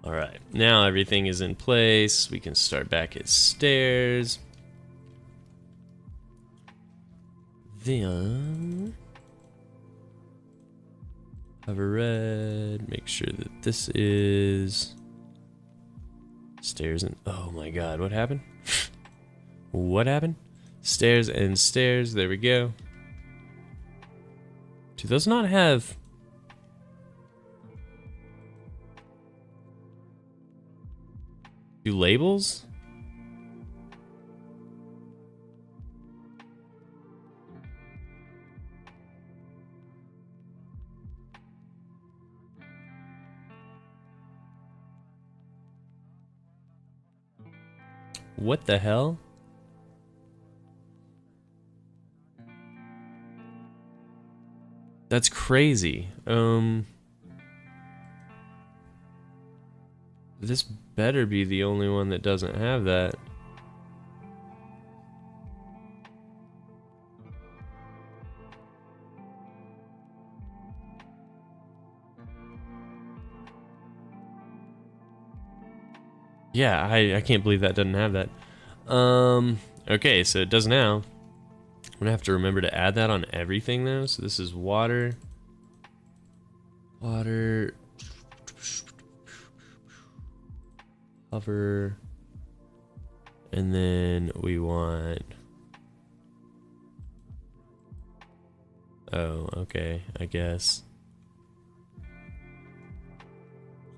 Alright, now everything is in place. We can start back at stairs. Then hover red, make sure that this is stairs and oh my god, what happened? What happened? Stairs and stairs, there we go. Do those not have labels? What the hell? That's crazy. This better be the only one that doesn't have that. Yeah, I can't believe that doesn't have that. Okay, so it does now. I'm gonna have to remember to add that on everything though. So this is water. Water. Hover. And then we want... Oh, okay, I guess.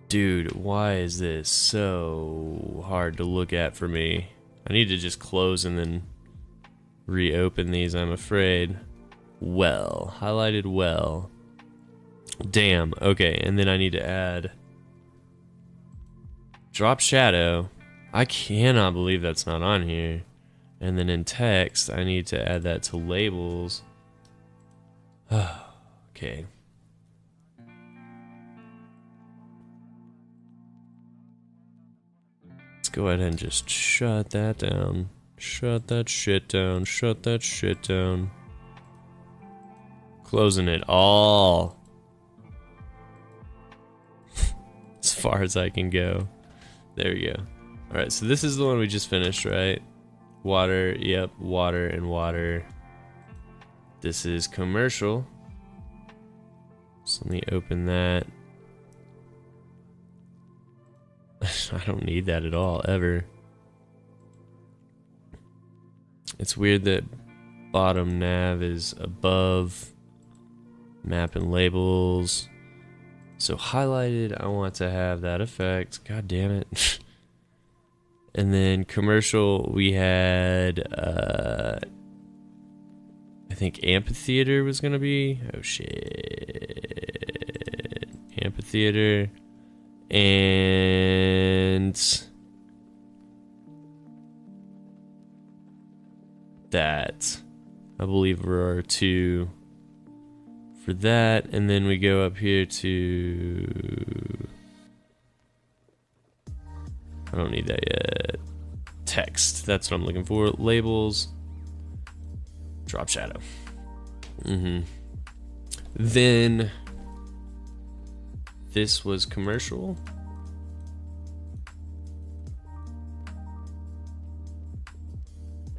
Dude, why is this so hard to look at for me? I need to just close and then reopen these, I'm afraid. Well, highlighted well. Damn, okay, and then I need to add drop shadow. I cannot believe that's not on here. And then in text, I need to add that to labels. Okay. Let's go ahead and just shut that down. Shut that shit down. Shut that shit down. Closing it all. As far as I can go. There we go. Alright, so this is the one we just finished, right? Water, yep, water and water. This is commercial. So let me open that. I don't need that at all, ever. It's weird that bottom nav is above map and labels. So highlighted, I want to have that effect. God damn it. And then commercial, we had, I think amphitheater was gonna be. Oh shit. amphitheater, and that. I believe were our two for that, and then we go up here to, I don't need that yet. Text, that's what I'm looking for. Labels, drop shadow. Then this was commercial.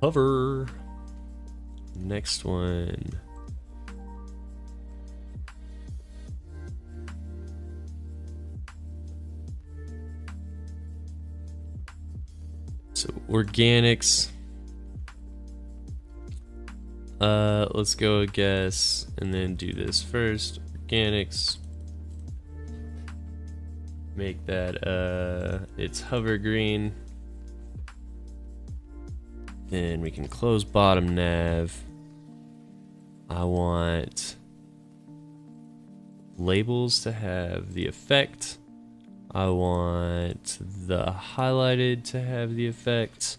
Hover. Next one. So organics. Let's go a guess and then do this first. Organics. Make that it's hover green. Then we can close bottom nav. I want labels to have the effect. I want the highlighted to have the effect.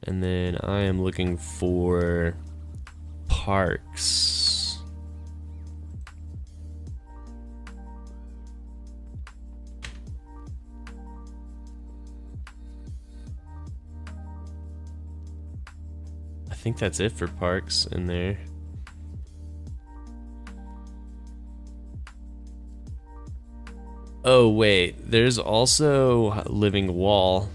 And then I am looking for parks. I think that's it for parks in there. Oh wait, there's also living wall.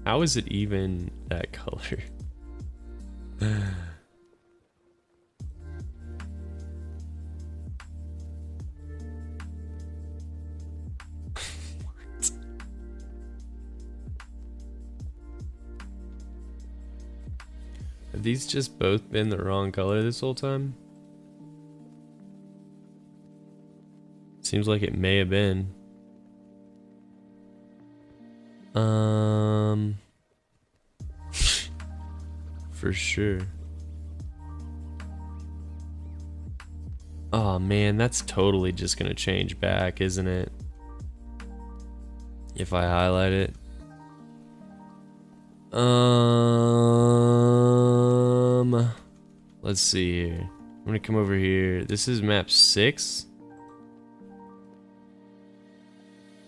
How is it even that color? Have these just both been the wrong color this whole time? Seems like it may have been. For sure. Oh man, that's totally just gonna change back, isn't it? If I highlight it. Let's see here. I'm gonna come over here. This is map 6.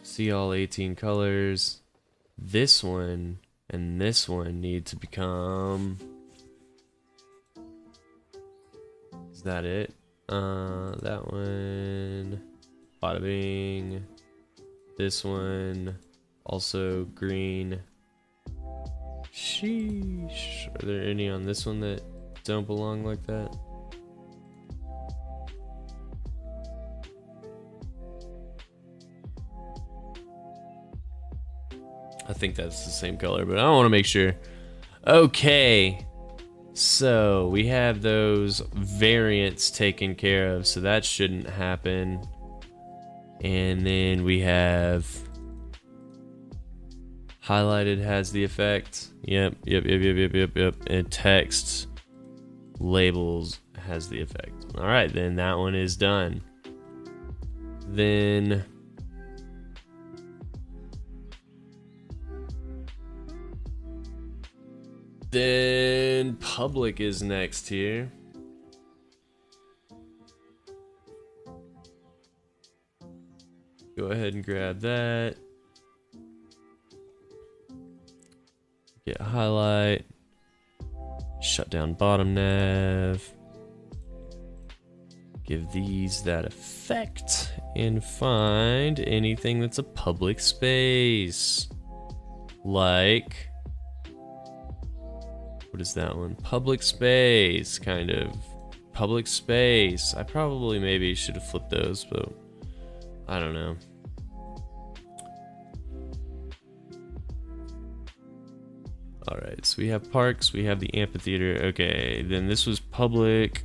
See all 18 colors. This one and this one need to become. Is that it? That one. Bada bing. This one. Also green. Sheesh. Are there any on this one that don't belong like that? I think that's the same color, but I want to make sure. Okay. So we have those variants taken care of, so that shouldn't happen. And then we have highlighted has the effect. Yep. And text labels has the effect. All right, then that one is done. Then public is next here. Go ahead and grab that. Get highlight. Shut down bottom nav. Give these that effect and find anything that's a public space. Like, what is that one? Public space, kind of. Public space. I probably maybe should have flipped those, but I don't know. Alright, so we have parks, we have the amphitheater. Okay, then this was public.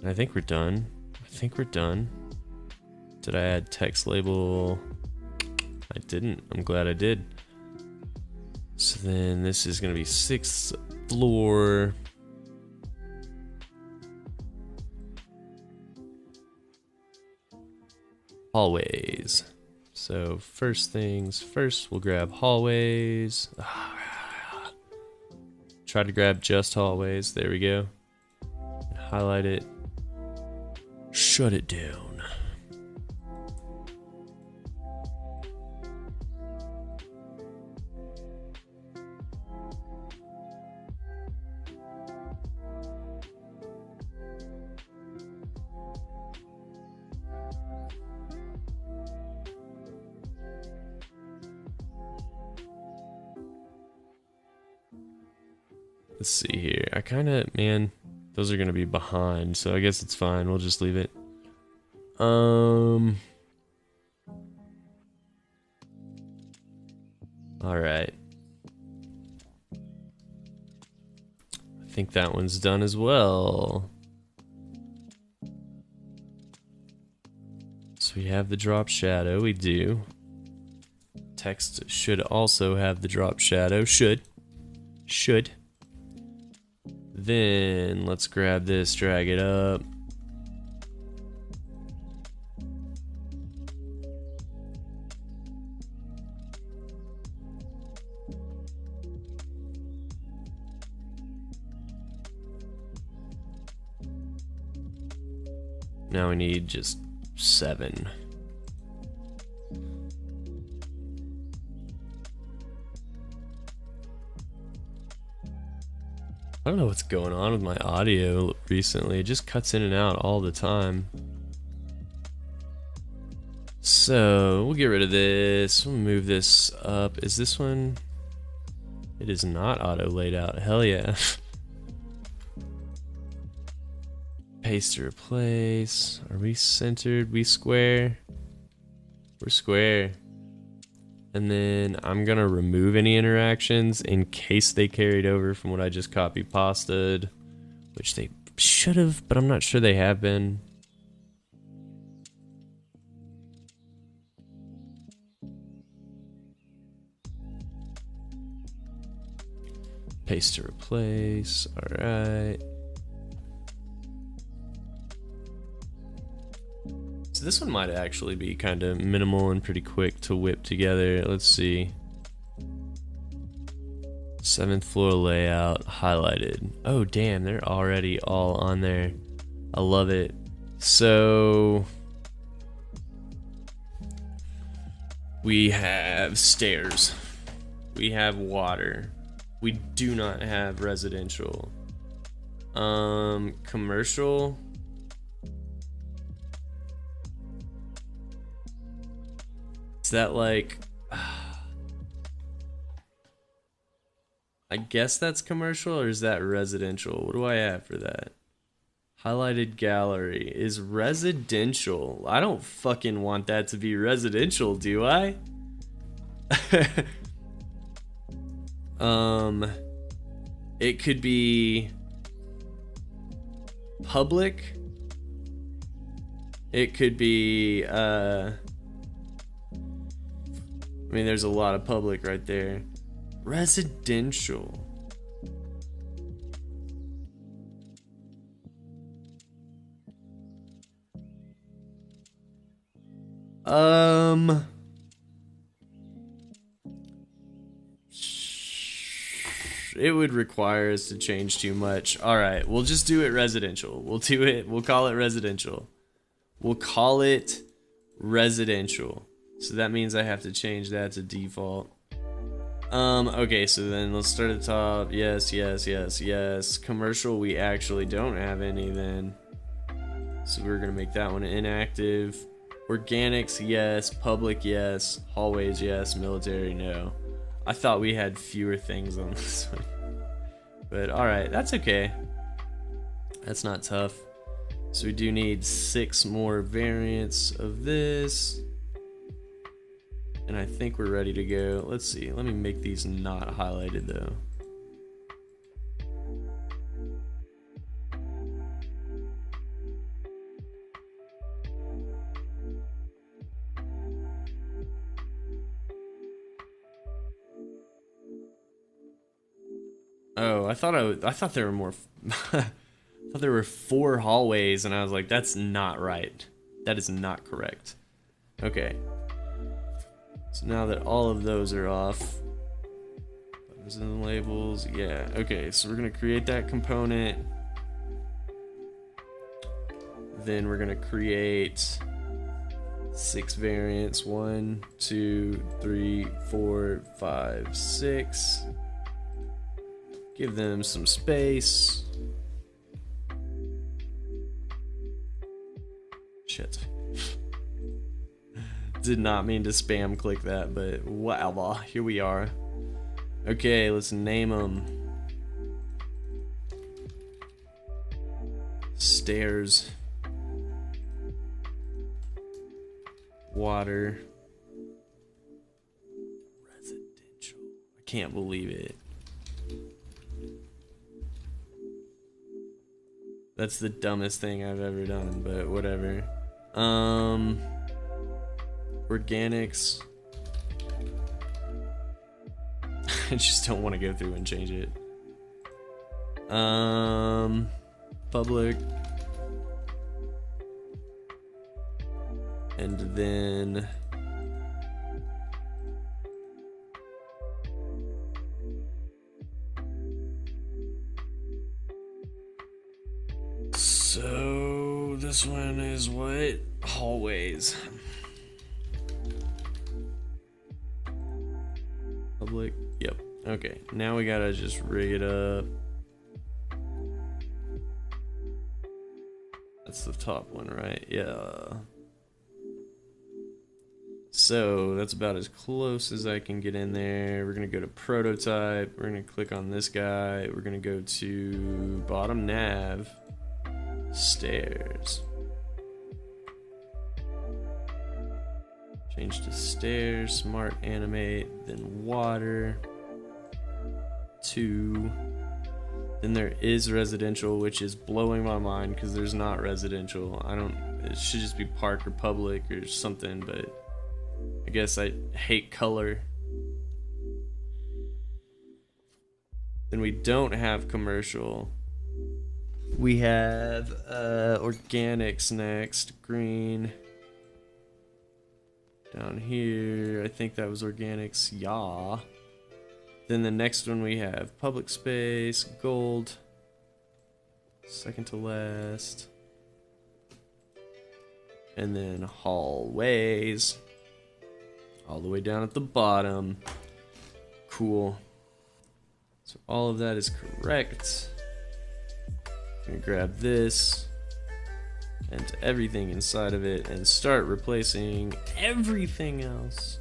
I think we're done. Did I add text label? I didn't. I'm glad I did. So then this is going to be 6th floor. hallways. So first things first, we'll grab hallways. Try to grab just hallways. There we go. Highlight it. Shut it down. Let's see here. I kind of, man, those are going to be behind, so I guess it's fine. We'll just leave it. All right. I think that one's done as well. So we have the drop shadow. We do. Text should also have the drop shadow. Should. Then let's grab this, drag it up. Now we need just 7. I don't know what's going on with my audio recently. It just cuts in and out all the time. So we'll get rid of this. We'll move this up. Is this one? It is not auto laid out. Hell yeah. Paste to replace. Are we centered? We square? We're square. And then I'm gonna remove any interactions in case they carried over from what I just copy pasted, which they should have, but I'm not sure they have been. Paste to replace. All right. So this one might actually be kind of minimal and pretty quick to whip together. Let's see. 7th floor layout highlighted. Oh damn, they're already all on there. I love it. So we have stairs. We have water. We do not have residential. Commercial. Is that like, I guess that's commercial, or is that residential? What do I have for that? Highlighted gallery is residential. I don't fucking want that to be residential, do I? It could be public. It could be, I mean, there's a lot of public right there. Residential. It would require us to change too much. All right, we'll just do it residential. We'll do it. We'll call it residential. We'll call it residential. So that means I have to change that to default. Okay, so then let's start at the top. Yes, yes, yes, yes. Commercial, we actually don't have any then. So we're gonna make that one inactive. Organics, yes. Public, yes. Hallways, yes. Military, no. I thought we had fewer things on this one. But alright, that's okay. That's not tough. So we do need 6 more variants of this. And I think we're ready to go. Let's see. Let me make these not highlighted though. Oh, I thought there were more. I thought there were 4 hallways, and I was like, that's not right. That is not correct. Okay. So now that all of those are off, buttons and labels, yeah. Okay, so we're gonna create that component. Then we're gonna create 6 variants. 1, 2, 3, 4, 5, 6. Give them some space. Shit. Did not mean to spam click that, but wow, here we are. Okay, let's name them. Stairs. Water. Residential. I can't believe it. That's the dumbest thing I've ever done, but whatever. Organics. I just don't want to go through and change it. Public. And then so this one is what? Hallways. Public. Yep. Okay. Now we gotta just rig it up. That's the top one, right? Yeah. So that's about as close as I can get in there. We're gonna go to prototype. We're gonna click on this guy. We're gonna go to bottom nav, stairs. Change to stairs, smart animate, then water. 2. Then there is residential, which is blowing my mind because there's not residential. It should just be park or public or something, but I guess I hate color. Then we don't have commercial. We have organics next, green. Down here, I think that was organics, yeah. Then the next one we have public space, gold. Second to last. And then hallways. All the way down at the bottom. Cool. So all of that is correct. I'm gonna grab this and everything inside of it and start replacing everything else.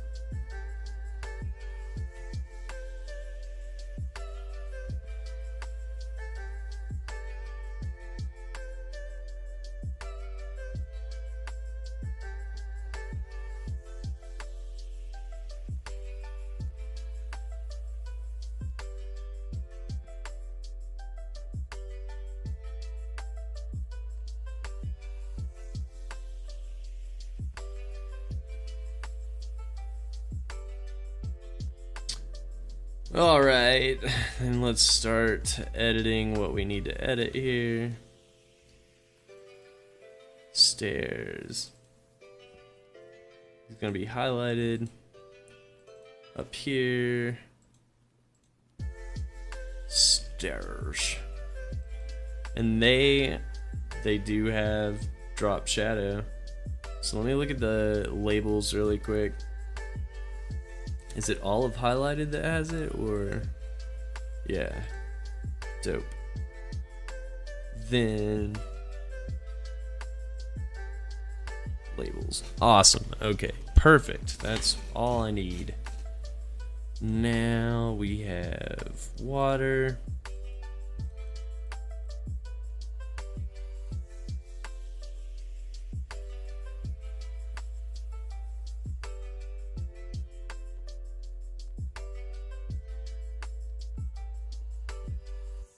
Alright, and let's start editing what we need to edit here. Stairs. It's going to be highlighted. Up here. Stairs. And they do have drop shadow. So let me look at the labels really quick. Is it all of highlighted that has it, or? Yeah. Dope. Then labels. Awesome. Okay. Perfect. That's all I need. Now we have water.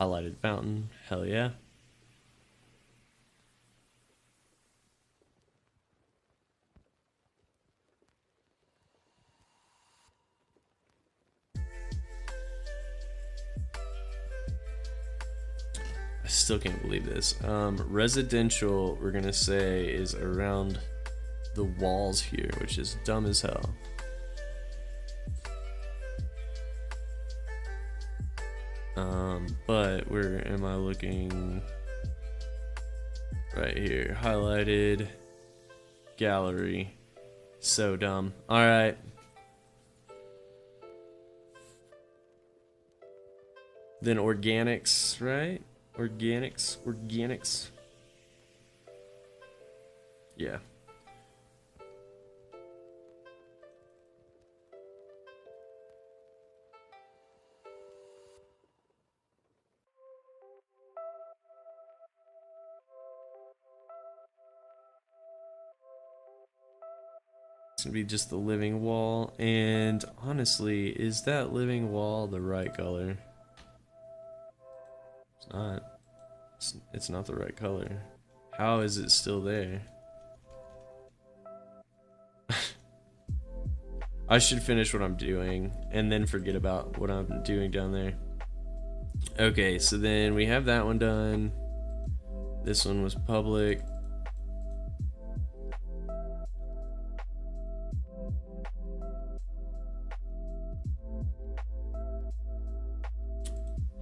Highlighted fountain, hell yeah. I still can't believe this. Residential, we're gonna say, is around the walls here, which is dumb as hell. But where am I looking? Right here, highlighted, gallery. So dumb. All right. Then organics, right? Organics. Yeah. It's gonna be just the living wall, and honestly, is that living wall the right color? It's not. It's not the right color. How is it still there? I should finish what I'm doing and then forget about what I'm doing down there. Okay, so then we have that one done. This one was public.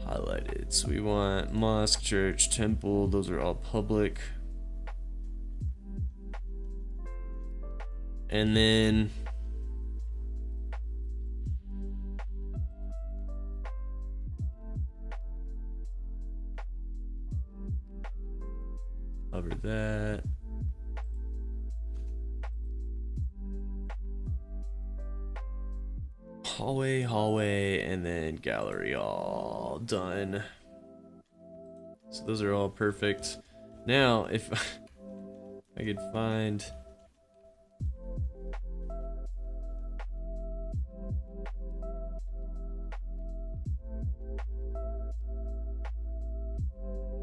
Highlighted. So we want mosque, church, temple. Those are all public. And then cover that. Hallway, and then gallery, all done. So those are all perfect. Now, if I could find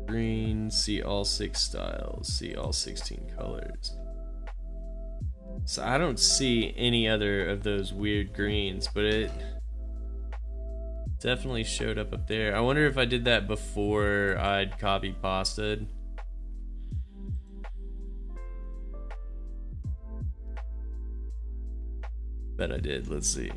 green, see all 6 styles, see all 16 colors. So I don't see any other of those weird greens, but it definitely showed up there. I wonder if I did that before I'd copy pasted. Bet I did. Let's see.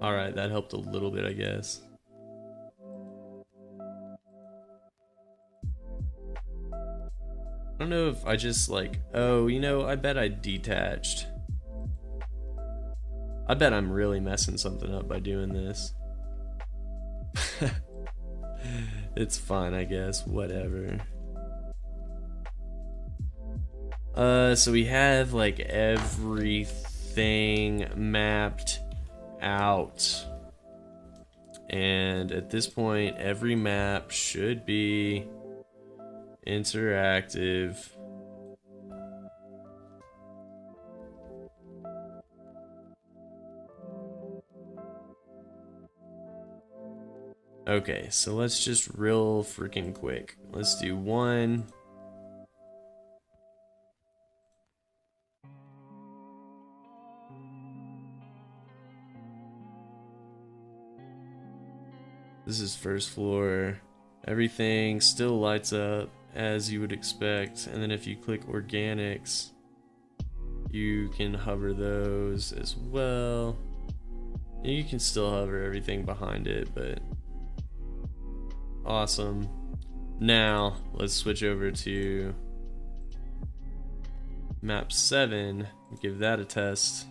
Alright, that helped a little bit, I guess. I don't know if I just like, oh, you know, I bet I detached. I bet I'm really messing something up by doing this. It's fine, I guess, whatever. So we have like everything mapped out, and at this point every map should be interactive. Okay, so let's just real freaking quick. Let's do one. This is first floor. Everything still lights up as you would expect. And then if you click organics, you can hover those as well. You can still hover everything behind it, but awesome. Now let's switch over to map 7, give that a test.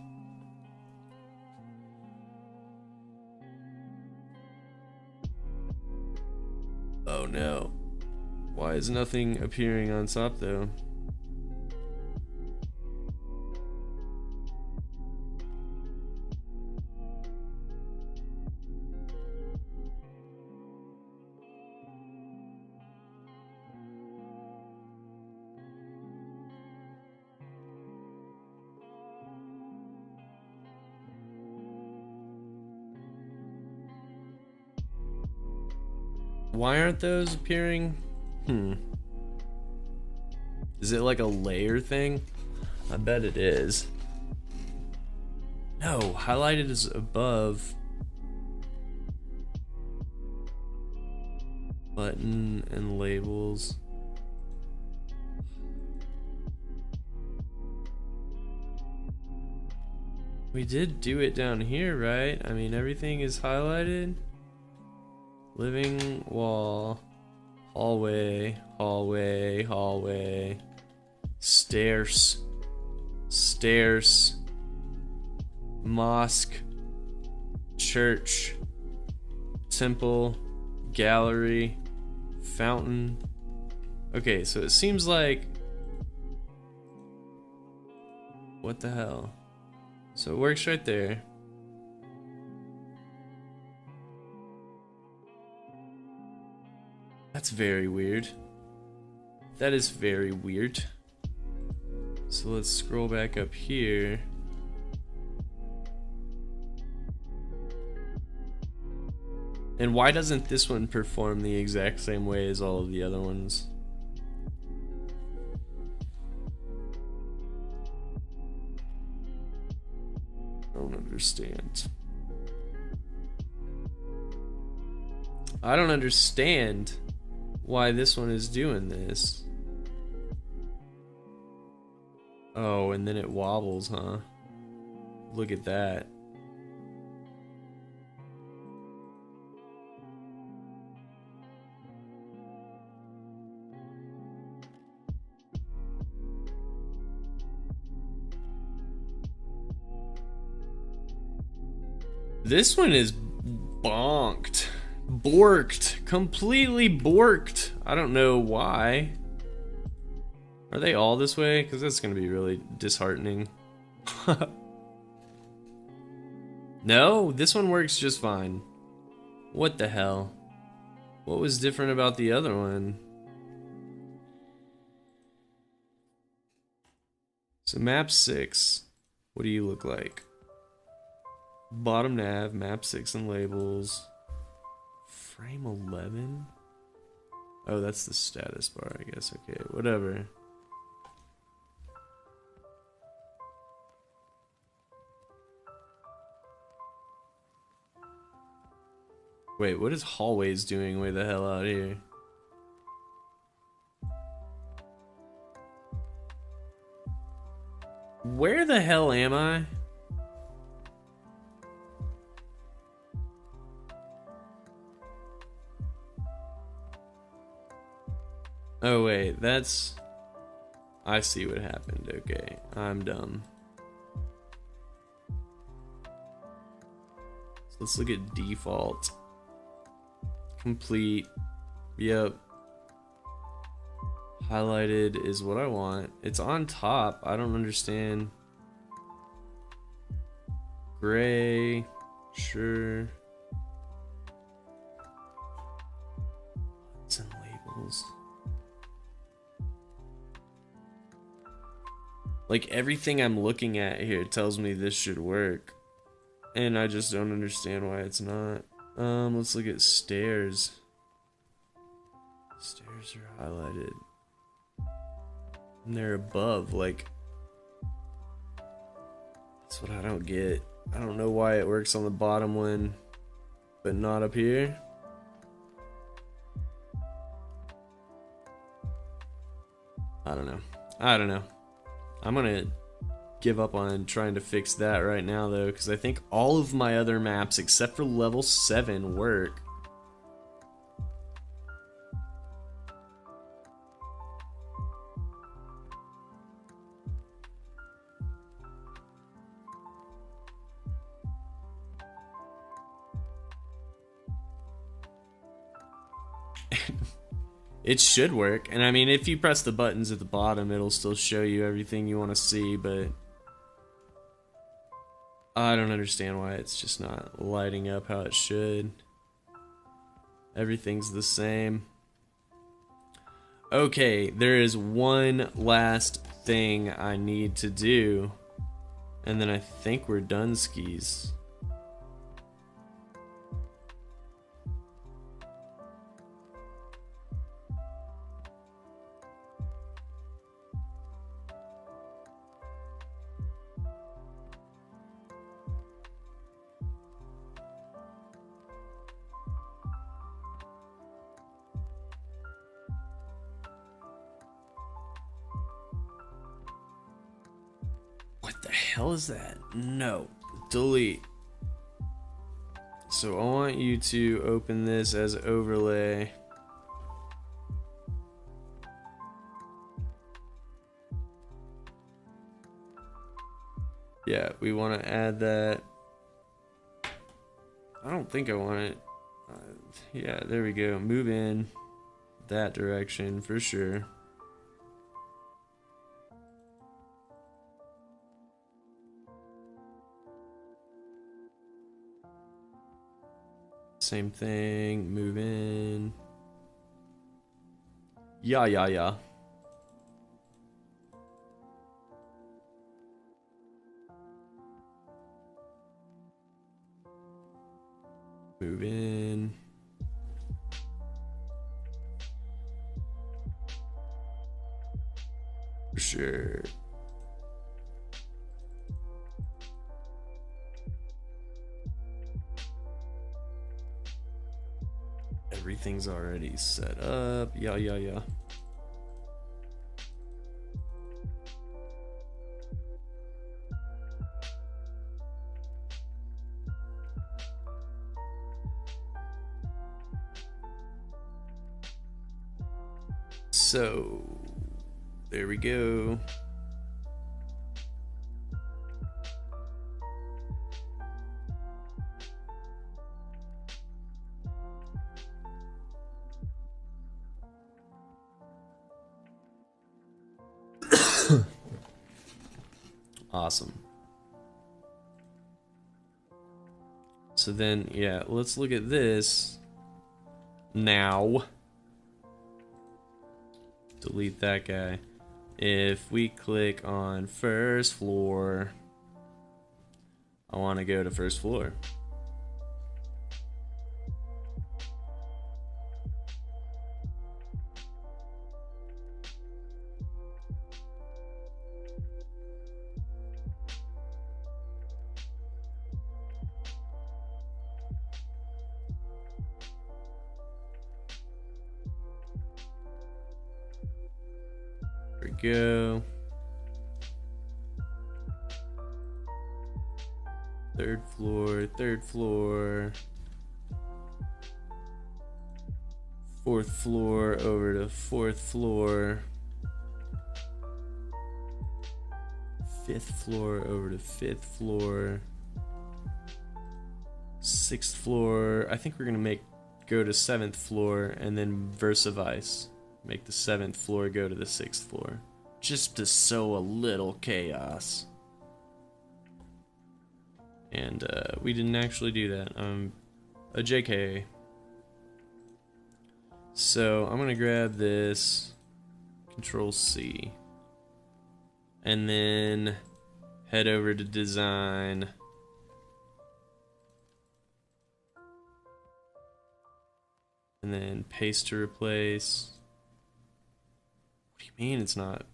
Oh no. Why is nothing appearing on top though? Why aren't those appearing? Is it like a layer thing? I bet it is. No, highlighted is above. Button and labels. We did do it down here, right? I mean, everything is highlighted. Living wall, hallway, hallway, hallway, stairs, stairs, mosque, church, temple, gallery, fountain. Okay, so it seems like, what the hell? So it works right there. That's very weird. That is very weird. So let's scroll back up here. And why doesn't this one perform the exact same way as all of the other ones? I don't understand. I don't understand why this one is doing this. Oh, and then it wobbles, huh? Look at that. This one is bonked. Borked. Completely borked. I don't know why. Are they all this way? Because that's going to be really disheartening. No, this one works just fine. What the hell? What was different about the other one? So map 6. What do you look like? Bottom nav, map 6 and labels. Frame 11? Oh, that's the status bar, I guess. Okay, whatever. Wait, what is hallways doing way the hell out here? Where the hell am I? Oh wait, that's... I see what happened. Okay, I'm dumb. So let's look at default. Complete. Yep. Highlighted is what I want. It's on top. I don't understand. Gray. Sure. Buttons and labels. Like everything I'm looking at here tells me this should work. And I just don't understand why it's not. Let's look at stairs. Stairs are highlighted. And they're above, like... That's what I don't get. I don't know why it works on the bottom one, but not up here. I don't know. I don't know. I'm gonna give up on trying to fix that right now though, because I think all of my other maps except for level 7 work. It should work, and I mean if you press the buttons at the bottom it'll still show you everything you want to see, but I don't understand why it's just not lighting up how it should. Everything's the same. Okay, there is one last thing I need to do, and then I think we're done skis. What the hell is that? No. Delete. So I want you to open this as overlay. Yeah, we want to add that. I don't think I want it. Yeah, there we go. Move in that direction for sure. Same thing, move in. Yeah. Move in. For sure. Everything's already set up. Yeah. So, there we go. Awesome. So then, yeah, let's look at this now. Delete that guy. If we click on first floor, I want to go to first floor. There we go. Third floor. Fourth floor over to fourth floor. Fifth floor over to fifth floor. Sixth floor. I think we're gonna go to seventh floor and then versa vice. Make the seventh floor go to the sixth floor. Just to sow a little chaos. And we didn't actually do that. A JK. So I'm gonna grab this, Control C, and then head over to design. And then paste to replace. What do you mean it's not?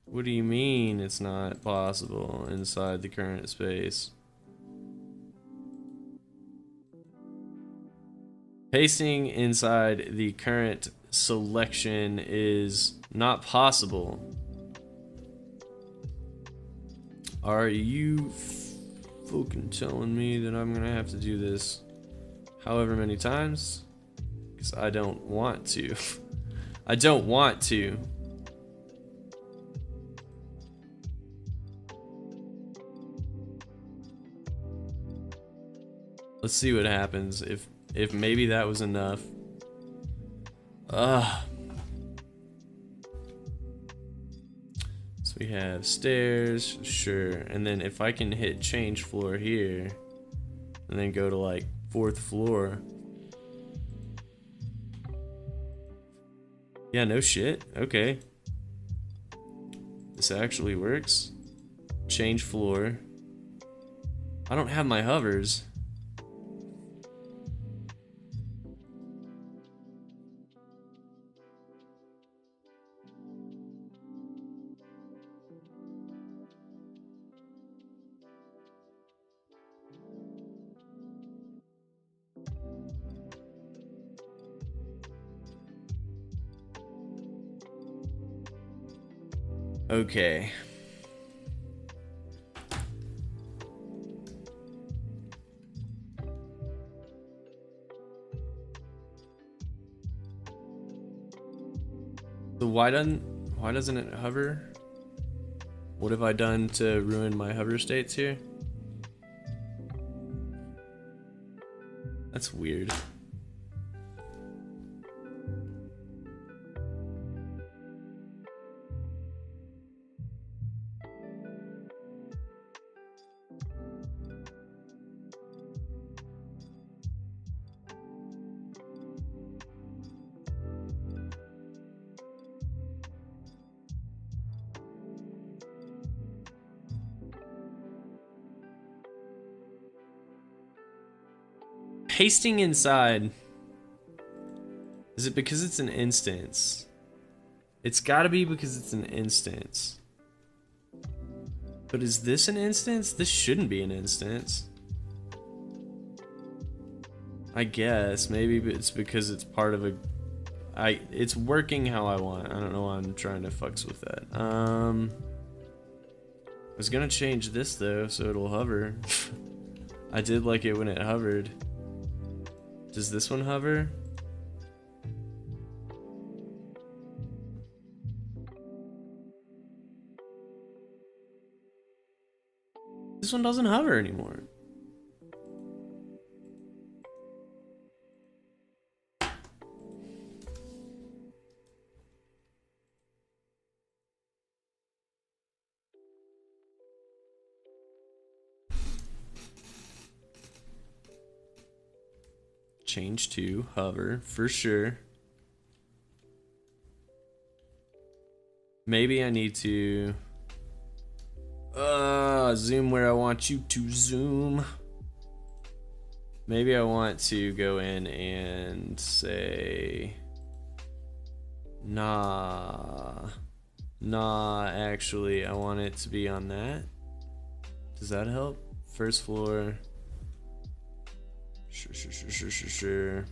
What do you mean it's not possible inside the current space? Pasting inside the current selection is not possible. Are you fucking telling me that I'm gonna have to do this however many times? Because I don't want to. I don't want to. Let's see what happens if maybe that was enough. So we have stairs, sure, and then if I can hit change floor here and then go to like fourth floor. Yeah, no shit. Okay. This actually works. Change floor. I don't have my hovers. Okay. So why doesn't it hover? What have I done to ruin my hover states here? That's weird. Pasting inside. Is it because it's an instance? It's gotta be because it's an instance. But is this an instance? This shouldn't be an instance. I guess maybe it's because it's part of a. It's working how I want. I don't know why I'm trying to fucks with that. I was gonna change this though, so it'll hover. I did like it when it hovered. Does this one hover? This one doesn't hover anymore. Change to hover for sure. Maybe I need to zoom where I want you to zoom. Maybe I want to go in and say nah, actually I want it to be on that. Does that help? First floor. Sure.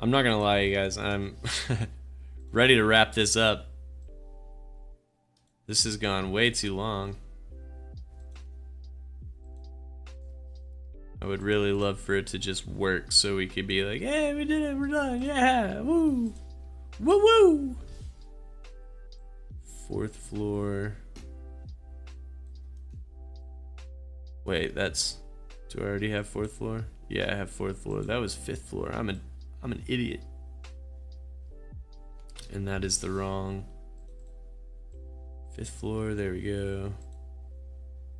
I'm not gonna lie, you guys, I'm ready to wrap this up. This has gone way too long. I would really love for it to just work so we could be like, hey, we did it, we're done, yeah, woo! Woo woo! Fourth floor. Wait, that's. Do I already have fourth floor? Yeah, I have fourth floor. That was fifth floor. I'm an idiot. And that is the wrong. Fifth floor, there we go.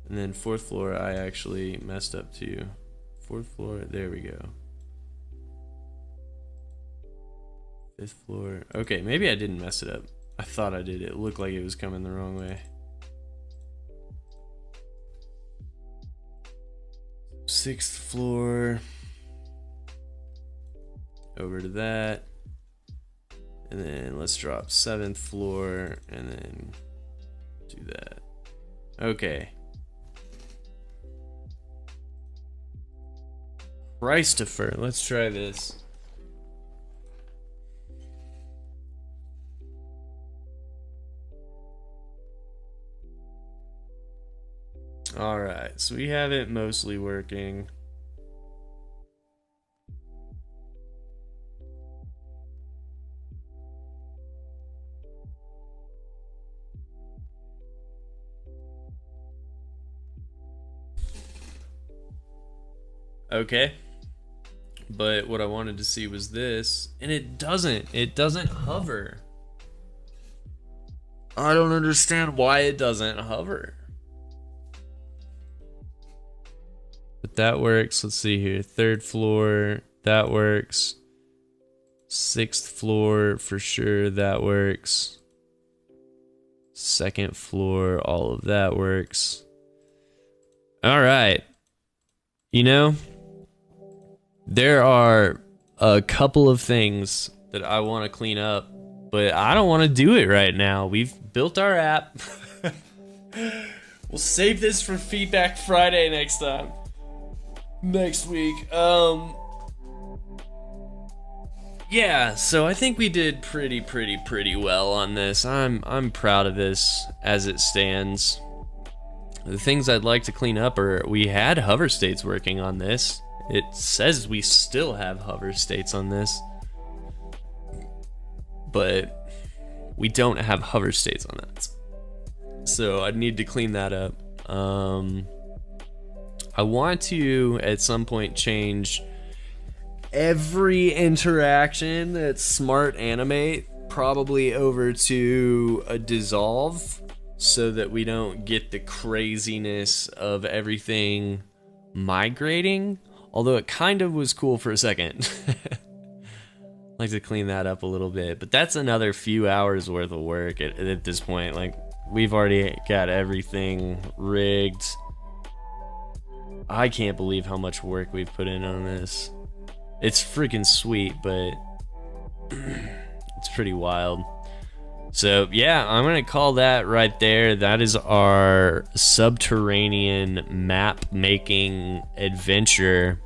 And then fourth floor, I actually messed up too. Fourth floor, there we go. Fifth floor. Okay, maybe I didn't mess it up. I thought I did. It looked like it was coming the wrong way. Sixth floor. Over to that. And then let's drop seventh floor and then do that. Okay. Christopher, let's try this. Alright, so we have it mostly working. Okay. But what I wanted to see was this, and it doesn't hover. I don't understand why it doesn't hover. But that works. Let's see here. Third floor, that works. Sixth floor, for sure, that works. Second floor, all of that works. All right. You know, there are a couple of things that I want to clean up, but I don't want to do it right now. We've built our app. We'll save this for Feedback Friday next week. Yeah, so I think we did pretty well on this. I'm proud of this as it stands. The things I'd like to clean up are, we had hover states working on this. It says we still have hover states on this, but we don't have hover states on that. So I need to clean that up. I want to at some point change every interaction that's smart animate probably over to a dissolve, so that we don't get the craziness of everything migrating, although it kind of was cool for a second. I'd like to clean that up a little bit, but that's another few hours worth of work at this point. Like, we've already got everything rigged. I can't believe how much work we've put in on this. It's freaking sweet, but it's pretty wild. So yeah, I'm gonna call that right there. That is our subterranean map making adventure.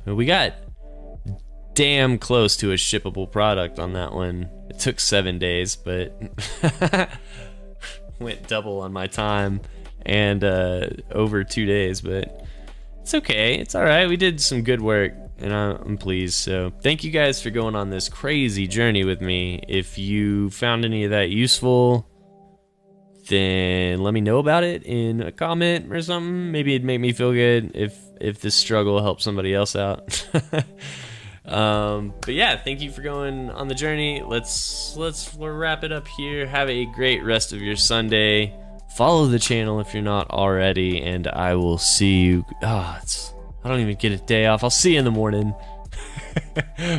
We got damn close to a shippable product on that one. It took 7 days, but went double on my time, and over 2 days, but it's okay, it's all right. We did some good work, and I'm pleased. So thank you guys for going on this crazy journey with me. If you found any of that useful, then let me know about it in a comment or something. Maybe it'd make me feel good if this struggle helps somebody else out. But yeah, thank you for going on the journey. Let's wrap it up here. Have a great rest of your Sunday. Follow the channel if you're not already, and I will see you. I don't even get a day off. I'll see you in the morning.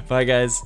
Bye, guys.